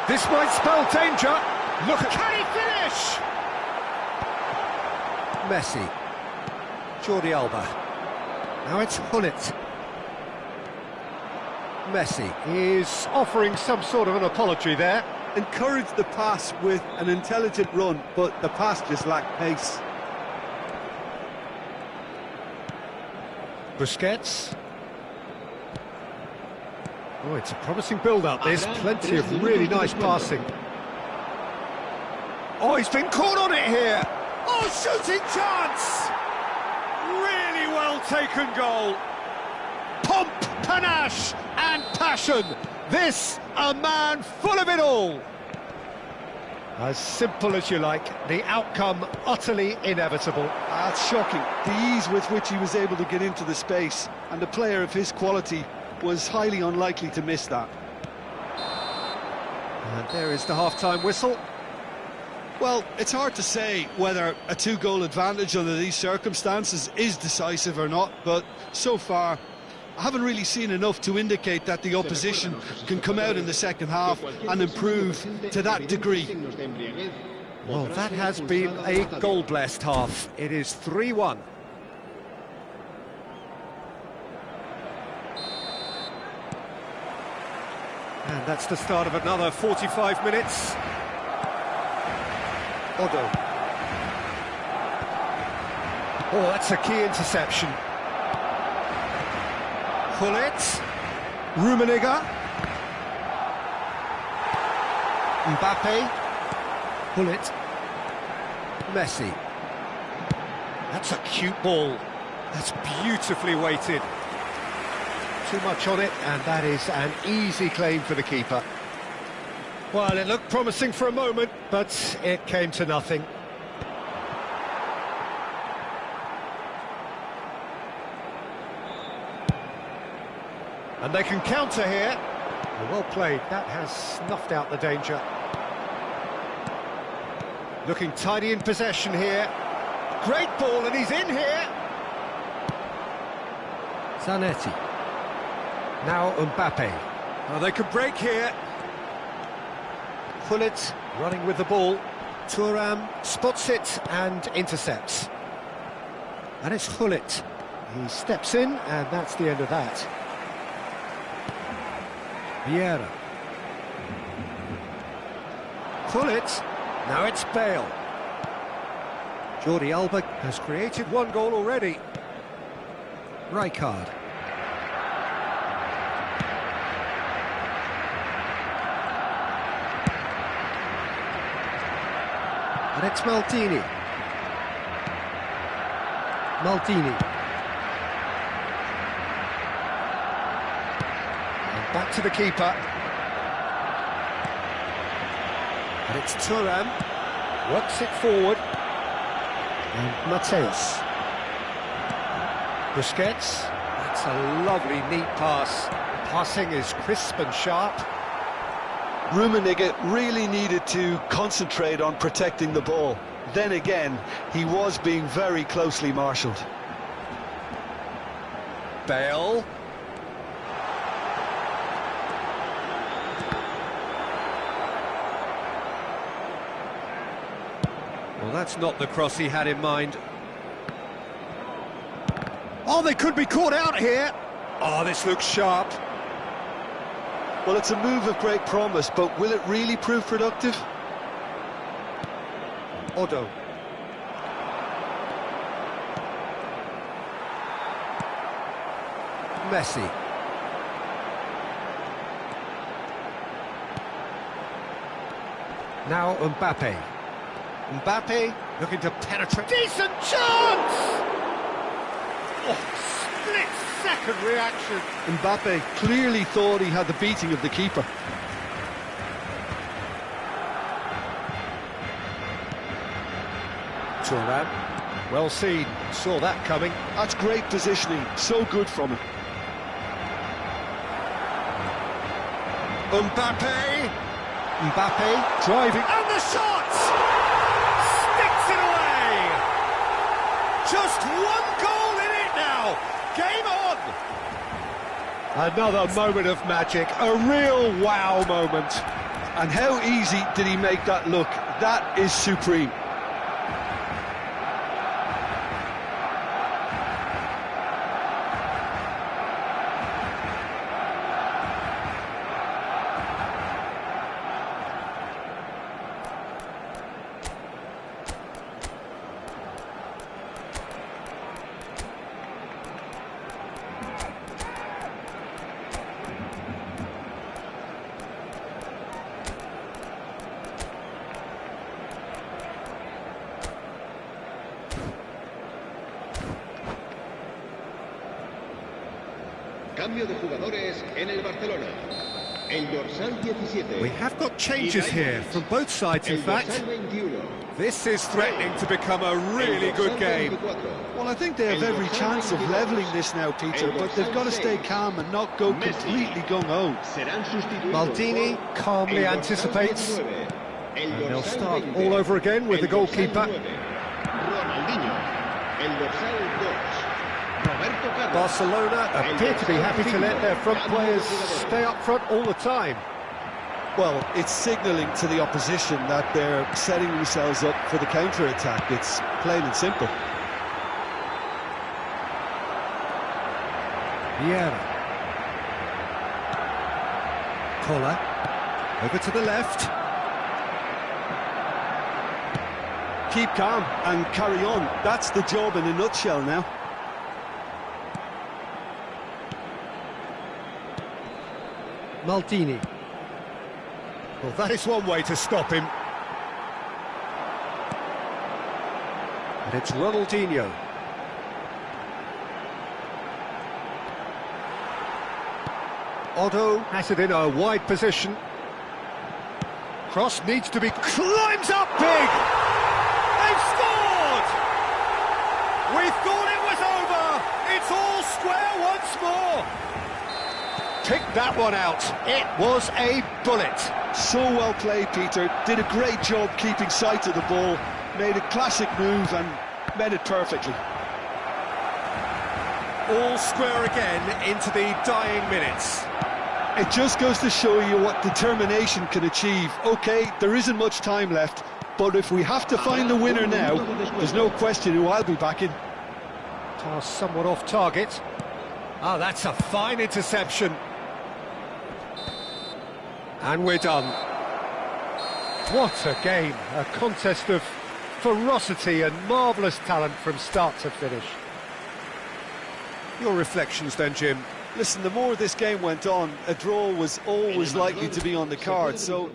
This might spell danger. Look at... Can he finish? Messi. Jordi Alba. Now it's Gullit. Messi is offering some sort of an apology there. Encouraged the pass with an intelligent run, but the pass just lacked pace. Busquets. Oh, it's a promising build-up. There's plenty of really nice passing. Oh, he's been caught on it here. Oh, shooting chance! Really well taken goal. Pomp, panache and passion. This, a man full of it all. As simple as you like, the outcome utterly inevitable. That's shocking. The ease with which he was able to get into the space, and a player of his quality was highly unlikely to miss that. And there is the half-time whistle. Well, it's hard to say whether a two-goal advantage under these circumstances is decisive or not, but so far I haven't really seen enough to indicate that the opposition can come out in the second half and improve to that degree. Well, that has been a goal-blessed half. It is 3-1. And that's the start of another 45 minutes. Odo. Oh, that's a key interception. Gullit. Rummenigge. Mbappe. Gullit. Messi. That's a cute ball. That's beautifully weighted. Too much on it, and that is an easy claim for the keeper. Well, it looked promising for a moment, but it came to nothing. And they can counter here. Well played, that has snuffed out the danger. Looking tidy in possession here. Great ball, and he's in here. Zanetti. Now Mbappe. Oh, they could break here. Hullet running with the ball. Thuram spots it and intercepts. And it's Hullet. He steps in, and that's the end of that. Vieira. Hullet. Now it's Bale. Jordi Alba has created one goal already. Rijkaard. And it's Maldini. Maldini. And back to the keeper. And it's Thuram. Works it forward. And Mateus. Busquets. That's a lovely, neat pass. The passing is crisp and sharp. Rummenigge really needed to concentrate on protecting the ball. Then again, he was being very closely marshalled. Bale. Well, that's not the cross he had in mind. Oh, they could be caught out here. Oh, this looks sharp. Well, it's a move of great promise, but will it really prove productive? Odo. Messi. Now Mbappe. Mbappe looking to penetrate. Decent chance! Oh, split-second reaction. Mbappe clearly thought he had the beating of the keeper. Thuram. Well seen, saw that coming. That's great positioning, so good from him. Mbappe. Mbappe driving. And the shot! Sticks it away! Just one goal in it now! Game on! Another moment of magic, a real wow moment. And how easy did he make that look? That is supreme. Cambio de jugadores en el Barcelona. El dorsal 17. We have got changes here from both sides, in fact. This is threatening to become a really good game. Well, I think they have every chance of levelling this now, Peter, but they've got to stay calm and not go completely gung-ho. Maldini calmly anticipates. And they'll start all over again with the goalkeeper. Barcelona appear to be happy to let their front players stay up front all the time. Well, it's signalling to the opposition that they're setting themselves up for the counter-attack. It's plain and simple. Vieira. Collar. Over to the left. Keep calm and carry on. That's the job in a nutshell now. Maldini. Well, that is one way to stop him. And it's Ronaldinho. Otto has it in a wide position. Cross needs to be... climbs up big! They've scored! We thought it was over! It's all square once more! Picked that one out. It was a bullet. So well played, Peter. Did a great job keeping sight of the ball. Made a classic move and met it perfectly. All square again into the dying minutes. It just goes to show you what determination can achieve. OK, there isn't much time left, but if we have to find the winner now, there's no question who I'll be backing. Pass somewhat off target. Ah, that's a fine interception. And we're done. What a game. A contest of ferocity and marvellous talent from start to finish. Your reflections then, Jim? Listen, the more this game went on, a draw was always likely to be on the card, so...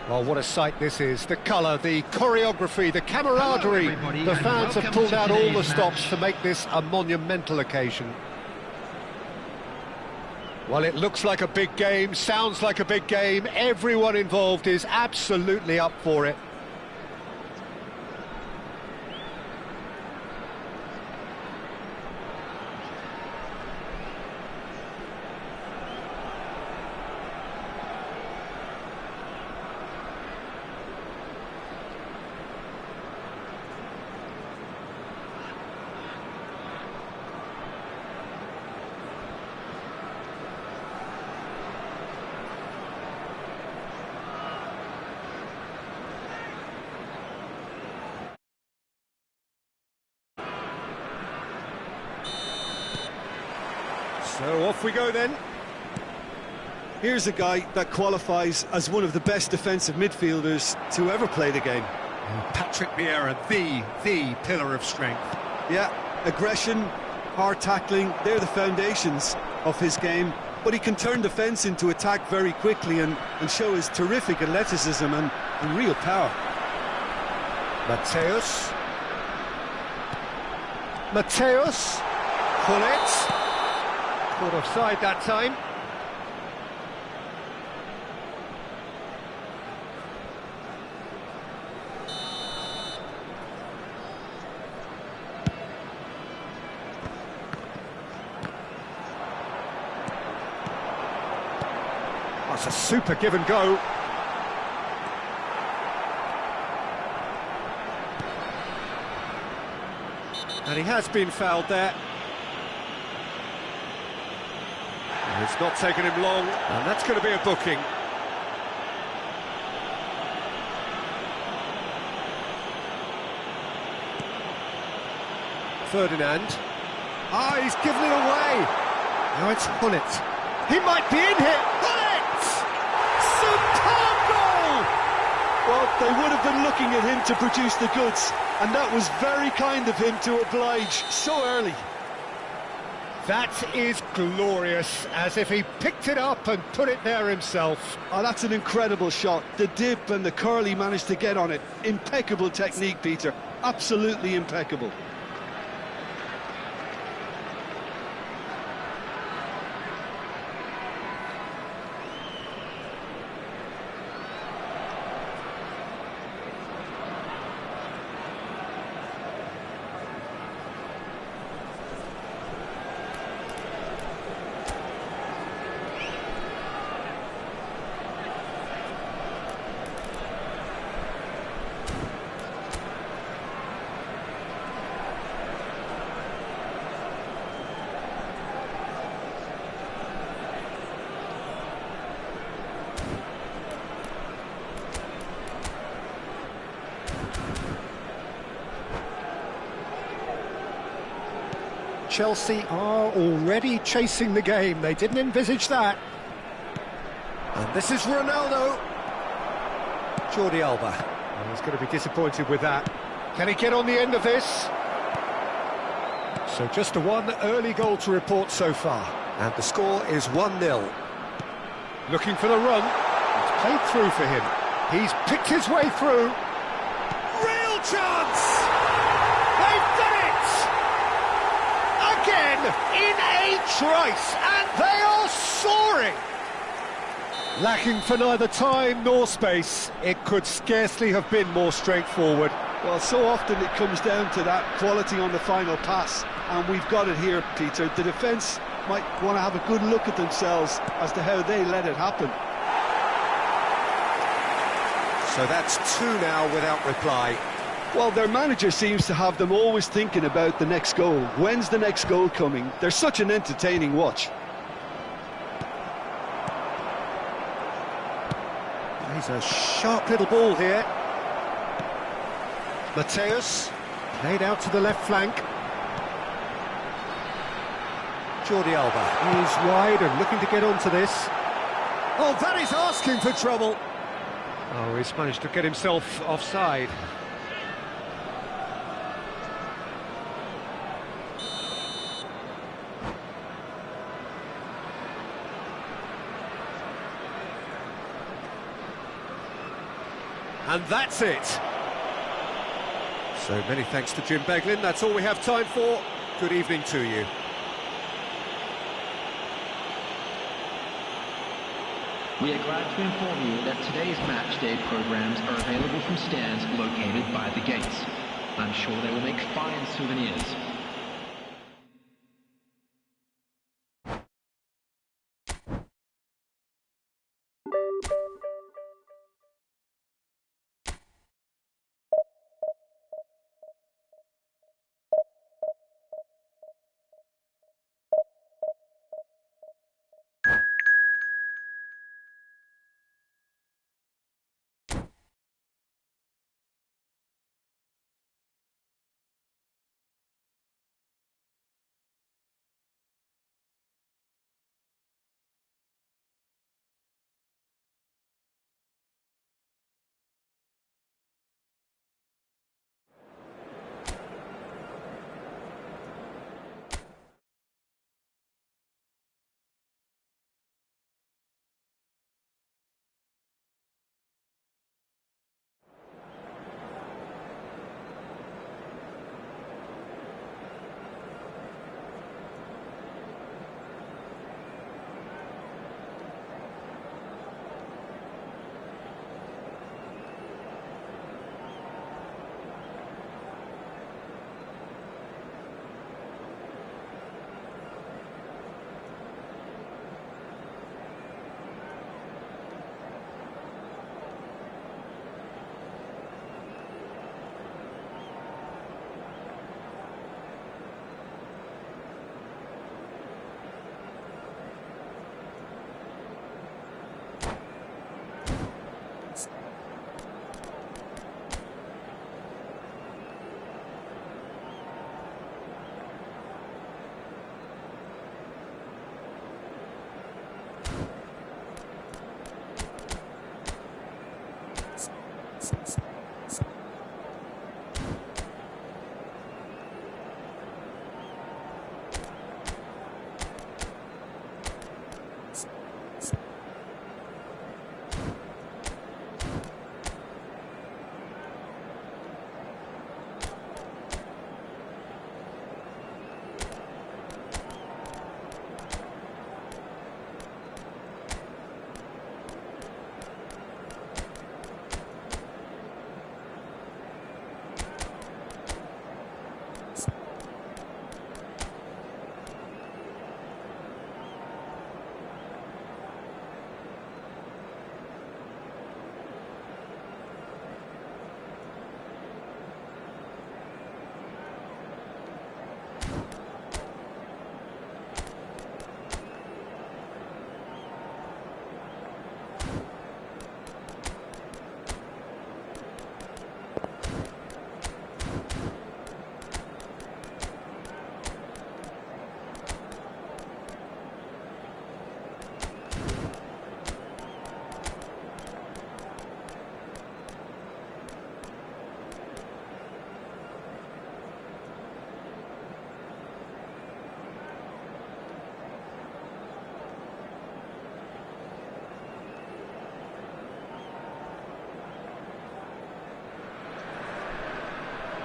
Well, what a sight this is. The colour, the choreography, the camaraderie. The fans have pulled out all the stops to make this a monumental occasion. Well, it looks like a big game, sounds like a big game. Everyone involved is absolutely up for it. So off we go then. Here's a guy that qualifies as one of the best defensive midfielders to ever play the game. Patrick Vieira, the pillar of strength. Yeah, aggression, hard tackling, they're the foundations of his game. But he can turn defence into attack very quickly and show his terrific athleticism and real power. Mateus. Pull it. Caught offside that time. That's a super give and go. And he has been fouled there. It's not taken him long, and that's going to be a booking. Ferdinand. Ah, he's given it away. Now it's Hullet. He might be in here. Hullet! Superb goal! Well, they would have been looking at him to produce the goods, and that was very kind of him to oblige so early. That is glorious, as if he picked it up and put it there himself. Oh, that's an incredible shot. The dip and the curl he managed to get on it. Impeccable technique, Peter. Absolutely impeccable. Chelsea are already chasing the game. They didn't envisage that. And this is Ronaldo. Jordi Alba. Oh, he's going to be disappointed with that. Can he get on the end of this? So just a one early goal to report so far. And the score is 1-0. Looking for the run. It's played through for him. He's picked his way through. Real chance! They've done it! Again, in a trice, and they are soaring! Lacking for neither time nor space, it could scarcely have been more straightforward. Well, so often it comes down to that quality on the final pass, and we've got it here, Peter. The defence might want to have a good look at themselves as to how they let it happen. So that's 2 now without reply. Well, their manager seems to have them always thinking about the next goal. When's the next goal coming? They're such an entertaining watch. He's a sharp little ball here. Mateus, played out to the left flank. Jordi Alba is wide and looking to get onto this. Oh, that is asking for trouble. Oh, he's managed to get himself offside. And that's it. So many thanks to Jim Beglin. That's all we have time for. Good evening to you. We are glad to inform you that today's match day programs are available from stands located by the gates. I'm sure they will make fine souvenirs.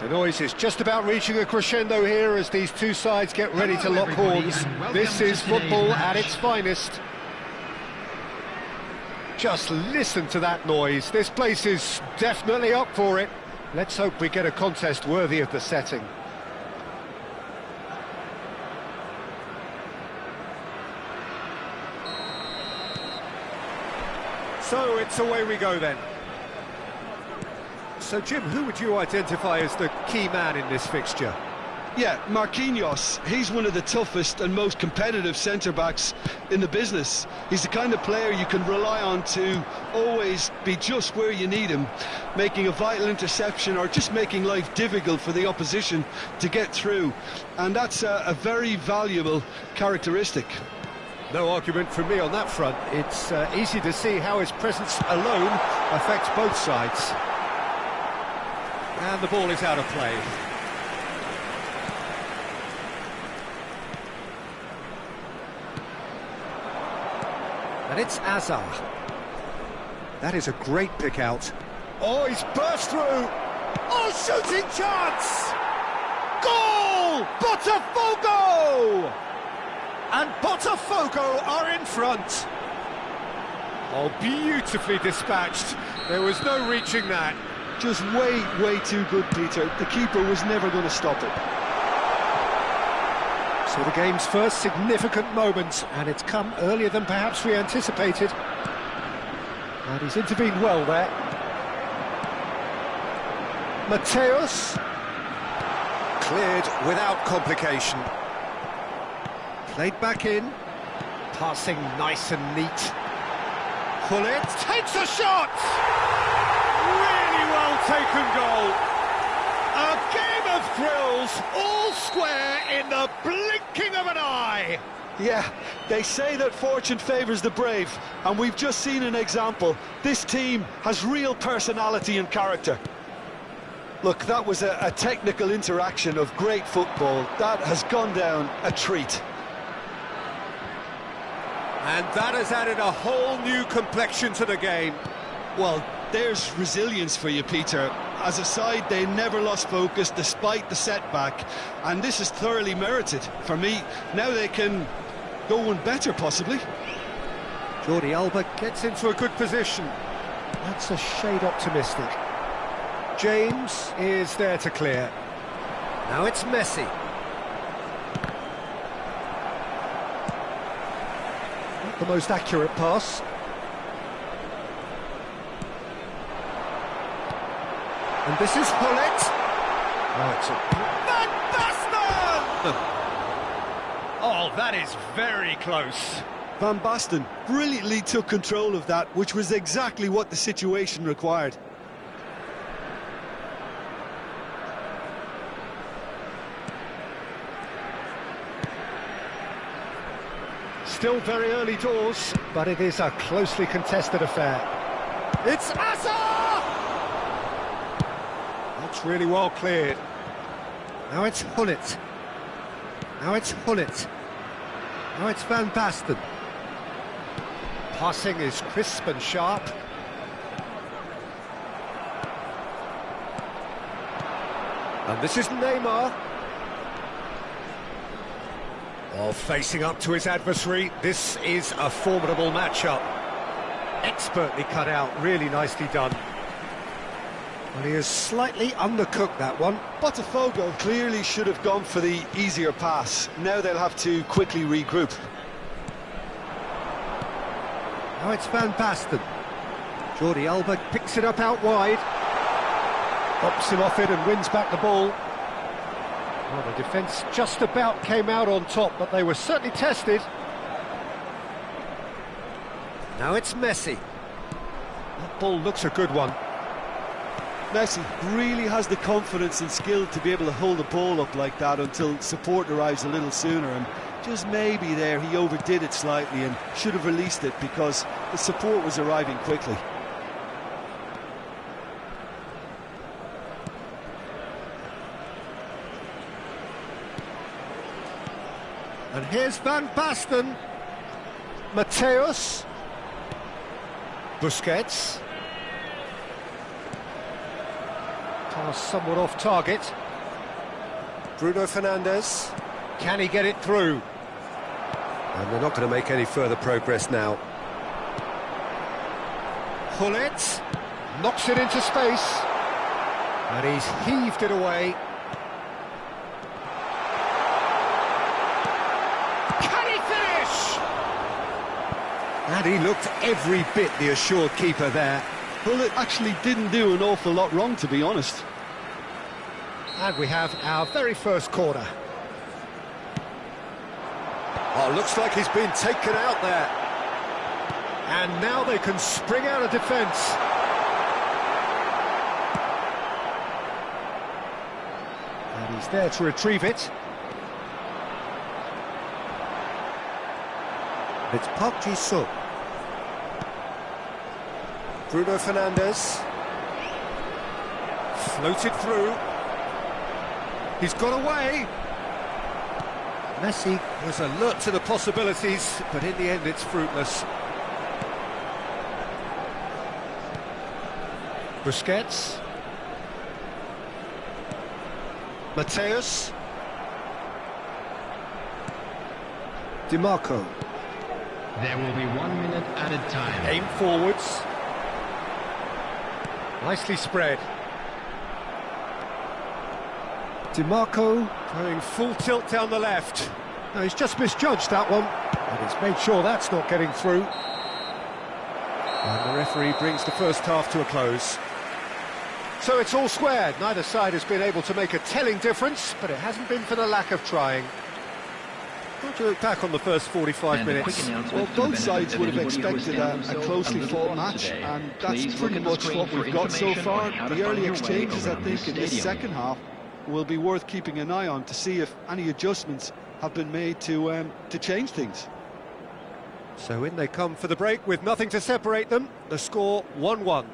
The noise is just about reaching a crescendo here as these two sides get ready to lock horns. This is football at its finest. Just listen to that noise. This place is definitely up for it. Let's hope we get a contest worthy of the setting. So it's away we go then. So Jim, who would you identify as the key man in this fixture? Yeah, Marquinhos. He's one of the toughest and most competitive centre-backs in the business. He's the kind of player you can rely on to always be just where you need him, making a vital interception or just making life difficult for the opposition to get through. And that's a very valuable characteristic. No argument from me on that front. It's easy to see how his presence alone affects both sides. And the ball is out of play. And it's Azar. That is a great pick out. Oh, he's burst through. Oh, shooting chance! Goal! Botafogo! And Botafogo are in front. Oh, beautifully dispatched. There was no reaching that. Just way too good, Peter. The keeper was never going to stop it. So the game's first significant moment, and it's come earlier than perhaps we anticipated. And he's intervened well there. Mateus. Cleared without complication. Played back in. Passing nice and neat. Hullet takes a shot! Really well taken goal. A game of thrills, all square in the blinking of an eye. Yeah, they say that fortune favours the brave, and we've just seen an example. This team has real personality and character. Look, that was a technical interaction of great football. That has gone down a treat. And that has added a whole new complexion to the game. Well, there's resilience for you, Peter. As a side, they never lost focus despite the setback, and this is thoroughly merited. For me, now they can go one better, possibly. Jordi Alba gets into a good position. That's a shade optimistic. James is there to clear. Now it's Messi. Not the most accurate pass. And this is Hullet. Oh, it's a... Van Basten! Oh, that is very close. Van Basten brilliantly took control of that, which was exactly what the situation required. Still very early doors, but it is a closely contested affair. It's Asa! That's really well cleared. Now it's Hullet. Now it's Hullet. Now it's Van Basten. Passing is crisp and sharp. And this is Neymar. Well, facing up to his adversary, this is a formidable matchup. Expertly cut out, really nicely done. Well, he has slightly undercooked that one. Botafogo clearly should have gone for the easier pass. Now they'll have to quickly regroup. Now it's Van Basten. Jordi Alba picks it up out wide. Bops him off it and wins back the ball. Well, the defence just about came out on top, but they were certainly tested. Now it's Messi. That ball looks a good one. Messi really has the confidence and skill to be able to hold the ball up like that until support arrives a little sooner, and just maybe there he overdid it slightly and should have released it because the support was arriving quickly. And here's Van Basten. Mateus. Busquets. Pass somewhat off target. Bruno Fernandes. Can he get it through? And they're not going to make any further progress now. Hullet knocks it into space. And he's heaved it away. And he looked every bit the assured keeper there. Well, it actually didn't do an awful lot wrong, to be honest. And we have our very first corner. Oh, looks like he's been taken out there. And now they can spring out of defence. And he's there to retrieve it. It's Park Ji-sung. Bruno Fernandes. Floated through. He's got away. Messi was alert to the possibilities, but in the end it's fruitless. Busquets. Mateus. DiMarco. There will be 1 minute added time. Aim forwards. Nicely spread. DiMarco going full tilt down the left. No, he's just misjudged that one, and he's made sure that's not getting through. And the referee brings the first half to a close. So it's all squared. Neither side has been able to make a telling difference, but it hasn't been for the lack of trying. How do you look back on the first 45 minutes? Well, both sides would have expected a closely fought match, and that's pretty much what we've got so far. The early exchanges, I think, in this second half will be worth keeping an eye on to see if any adjustments have been made to change things. So in they come for the break with nothing to separate them. The score 1-1.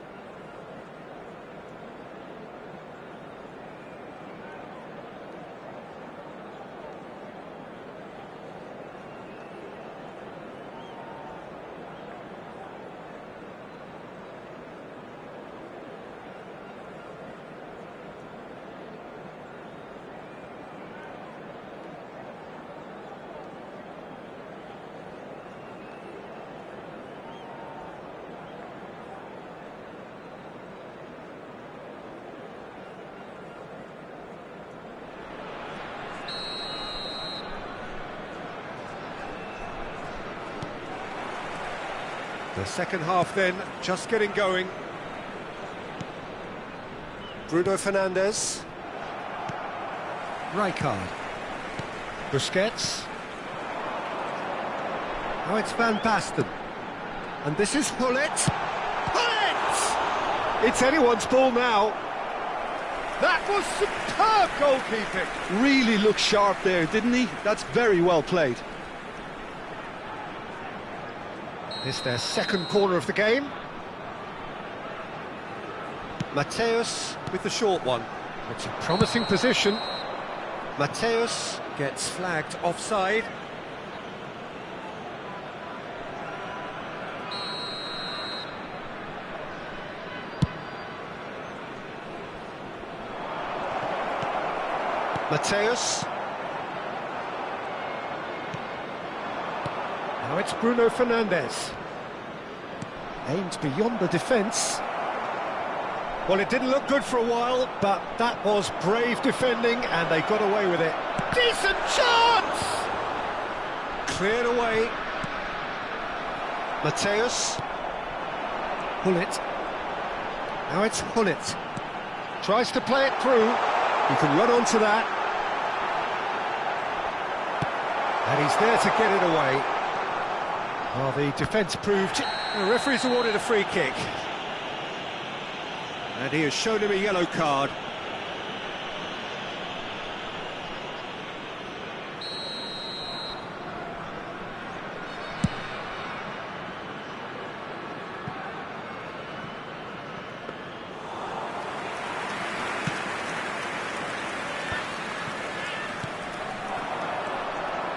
The second half then, just getting going. Bruno Fernandes. Rijkaard. Busquets. Now it's Van Basten. And this is Gullit. Gullit! It's anyone's ball now. That was superb goalkeeping. Really looked sharp there, didn't he? That's very well played. This their second corner of the game. Mateus with the short one. It's a promising position. Mateus gets flagged offside. Mateus. Now it's Bruno Fernandes. Aimed beyond the defence. Well, it didn't look good for a while, but that was brave defending, and they got away with it. Decent chance! Cleared away. Mateus. Gullit. Now it's Gullit. Tries to play it through. He can run onto that. And he's there to get it away. Well, the defence proved... The referee's awarded a free kick. And he has shown him a yellow card.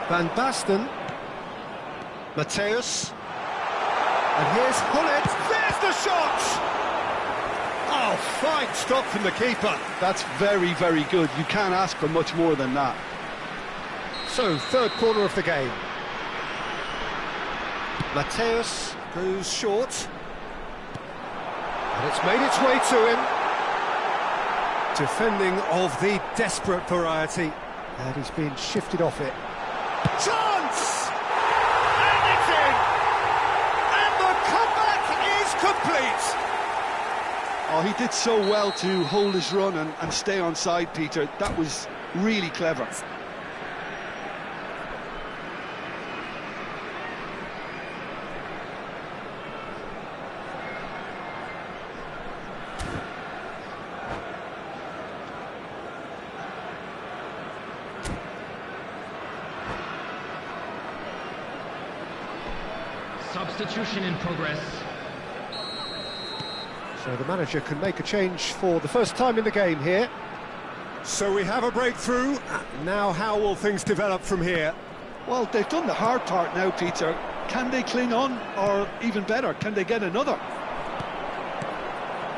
Van Basten. Mateus. And here's Gullit. There's the shot! Oh, fine stop from the keeper. That's very, very good. You can't ask for much more than that. So, third corner of the game. Mateus goes short. And it's made its way to him. Defending of the desperate variety. And he's been shifted off it. Chance! And it's in! And the comeback is complete! Oh, he did so well to hold his run and stay on side, Peter. That was really clever. Substitution in progress. So the manager can make a change for the first time in the game here. So we have a breakthrough. Now how will things develop from here? Well, they've done the hard part now, Peter. Can they cling on, or even better, can they get another?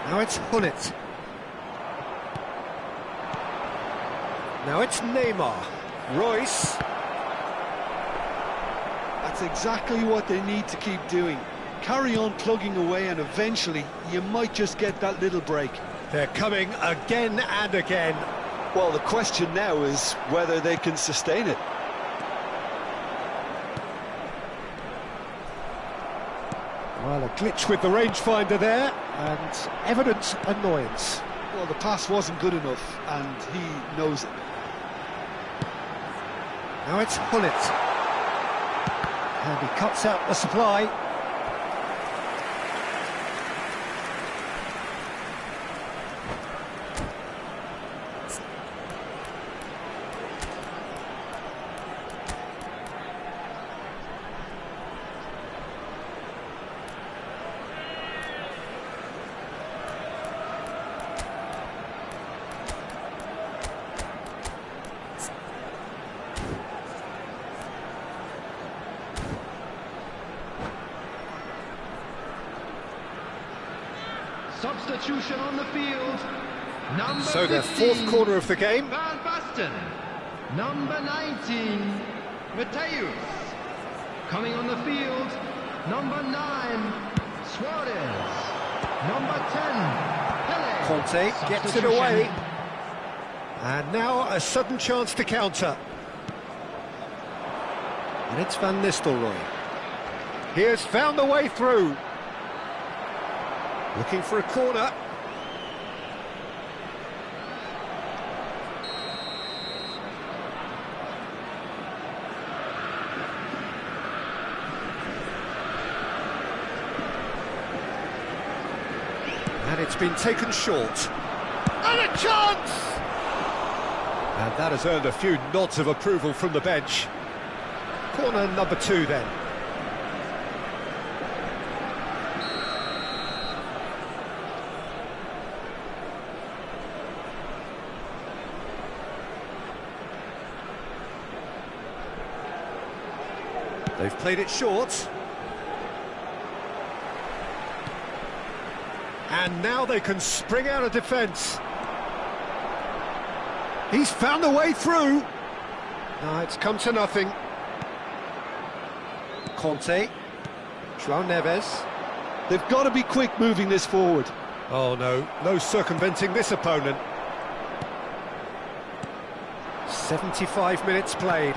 Now it's Hullet. Now it's Neymar. Royce. That's exactly what they need to keep doing. Carry on plugging away and eventually you might just get that little break. They're coming again and again. Well, the question now is whether they can sustain it. Well, a glitch with the rangefinder there, and evident annoyance. Well, the pass wasn't good enough, and he knows it. Now it's Hullet. And he cuts out the supply. Substitution on the field. Number So the 15, fourth quarter of the game. Van Basten. Number 19, Mateus. Coming on the field, number 9, Suarez. Number 10, Pele. Conte gets it Substitution. away. And now a sudden chance to counter. And it's Van Nistelrooy. He has found the way through. Looking for a corner. And it's been taken short. And a chance! And that has earned a few nods of approval from the bench. Corner number 2 then. They've played it short. And now they can spring out of defence. He's found a way through. No, it's come to nothing. Conte. João Neves. They've got to be quick moving this forward. Oh no, no circumventing this opponent. 75 minutes played.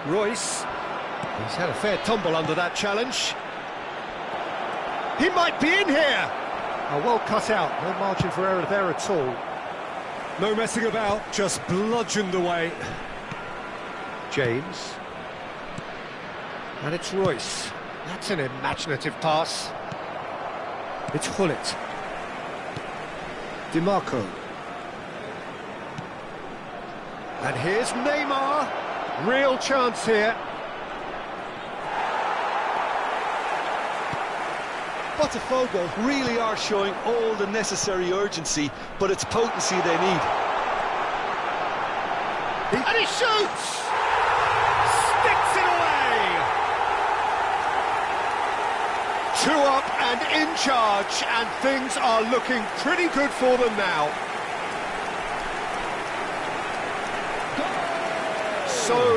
Royce. He's had a fair tumble under that challenge. He might be in here! Oh, well cut out, no margin for error there at all. No messing about, just bludgeoned away. James. And it's Royce. That's an imaginative pass. It's Hullet. DiMarco. And here's Neymar. Real chance here. Botafogo really are showing all the necessary urgency, but it's potency they need. And he shoots! Sticks it away! 2 up and in charge, and things are looking pretty good for them now.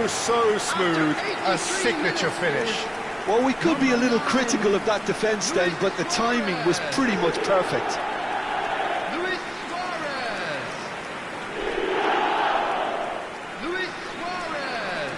So smooth, a signature finish. Well, we could be a little critical of that defence then, but the timing was pretty much perfect. Luis Suarez. Luis Suarez.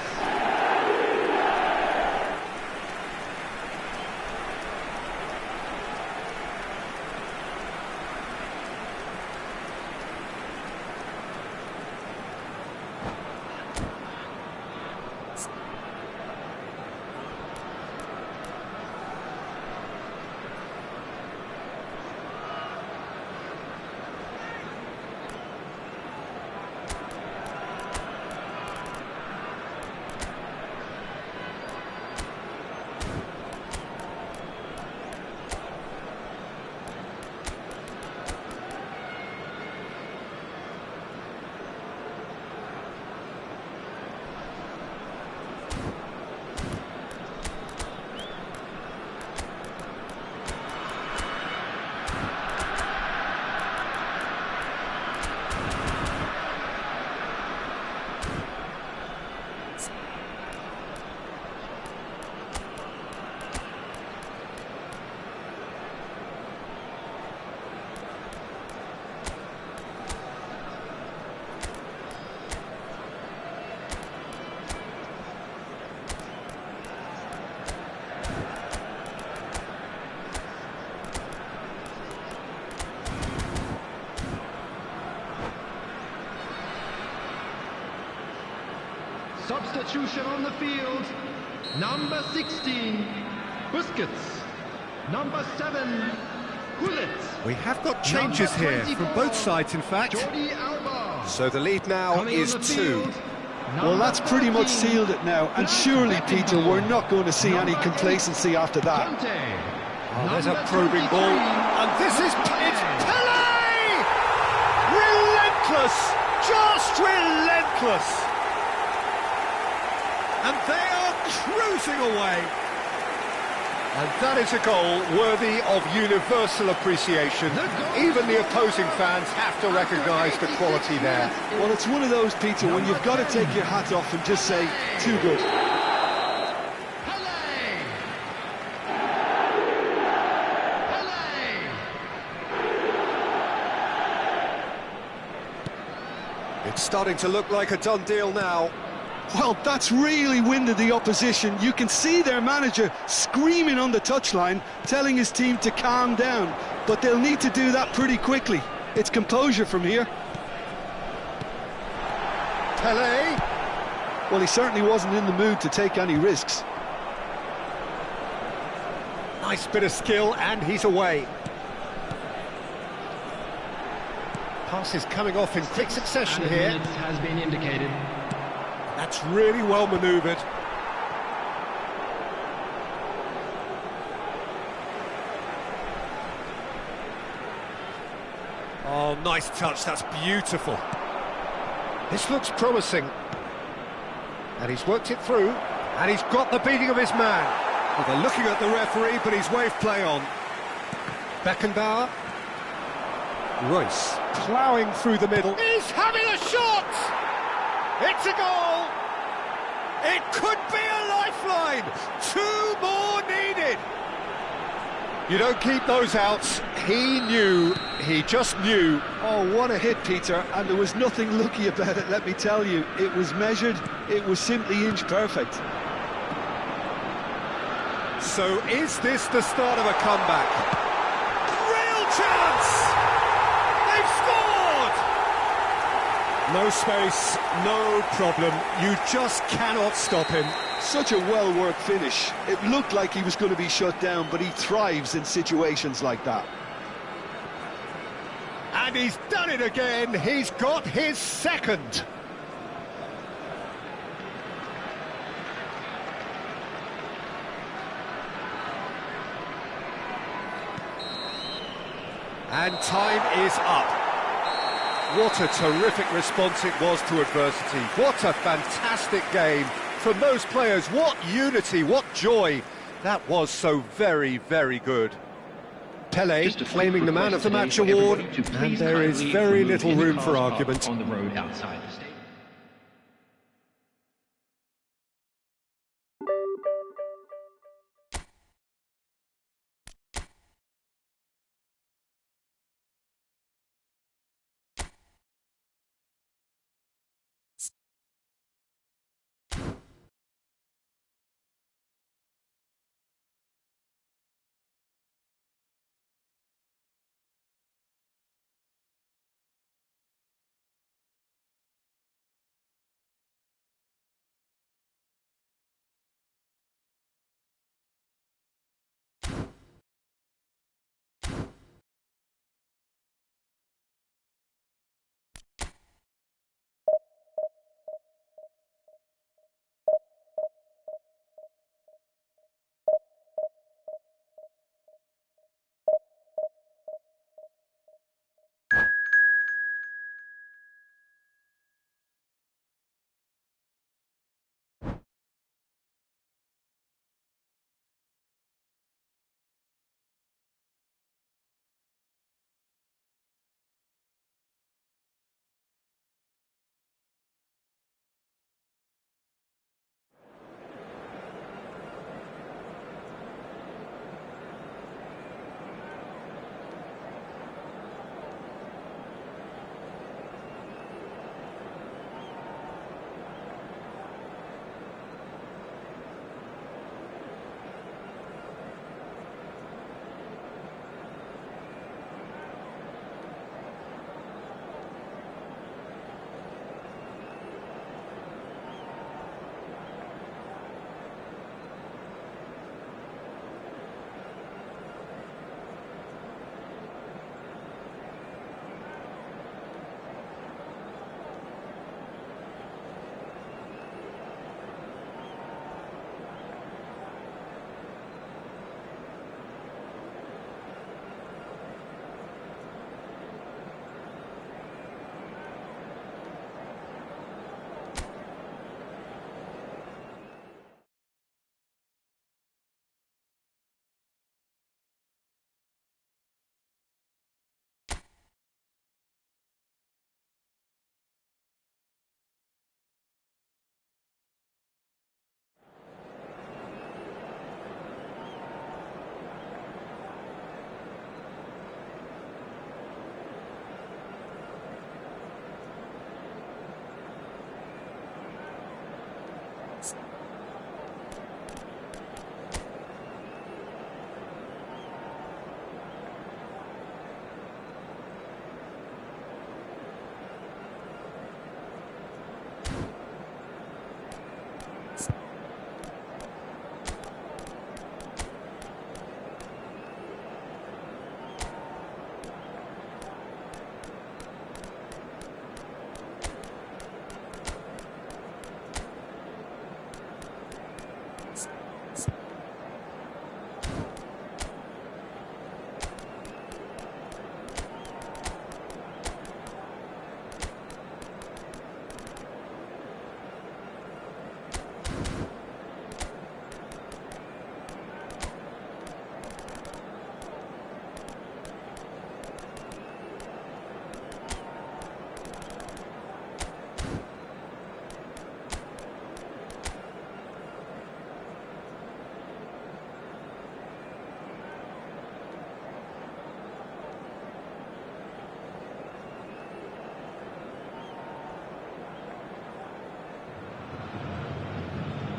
Substitution on the field. Number 16, Busquets. Number 7, Gullit. We have got changes here from both sides, in fact. Jordi Alba. So the lead now Coming is on the 2. field, Well, that's pretty much 13, sealed it now, and surely, Peter, we're not going to see any complacency after that. Conte. Oh, there's a Number probing 23, ball, and this is it's Pele! Relentless, just relentless. And they are cruising away. And that is a goal worthy of universal appreciation. Even the opposing fans have to recognise the quality there. Well, it's one of those, Peter, when you've got to take your hat off and just say, too good. It's starting to look like a done deal now. Well, that's really winded the opposition. You can see their manager screaming on the touchline, telling his team to calm down. But they'll need to do that pretty quickly. It's composure from here. Pele. Well, he certainly wasn't in the mood to take any risks. Nice bit of skill, and he's away. Passes coming off in quick succession Added here. minutes has been indicated. That's really well manoeuvred. Oh, nice touch, that's beautiful. This looks promising. And he's worked it through, and he's got the beating of his man. Well, they're looking at the referee, but he's waved play on. Beckenbauer. Royce, ploughing through the middle. He's having a shot! It's a goal! It could be a lifeline! 2 more needed! You don't keep those outs. He knew, he just knew. Oh, what a hit, Peter, and there was nothing lucky about it, let me tell you. It was measured, it was simply inch perfect. So is this the start of a comeback? Real chance! They've scored! No space, no problem. You just cannot stop him. Such a well-worked finish. It looked like he was going to be shut down, but he thrives in situations like that. And he's done it again. He's got his second. And time is up. What a terrific response it was to adversity. What a fantastic game from those players. What unity, what joy. That was so very, very good. Pele claiming the Man of the Match award, and there is very little room for argument. On the road outside the stadium.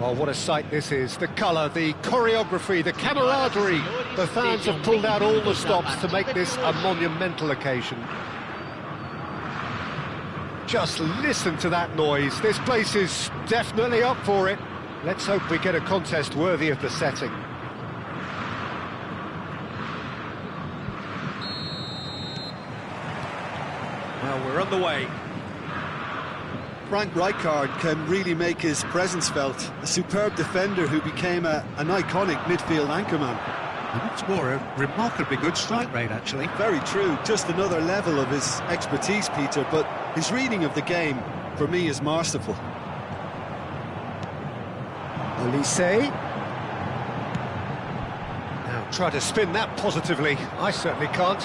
Well, what a sight this is. The colour, the choreography, the camaraderie. The fans have pulled out all the stops to make this a monumental occasion. Just listen to that noise. This place is definitely up for it. Let's hope we get a contest worthy of the setting. Well, we're on the way. Frank Rijkaard can really make his presence felt. A superb defender who became an iconic midfield anchorman. And what's more, a remarkably good strike rate, actually. Very true. Just another level of his expertise, Peter, but his reading of the game, for me, is masterful. Elise. Now try to spin that positively. I certainly can't.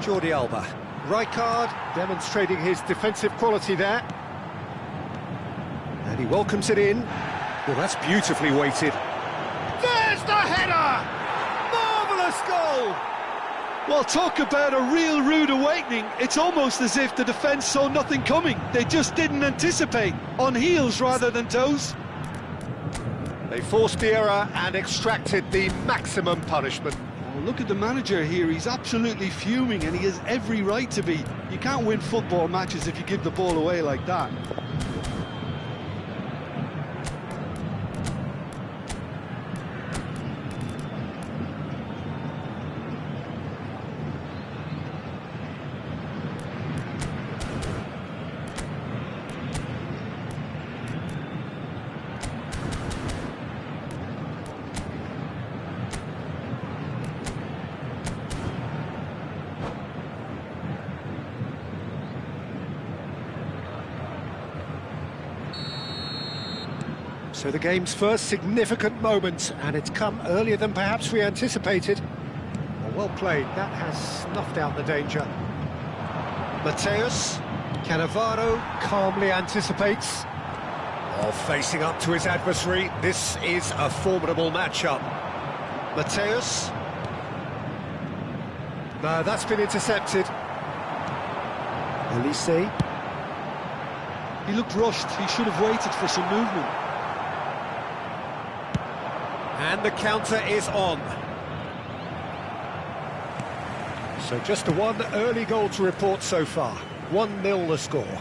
Jordi Alba. Rijkaard demonstrating his defensive quality there. And he welcomes it in. Well, that's beautifully weighted. There's the header! Marvellous goal! Well, talk about a real rude awakening. It's almost as if the defence saw nothing coming. They just didn't anticipate. On heels rather than toes. They forced the error and extracted the maximum punishment. Oh, look at the manager here. He's absolutely fuming, and he has every right to be. You can't win football matches if you give the ball away like that. So the game's first significant moment, and it's come earlier than perhaps we anticipated. Well played, that has snuffed out the danger. Mateus, Cannavaro calmly anticipates. Oh, facing up to his adversary, this is a formidable matchup. Mateus. No, that's been intercepted. Elise. He looked rushed. He should have waited for some movement. And the counter is on. So just a one early goal to report so far. 1-0 the score.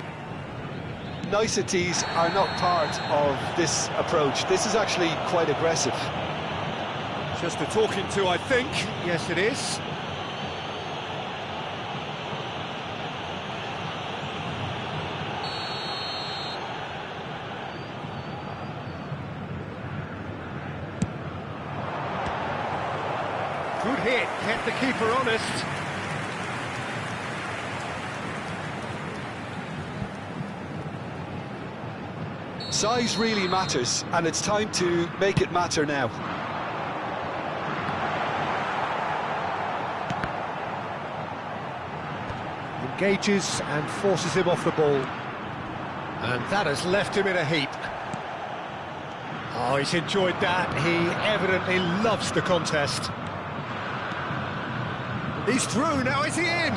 Niceties are not part of this approach. This is actually quite aggressive. Just a talking to, I think. Yes, it is. Good hit, kept the keeper honest. Size really matters, and it's time to make it matter now. Engages and forces him off the ball. And that has left him in a heap. Oh, he's enjoyed that. He evidently loves the contest. He's through, now is he in?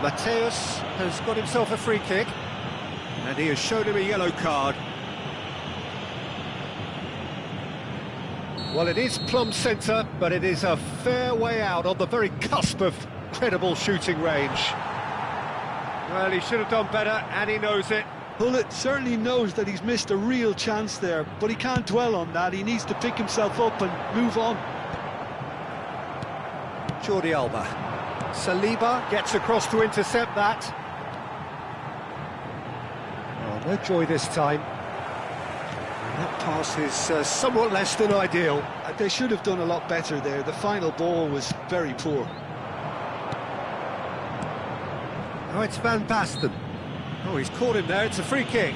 Mateus has got himself a free kick. And he has shown him a yellow card. Well, it is plumb centre, but it is a fair way out on the very cusp of credible shooting range. Well, he should have done better, and he knows it. Hullet certainly knows that he's missed a real chance there, but he can't dwell on that. He needs to pick himself up and move on. Jordi Alba. Saliba gets across to intercept that. Oh, no joy this time. And that pass is somewhat less than ideal. They should have done a lot better there. The final ball was very poor. Oh, it's Van Basten. Oh, he's caught him there. It's a free kick.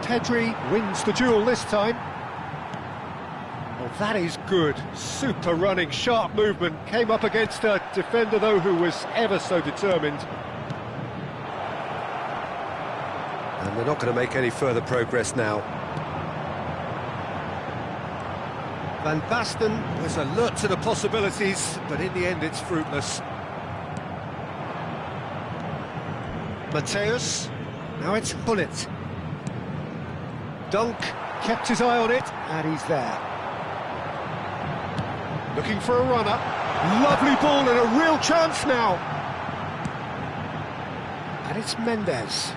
Pedri wins the duel this time. Well, that is good. Super running, sharp movement. Came up against a defender, though, who was ever so determined. And they're not going to make any further progress now. Van Basten was alert to the possibilities, but in the end it's fruitless. Mateus, now it's Hullet. Dunk, kept his eye on it, and he's there. Looking for a runner. Lovely ball and a real chance now. And it's Mendes.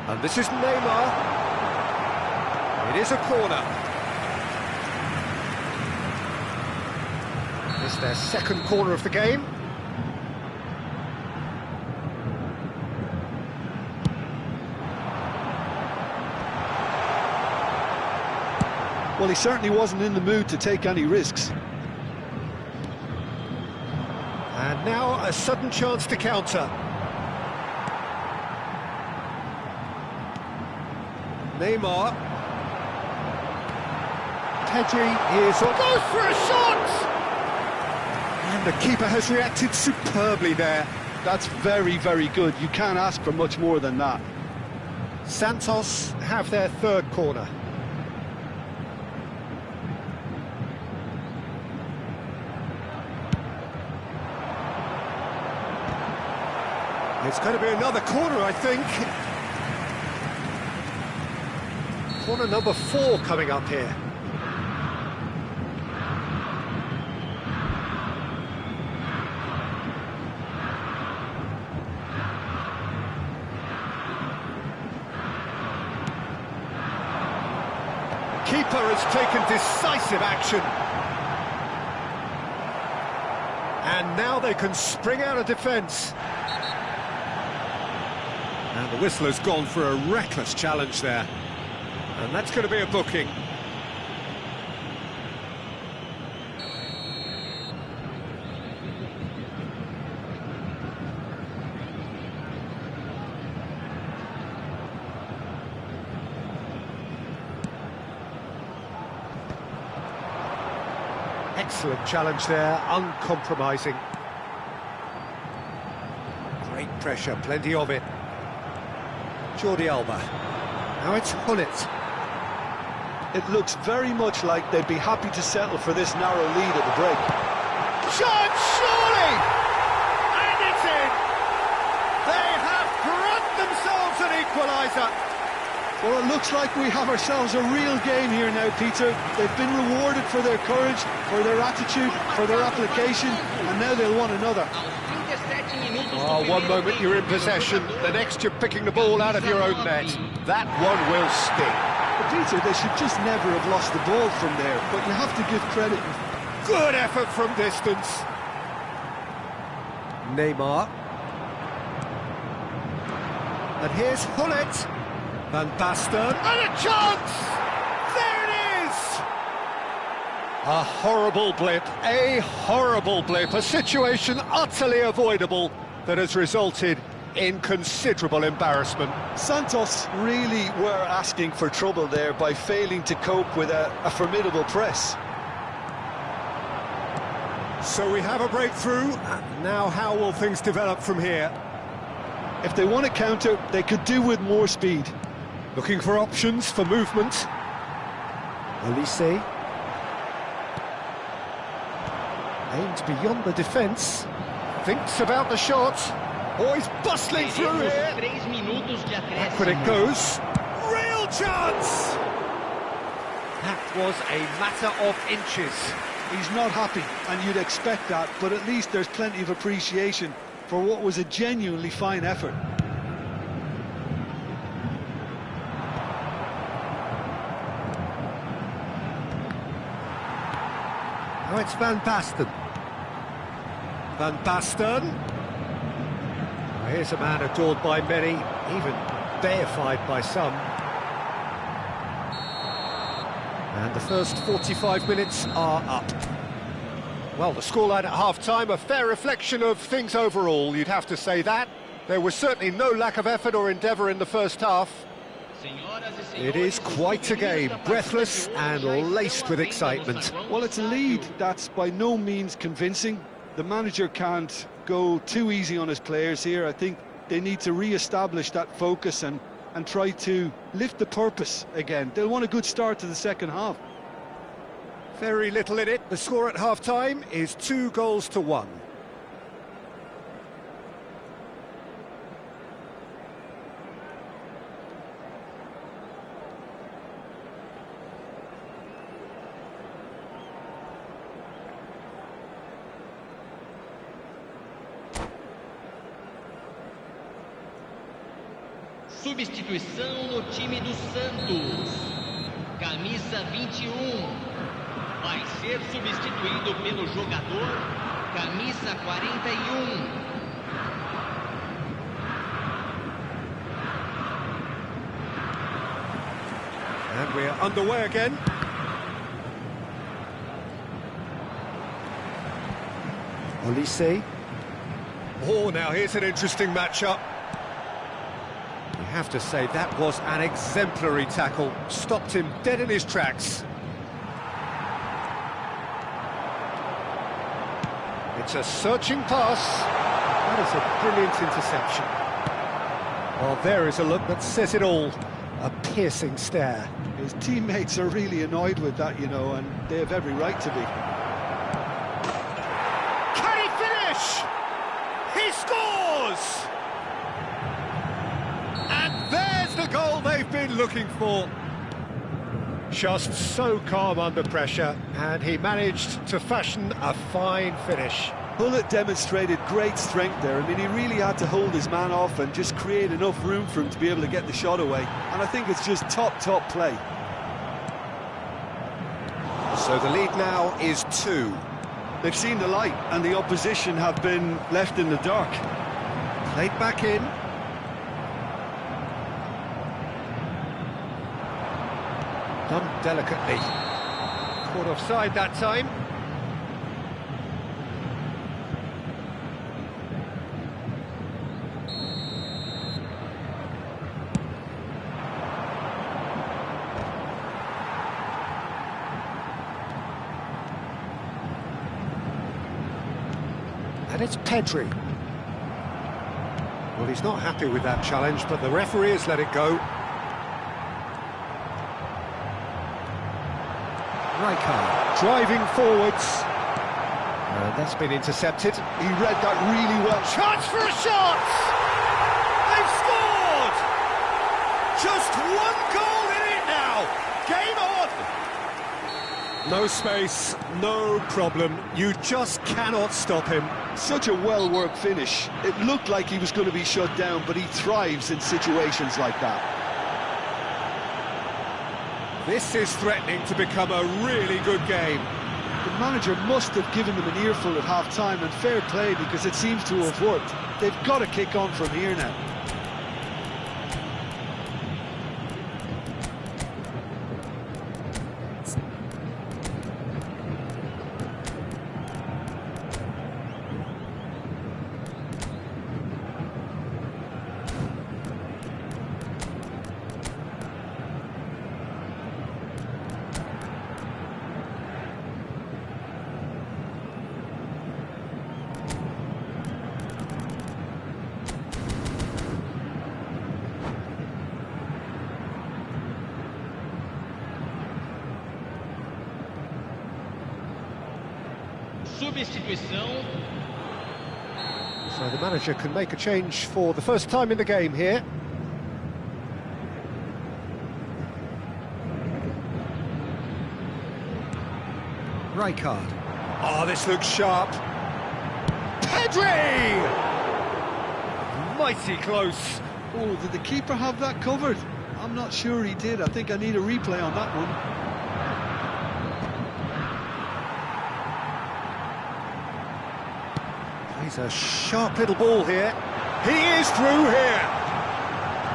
And this is Neymar. It is a corner. It's their second corner of the game. Well, he certainly wasn't in the mood to take any risks. And now a sudden chance to counter. Neymar. Pedri is on. Goes for a shot! And the keeper has reacted superbly there. That's very, very good. You can't ask for much more than that. Santos have their third corner. It's going to be another corner, I think. Corner number 4 coming up here. Keeper has taken decisive action. And now they can spring out of defence. And the whistle has gone for a reckless challenge there. And that's going to be a booking. Excellent challenge there, uncompromising. Great pressure, plenty of it. Jordi Alba. Now it's Hullet. It looks very much like they'd be happy to settle for this narrow lead at the break. Chance, surely! And it's in! They have brought themselves an equaliser. Well, it looks like we have ourselves a real game here now, Peter. They've been rewarded for their courage, for their attitude, for their application, and now they'll want another. Oh, one moment you're in possession, the next you're picking the ball out of your own net. That one will sting. But Peter, they should just never have lost the ball from there, but you have to give credit. Good effort from distance. Neymar. And here's Hullet. Van Basten. And a chance! There it is! A horrible blip, a situation utterly avoidable that has resulted in considerable embarrassment. Santos really were asking for trouble there by failing to cope with a formidable press. So we have a breakthrough. Now how will things develop from here? If they want to counter, they could do with more speed. Looking for options for movement. Olise. Aimed beyond the defence. Thinks about the shot. Oh, he's bustling through here. Backward it goes. Real chance! That was a matter of inches. He's not happy, and you'd expect that, but at least there's plenty of appreciation for what was a genuinely fine effort. Now it's Van Basten. Van Basten. Well, here's a man adored by many, even deified by some. And the first 45 minutes are up. Well, the scoreline at half-time, a fair reflection of things overall, you'd have to say that. There was certainly no lack of effort or endeavour in the first half. It is quite a game, breathless and laced with excitement. Well, it's a lead that's by no means convincing. The manager can't go too easy on his players here. I think they need to re-establish that focus and try to lift the purpose again. They'll want a good start to the second half. Very little in it. The score at half-time is 2-1. Substituição no time do Santos. Camisa 21. Vai ser substituído pelo jogador camisa 41. And we're underway again. Olise. Oh, now here's an interesting matchup. You have to say that was an exemplary tackle. Stopped him dead in his tracks. It's a searching pass. That is a brilliant interception. Well, there is a look that says it all. A piercing stare. His teammates are really annoyed with that, you know, and they have every right to be. Can he finish? He scores! And there's the goal they've been looking for. Just so calm under pressure, and he managed to fashion a fine finish. Bullet demonstrated great strength there. I mean, he really had to hold his man off and just create enough room for him to be able to get the shot away. And I think it's just top play. So the lead now is 2. They've seen the light, and the opposition have been left in the dark. Played back in. Done delicately. Caught offside that time. And it's Pedri. Well, he's not happy with that challenge, but the referee has let it go. Rijkaard driving forwards. And that's been intercepted. He read that really well. Chance for a shot! They've scored! Just one goal in it now. Game on! No space, no problem. You just cannot stop him. Such a well-worked finish. It looked like he was going to be shut down, but he thrives in situations like that. This is threatening to become a really good game. The manager must have given them an earful at half-time, and fair play, because it seems to have worked. They've got to kick on from here now. Substituição. So the manager can make a change for the first time in the game here. Rijkaard. Oh, this looks sharp. Pedri! Mighty close. Oh, did the keeper have that covered? I'm not sure he did. I think I need a replay on that one. He's a sharp little ball here. He is through here.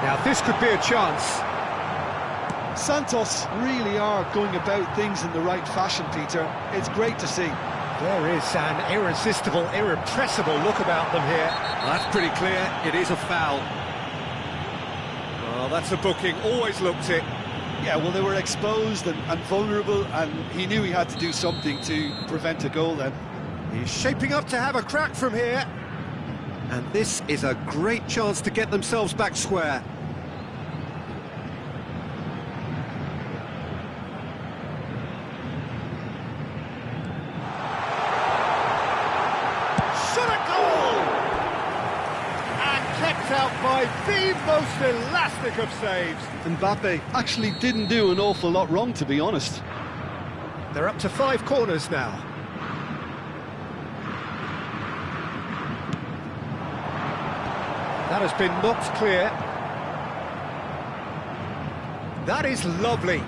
Now this could be a chance. Santos really are going about things in the right fashion, Peter. It's great to see. There is an irresistible, irrepressible look about them here. That's pretty clear. It is a foul. Well, that's a booking, always looked it. Yeah, well, they were exposed and vulnerable, and he knew he had to do something to prevent a goal then. He's shaping up to have a crack from here. And this is a great chance to get themselves back square. Out by the most elastic of saves. Mbappe actually didn't do an awful lot wrong, to be honest. They're up to 5 corners now. That has been knocked clear. That is lovely.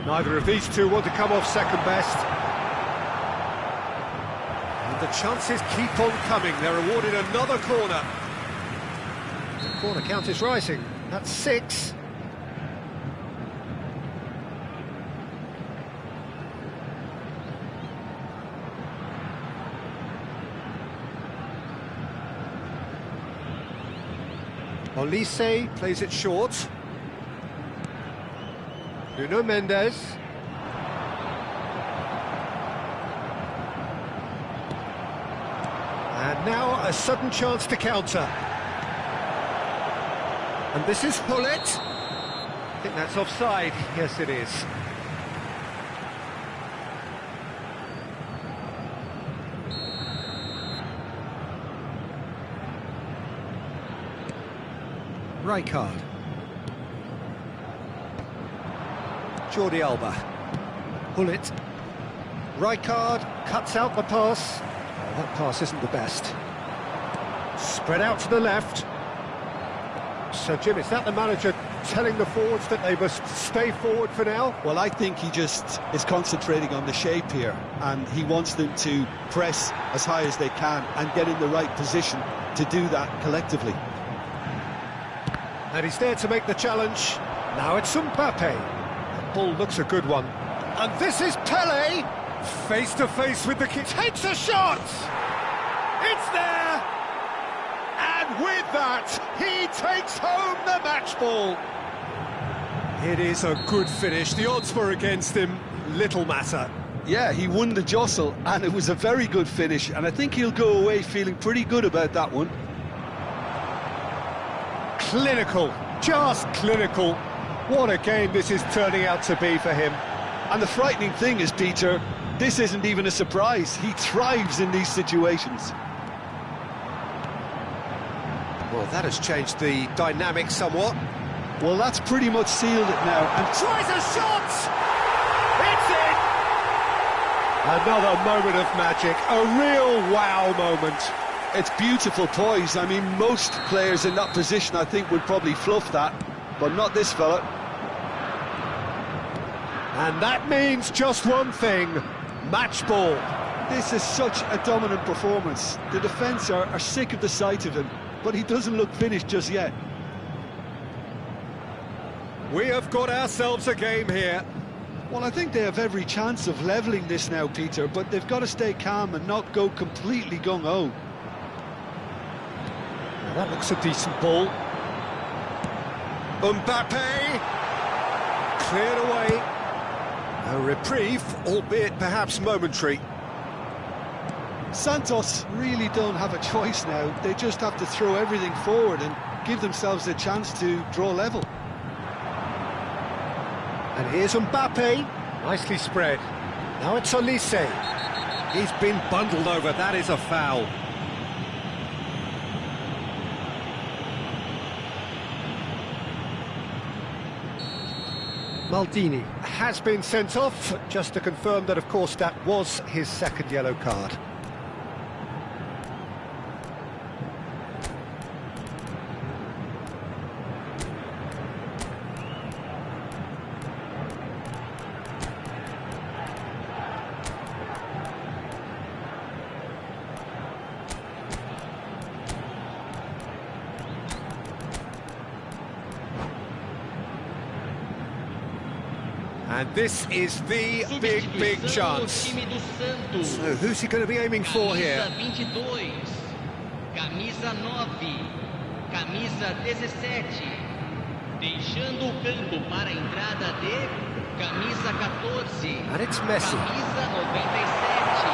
Neither of these two want to come off second best. And the chances keep on coming. They're awarded another corner. The corner count is rising. That's 6. Olise plays it short. Nuno Mendes. And now a sudden chance to counter. And this is Hullet. I think that's offside. Yes, it is. Rijkaard. Jordi Alba. Hullet. Rijkaard cuts out the pass. Oh, that pass isn't the best. Spread out to the left. So, Jim, is that the manager telling the forwards that they must stay forward for now? Well, I think he just is concentrating on the shape here, and he wants them to press as high as they can and get in the right position to do that collectively. And he's there to make the challenge. Now it's Mbappe. The ball looks a good one. And this is Pelé, face to face with the kid. Takes a shot! It's there! And with that, he takes home the match ball. It is a good finish. The odds were against him. Little matter. Yeah, he won the jostle, and it was a very good finish, and I think he'll go away feeling pretty good about that one. Clinical, just clinical. What a game this is turning out to be for him. And the frightening thing is, Peter, this isn't even a surprise. He thrives in these situations. Well, that has changed the dynamic somewhat. Well, that's pretty much sealed it now. And tries a shot! It's in! Another moment of magic, a real wow moment. It's beautiful poise. I mean, most players in that position, I think, would probably fluff that, but not this fella. And that means just one thing, match ball. This is such a dominant performance. The defence are sick of the sight of him, but he doesn't look finished just yet. We have got ourselves a game here. Well, I think they have every chance of levelling this now, Peter, but they've got to stay calm and not go completely gung-ho. That looks a decent ball. Mbappe! Cleared away. A reprieve, albeit perhaps momentary. Santos really don't have a choice now. They just have to throw everything forward and give themselves a chance to draw level. And here's Mbappe. Nicely spread. Now it's Olise. He's been bundled over. That is a foul. Maldini has been sent off, just to confirm that, of course, that was his second yellow card. And this is the big chance. So who's he going to be aiming for here? Camisa 9, camisa 17, Fechando o campo para a entrada de camisa 14. And it's Messi. Camisa 97.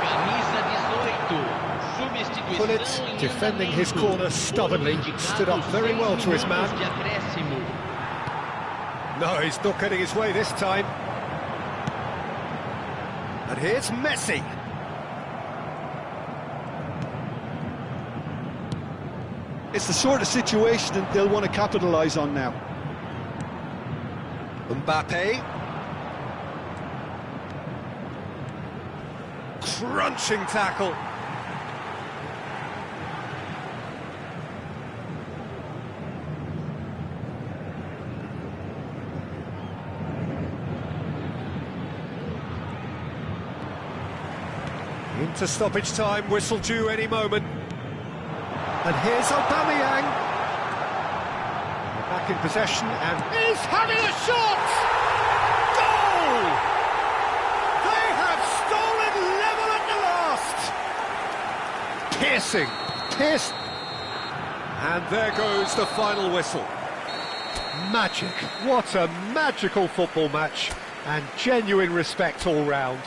Camisa 18. Pullet, Substituição em defending his andamento. corner stubbornly, Foram stood up indicados very well 6 to his man. minutos de acréscimo. No, he's not getting his way this time. And here's Messi. It's the sort of situation that they'll want to capitalise on now. Mbappe. Crunching tackle. Into stoppage time, whistle due any moment. And here's Aubameyang. Back in possession and he's having a shot! Goal! They have stolen level at the last! Piercing, piercing. And there goes the final whistle. Magic, what a magical football match, and genuine respect all round.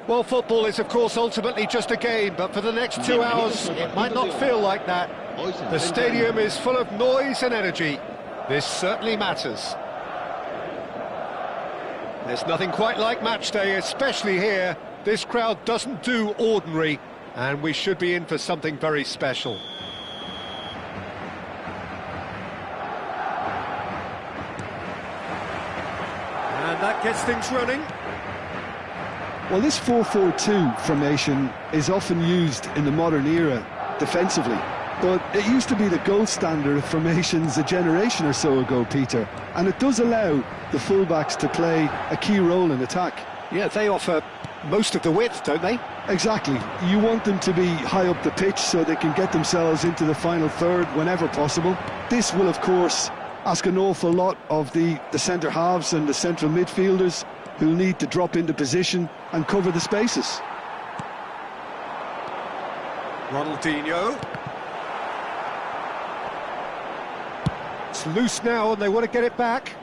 Well, football is, of course, ultimately just a game, but for the next 2 hours, it might not feel like that. The stadium is full of noise and energy. This certainly matters. There's nothing quite like match day, especially here. This crowd doesn't do ordinary, and we should be in for something very special. And that gets things running. Well, this 4-4-2 formation is often used in the modern era defensively, but it used to be the gold standard of formations a generation or so ago, Peter, and it does allow the fullbacks to play a key role in attack. Yeah, they offer most of the width, don't they? Exactly. You want them to be high up the pitch so they can get themselves into the final third whenever possible. This will, of course, ask an awful lot of the centre halves and the central midfielders, who'll need to drop into position and cover the spaces. Ronaldinho. It's loose now and they want to get it back.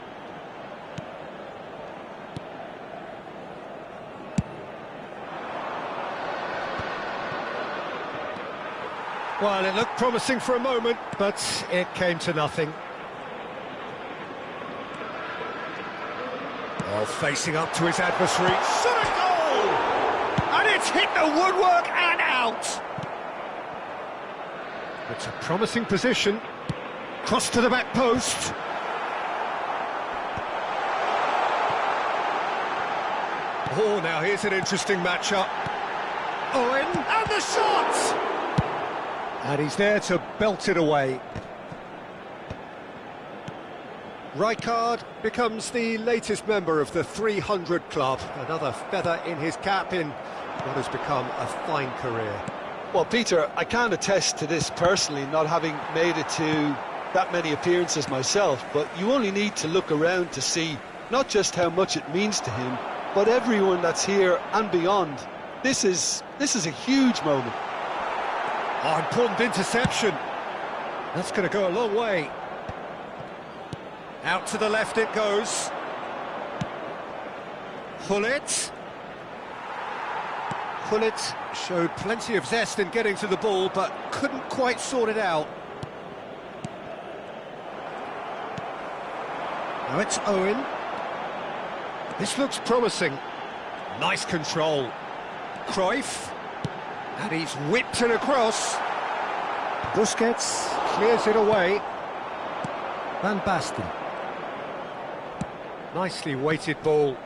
Well, it looked promising for a moment, but it came to nothing. Oh, facing up to his adversary. Shot a goal! And it's hit the woodwork and out! It's a promising position. Cross to the back post. Oh, now here's an interesting matchup. Owen, and the shot! And he's there to belt it away. Rijkaard becomes the latest member of the 300 club, another feather in his cap in what has become a fine career. Well, Peter, I can't attest to this personally, not having made it to that many appearances myself, but you only need to look around to see not just how much it means to him, but everyone that's here and beyond. This is a huge moment. Oh, important interception. That's going to go a long way. Out to the left it goes. Gullit. Gullit showed plenty of zest in getting to the ball, but couldn't quite sort it out. Now it's Owen. This looks promising. Nice control. Cruyff. And he's whipped it across. Busquets clears it away. Van Basten. Nicely weighted ball.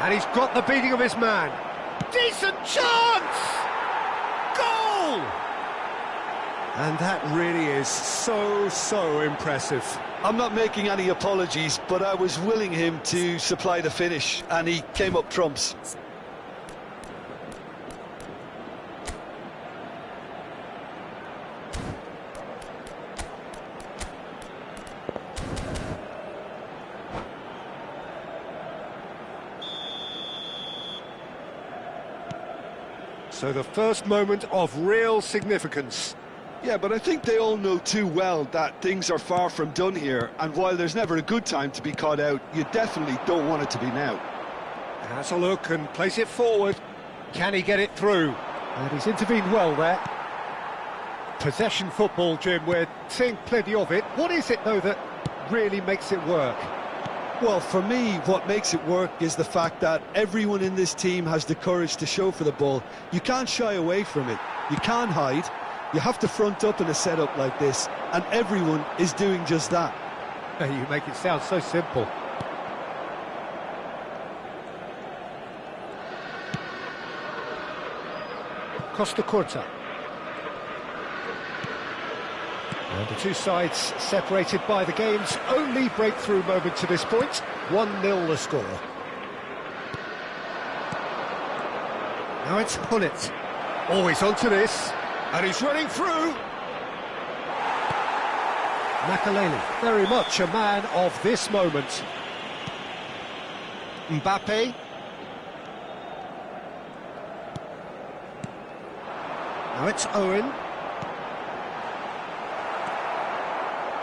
And he's got the beating of his man. Decent chance! Goal! And that really is so impressive. I'm not making any apologies, but I was willing him to supply the finish, and he came up trumps. So the first moment of real significance. Yeah, but I think they all know too well that things are far from done here, and while there's never a good time to be caught out, you definitely don't want it to be now. Has a look and plays it forward. Can he get it through? And he's intervened well there. Possession football, Jim, we're seeing plenty of it. What is it, though, that really makes it work? Well, for me, what makes it work is the fact that everyone in this team has the courage to show for the ball. You can't shy away from it. You can't hide. You have to front up in a setup like this, and everyone is doing just that. You make it sound so simple. Costa Curta. And the two sides separated by the game's only breakthrough moment to this point. 1-0 the score. Now it's Gullit. Always onto this. And he's running through. Makaleli, very much a man of this moment. Mbappe. Now it's Owen.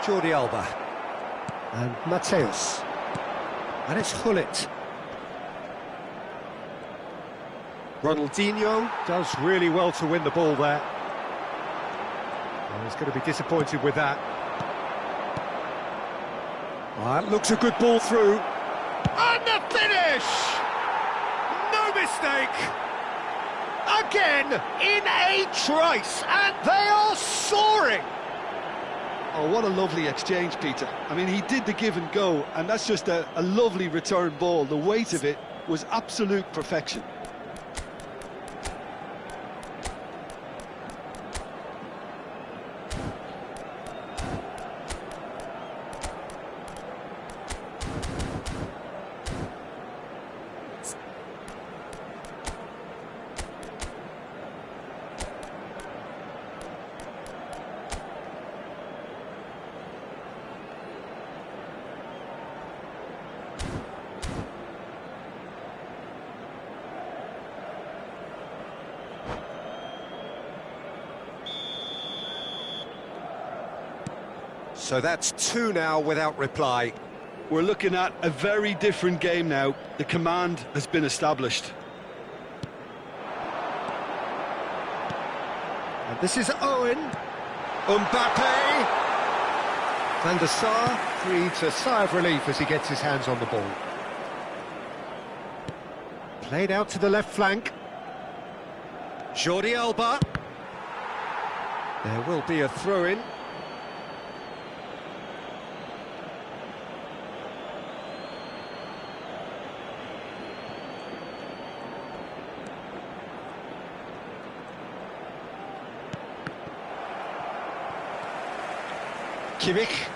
Jordi Alba. And Mateus. And it's Gullit. Ronaldinho does really well to win the ball there. Well, he's going to be disappointed with that. That looks a good ball through. And the finish! No mistake! Again, in a trice, and they are soaring! Oh, what a lovely exchange, Peter. I mean, he did the give and go, and that's just a lovely return ball. The weight of it was absolute perfection. So that's 2 now without reply. We're looking at a very different game now. The command has been established. And this is Owen. Mbappe. Van der Sar breathes a sigh of relief as he gets his hands on the ball. Played out to the left flank. Jordi Alba. There will be a throw-in. Kimmich.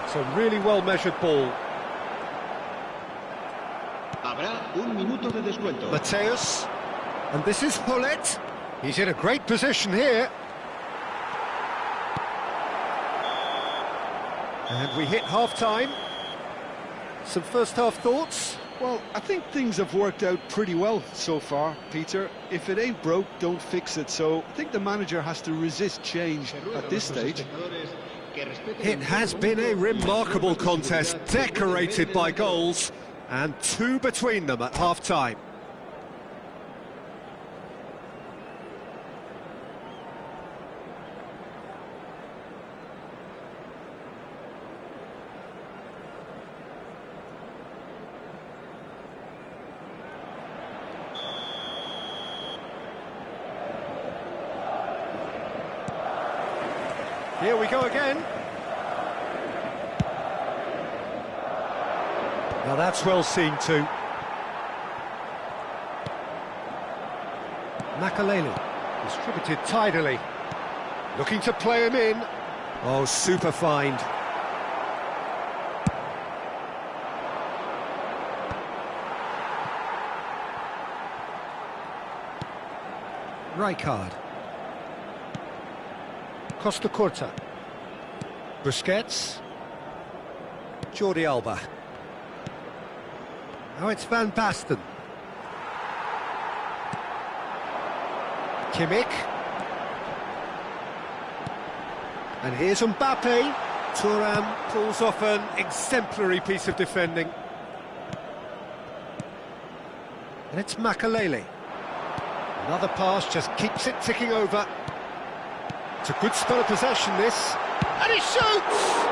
It's a really well-measured ball. Habrá un minuto de descuento. Mateus. And this is Hullet. He's in a great position here. And we hit half-time. Some first-half thoughts? Well, I think things have worked out pretty well so far, Peter. If it ain't broke, don't fix it. So I think the manager has to resist change at this stage. It has been a remarkable contest, decorated by goals, and 2 between them at half-time. Here we go again. Now that's well seen too. Makaleli, distributed tidily. Looking to play him in. Oh, super find. Rijkaard. Costa Curta. Busquets. Jordi Alba. Now it's Van Basten. Kimmich. And here's Mbappe. Thuram pulls off an exemplary piece of defending. And it's Makaleli. Another pass just keeps it ticking over. It's a good spell of possession, this. And he shoots!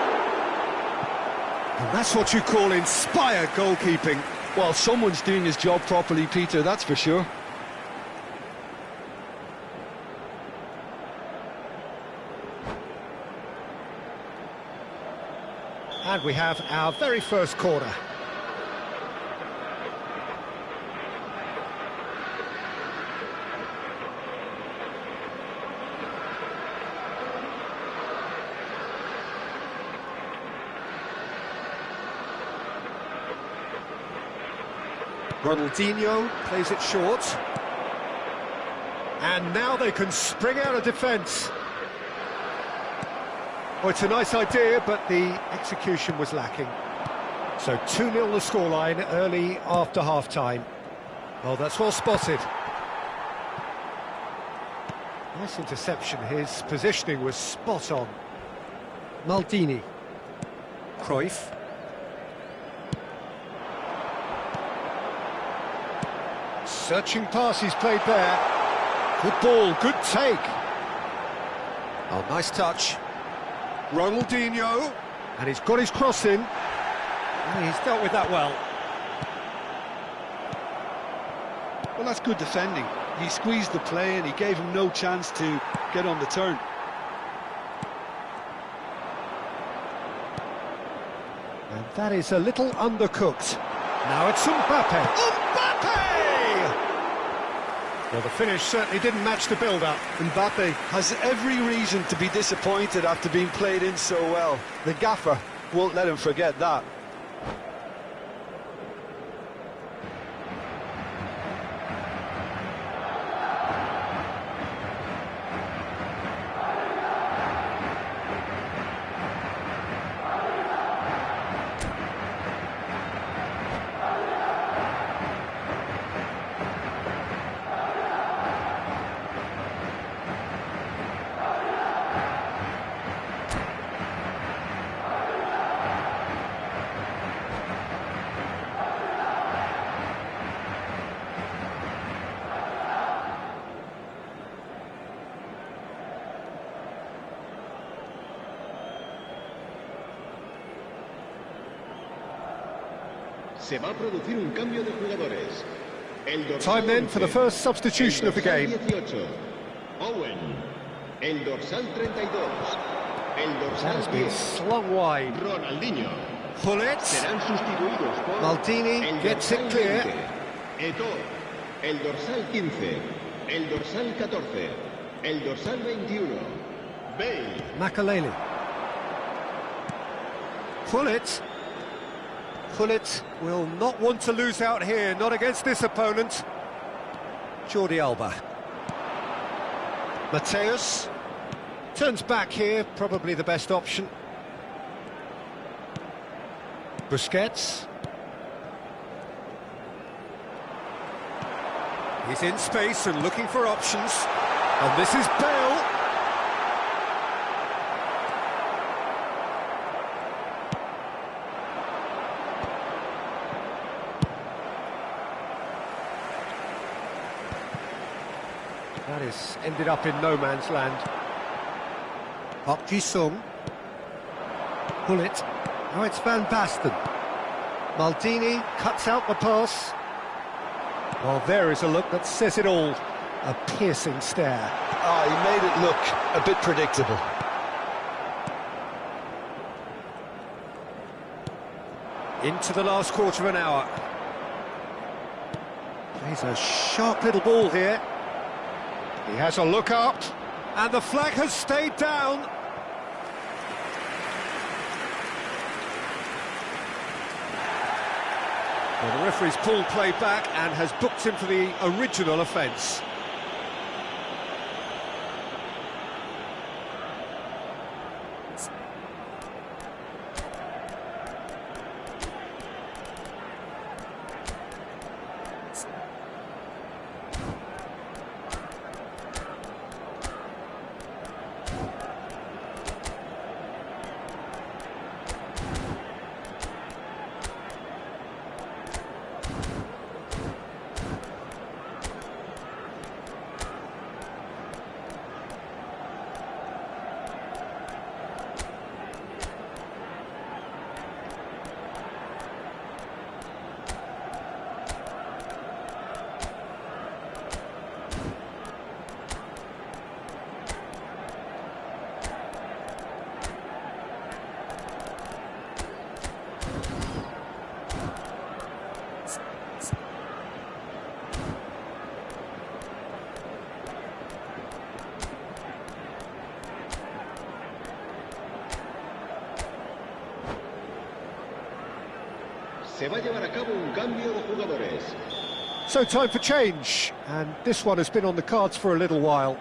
And that's what you call inspired goalkeeping. Well, someone's doing his job properly, Peter, that's for sure. And we have our very first corner. Ronaldinho plays it short. And now they can spring out of defence. Oh, it's a nice idea, but the execution was lacking. So 2-0 the scoreline early after half-time. Oh, that's well spotted. Nice interception. His positioning was spot on. Maldini. Cruyff. Searching pass he's played there. Good ball, good take. Oh, nice touch. Ronaldinho. And he's got his cross in. And he's dealt with that well. Well, that's good defending. He squeezed the play and he gave him no chance to get on the turn. And that is a little undercooked. Now it's Mbappe. Mbappe! Well, the finish certainly didn't match the build-up. Mbappe has every reason to be disappointed after being played in so well. The gaffer won't let him forget that. Se va a producir un cambio de jugadores. Time then for the first substitution of the game. 18, Owen. El dorsal 32. El dorsal Has been 10, slung wide. Ronaldinho. Pullet. Serán sustituidos por Maldini el gets dorsal it clear. 20, Eto'o. El dorsal 15. El dorsal 14. El dorsal 21. Bale. Makaleli. Pullet. Pullet will not want to lose out here, not against this opponent. Jordi Alba. Mateus turns back here, probably the best option. Busquets. He's in space and looking for options. And this is Bale. That is ended up in no man's land. Park Ji-sung. Pullet. Now it's Van Basten. Maldini cuts out the pass. Well, there is a look that says it all. A piercing stare. Ah, he made it look a bit predictable. Into the last quarter of an hour. Plays a sharp little ball here. He has a look up, and the flag has stayed down. Well, the referee's pulled play back and has booked him for the original offence. Se va a llevar a cabo un cambio de jugadores. So time for change, and this one has been on the cards for a little while.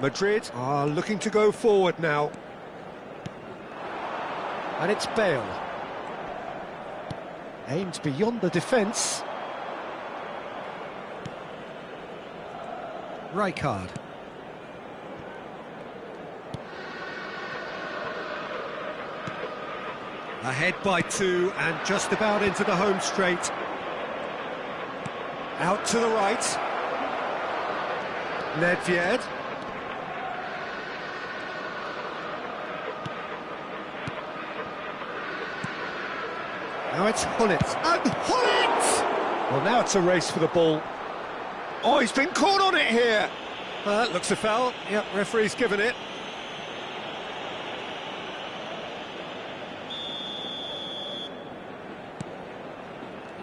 Madrid are looking to go forward now. And it's Bale. Aimed beyond the defence. Right card. Ahead by 2 and just about into the home straight. Out to the right. Nedved. Now it's Hullet. And Hullet! Well, now it's a race for the ball. Oh, he's been caught on it here. Looks a foul. Yep, referee's given it.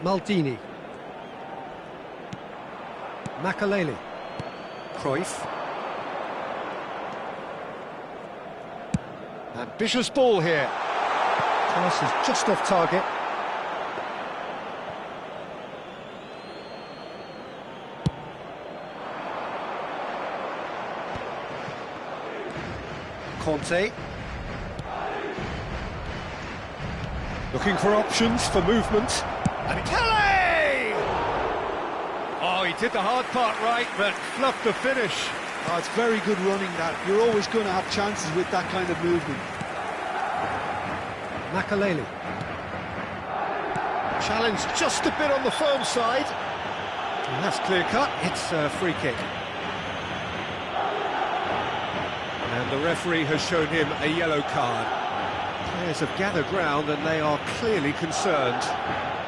Maldini. Makaleli. Cruyff. Ambitious ball here. Pass is just off target. Conte. Looking for options for movement. And Kelly! Oh, he did the hard part right, but fluffed the finish. Oh, it's very good running that. You're always going to have chances with that kind of movement. Makaleli. Challenge just a bit on the firm side. And that's clear cut. It's a free kick. And the referee has shown him a yellow card. Players have gathered round and they are clearly concerned.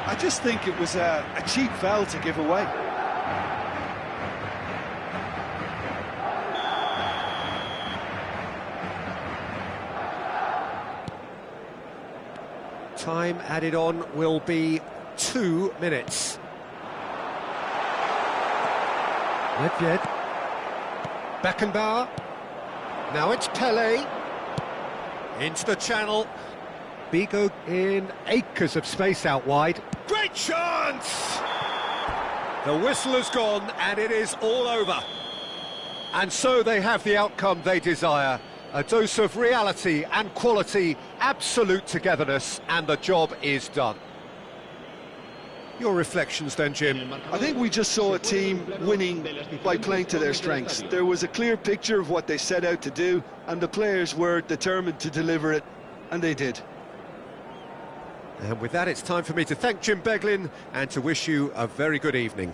I just think it was a cheap foul to give away. Time added on will be 2 minutes. Nedved. Beckenbauer. Now it's Pele. Into the channel. Bigo in acres of space out wide. Great chance! The whistle has gone and it is all over. And so they have the outcome they desire. A dose of reality and quality, absolute togetherness, and the job is done. Your reflections then, Jim? I think we just saw a team winning by playing to their strengths. There was a clear picture of what they set out to do, and the players were determined to deliver it, and they did. And with that, it's time for me to thank Jim Beglin and to wish you a very good evening.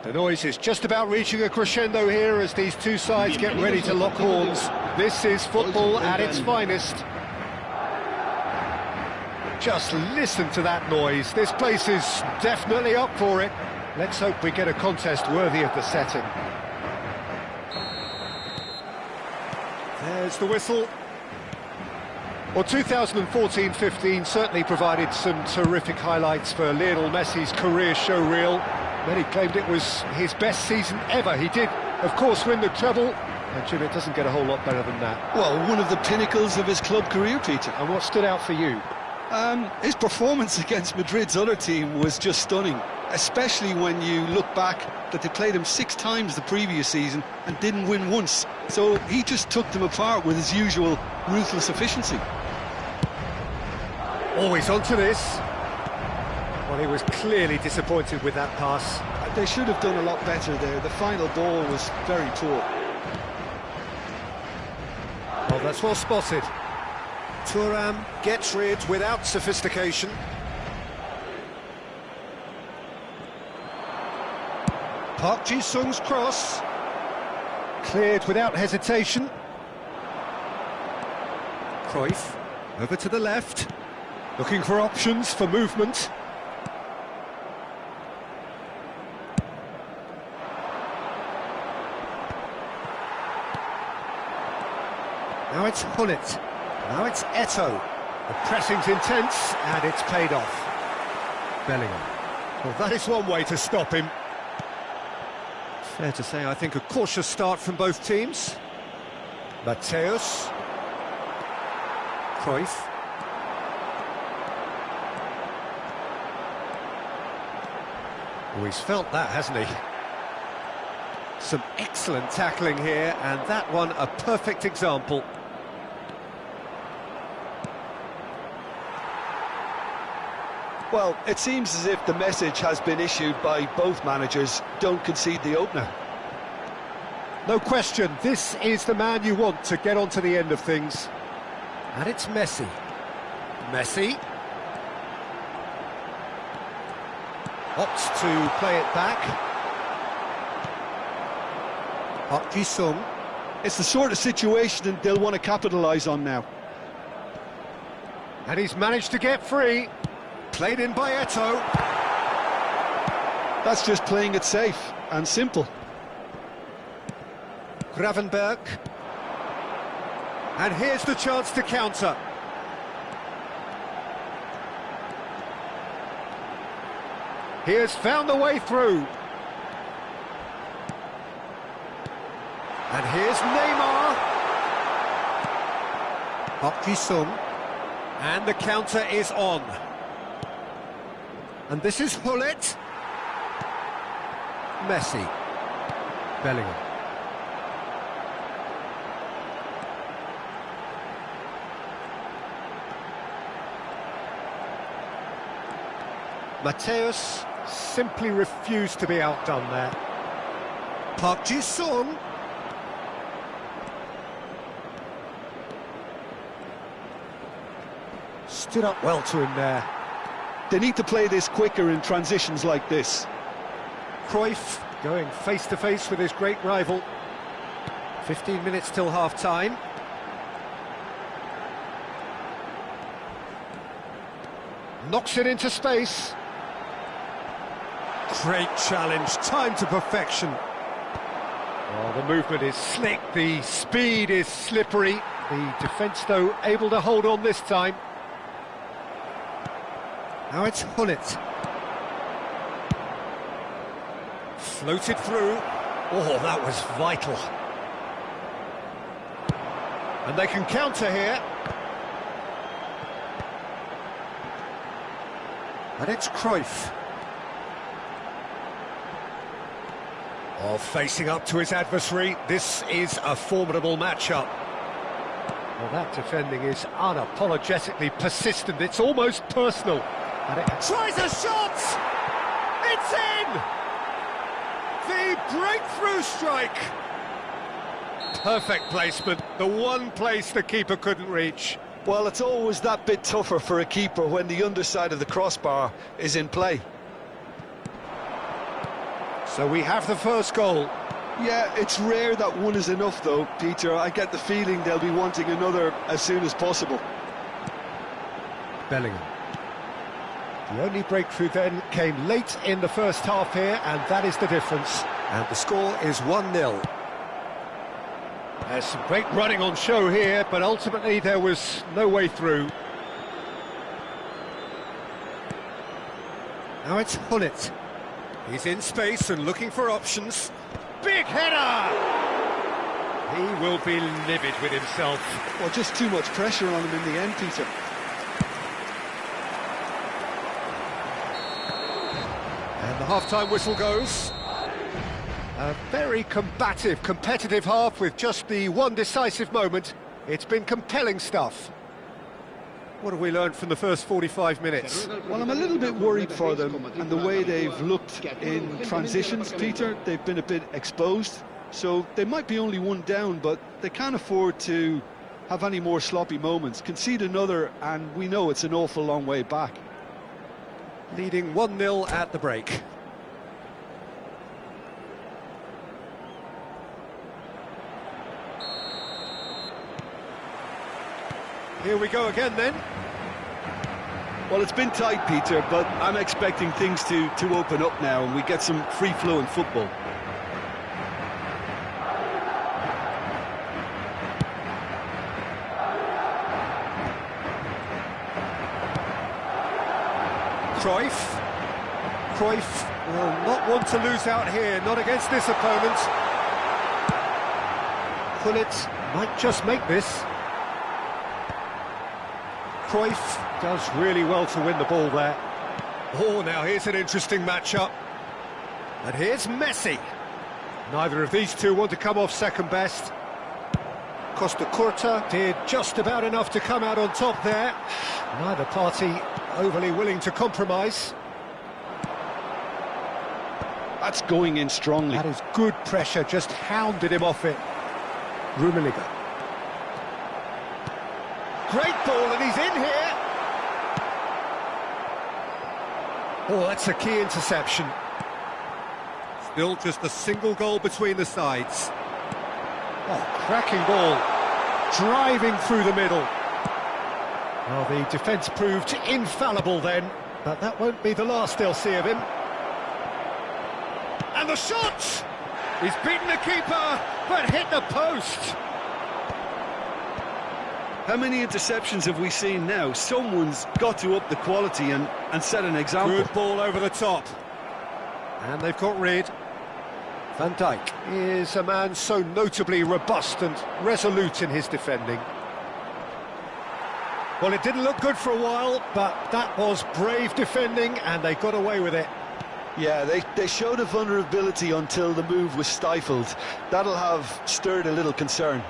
The noise is just about reaching a crescendo here as these two sides get ready to lock horns. This is football at its finest. Just listen to that noise. This place is definitely up for it. Let's hope we get a contest worthy of the setting. There's the whistle. Well, 2014-15 certainly provided some terrific highlights for Lionel Messi's career showreel. Many claimed it was his best season ever. He did, of course, win the treble. And Jim, it doesn't get a whole lot better than that. Well, one of the pinnacles of his club career, Peter. And what stood out for you? His performance against Madrid's other team was just stunning, especially when you look back that they played him 6 times the previous season and didn't win once. So he just took them apart with his usual ruthless efficiency. Always onto this. Well, he was clearly disappointed with that pass. They should have done a lot better there. The final ball was very poor. Oh, that's well spotted. Thuram gets rid without sophistication. Park Ji-sung's cross. Cleared without hesitation. Cruyff over to the left. Looking for options for movement. Now it's Hullet. Now it's Eto'o. The pressing's intense, and it's paid off. Bellingham. Well, that is one way to stop him. Fair to say, I think, a cautious start from both teams. Mateus. Cruyff. Oh, he's felt that, hasn't he? Some excellent tackling here, and that one a perfect example. Well, it seems as if the message has been issued by both managers: don't concede the opener. No question, this is the man you want to get onto the end of things. And it's Messi. Messi. Opts to play it back. Park Ji-sung. It's the sort of situation they'll want to capitalise on now. And he's managed to get free. Played in by Eto'o. That's just playing it safe and simple. Gravenberg. And here's the chance to counter. He has found the way through. And here's Neymar. Park Ji-sung. And the counter is on. And this is Hullet. Messi. Bellingham. Mateus simply refused to be outdone there. Park Ji-sung. Stood up well to him there. They need to play this quicker in transitions like this. Cruyff going face-to-face with his great rival. 15 minutes till half-time. Knocks it into space. Great challenge, timed to perfection. Oh, the movement is slick, the speed is slippery. The defence, though, able to hold on this time. Now it's Hullet. Floated through. Oh, that was vital. And they can counter here. And it's Cruyff. Oh, facing up to his adversary, this is a formidable matchup. Well, that defending is unapologetically persistent, it's almost personal. And it tries a shot! It's in! The breakthrough strike! Perfect placement, the one place the keeper couldn't reach. Well, it's always that bit tougher for a keeper when the underside of the crossbar is in play. So we have the first goal. Yeah, it's rare that one is enough though, Peter. I get the feeling they'll be wanting another as soon as possible. Bellingham. The only breakthrough then came late in the first half here, and that is the difference. And the score is 1-0. There's some great running on show here, but ultimately there was no way through. Now it's Hullet. He's in space and looking for options. Big header! He will be livid with himself. Well, just too much pressure on him in the end, Peter. And the half-time whistle goes. A very combative, competitive half with just the one decisive moment. It's been compelling stuff. What have we learned from the first 45 minutes? Well, I'm a little bit worried for them and the way they've looked in transitions, Peter. They've been a bit exposed, so they might be only one down, but they can't afford to have any more sloppy moments. Concede another, and we know it's an awful long way back. Leading 1-0 at the break. Here we go again then. Well, it's been tight, Peter, but I'm expecting things to open up now and we get some free-flowing football. Cruyff will not want to lose out here, not against this opponent. Hullet might just make this. Cruyff does really well to win the ball there. Oh, now here's an interesting matchup. And here's Messi. Neither of these two want to come off second best. Costa Curta did just about enough to come out on top there. Neither party overly willing to compromise. That's going in strongly. That is good pressure, just hounded him off it. Rummenigge. Great ball, and he's in here. Oh, that's a key interception. Still just a single goal between the sides. Oh, cracking ball. Driving through the middle. Well, the defence proved infallible then, but that won't be the last they'll see of him. And the shot! He's beaten the keeper, but hit the post. How many interceptions have we seen now? Someone's got to up the quality and set an example. Good ball over the top. And they've got rid. Van Dijk is a man so notably robust and resolute in his defending. Well, it didn't look good for a while, but that was brave defending and they got away with it. Yeah, they showed a vulnerability until the move was stifled. That'll have stirred a little concern.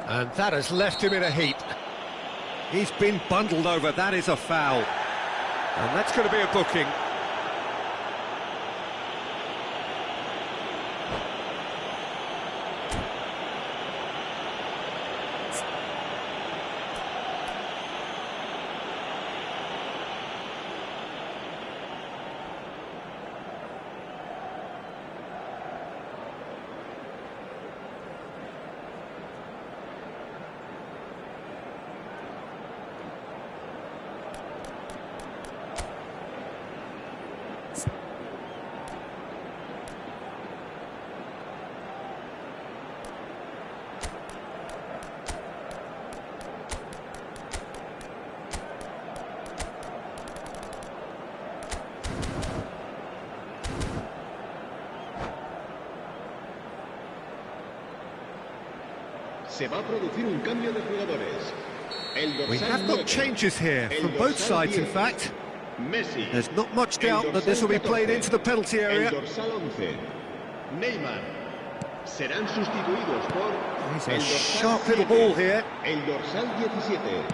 And that has left him in a heap. He's been bundled over, that is a foul. And that's going to be a booking. Se va a producir un cambio de jugadores. We have got changes here from both sides, in fact. Messi. There's not much doubt that this will be played into the penalty area. El dorsal 11. Neymar. Serán sustituidos por He's a el dorsal sharp little 7, ball here. el dorsal 17,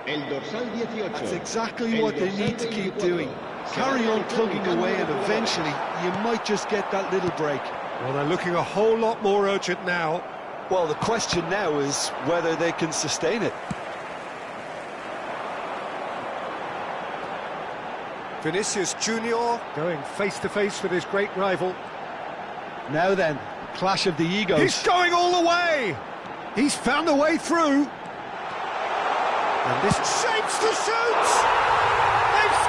el dorsal 18. That's exactly el what they dorsal need to keep 24. doing. Se va Carry a on producir plugging un cambio away de and jugadores. eventually you might just get that little break. Well, they're looking a whole lot more urgent now. Well, the question now is whether they can sustain it. Vinicius Junior going face-to-face with his great rival. Now then, clash of the egos. He's going all the way! He's found a way through. And this shapes the shoots! They've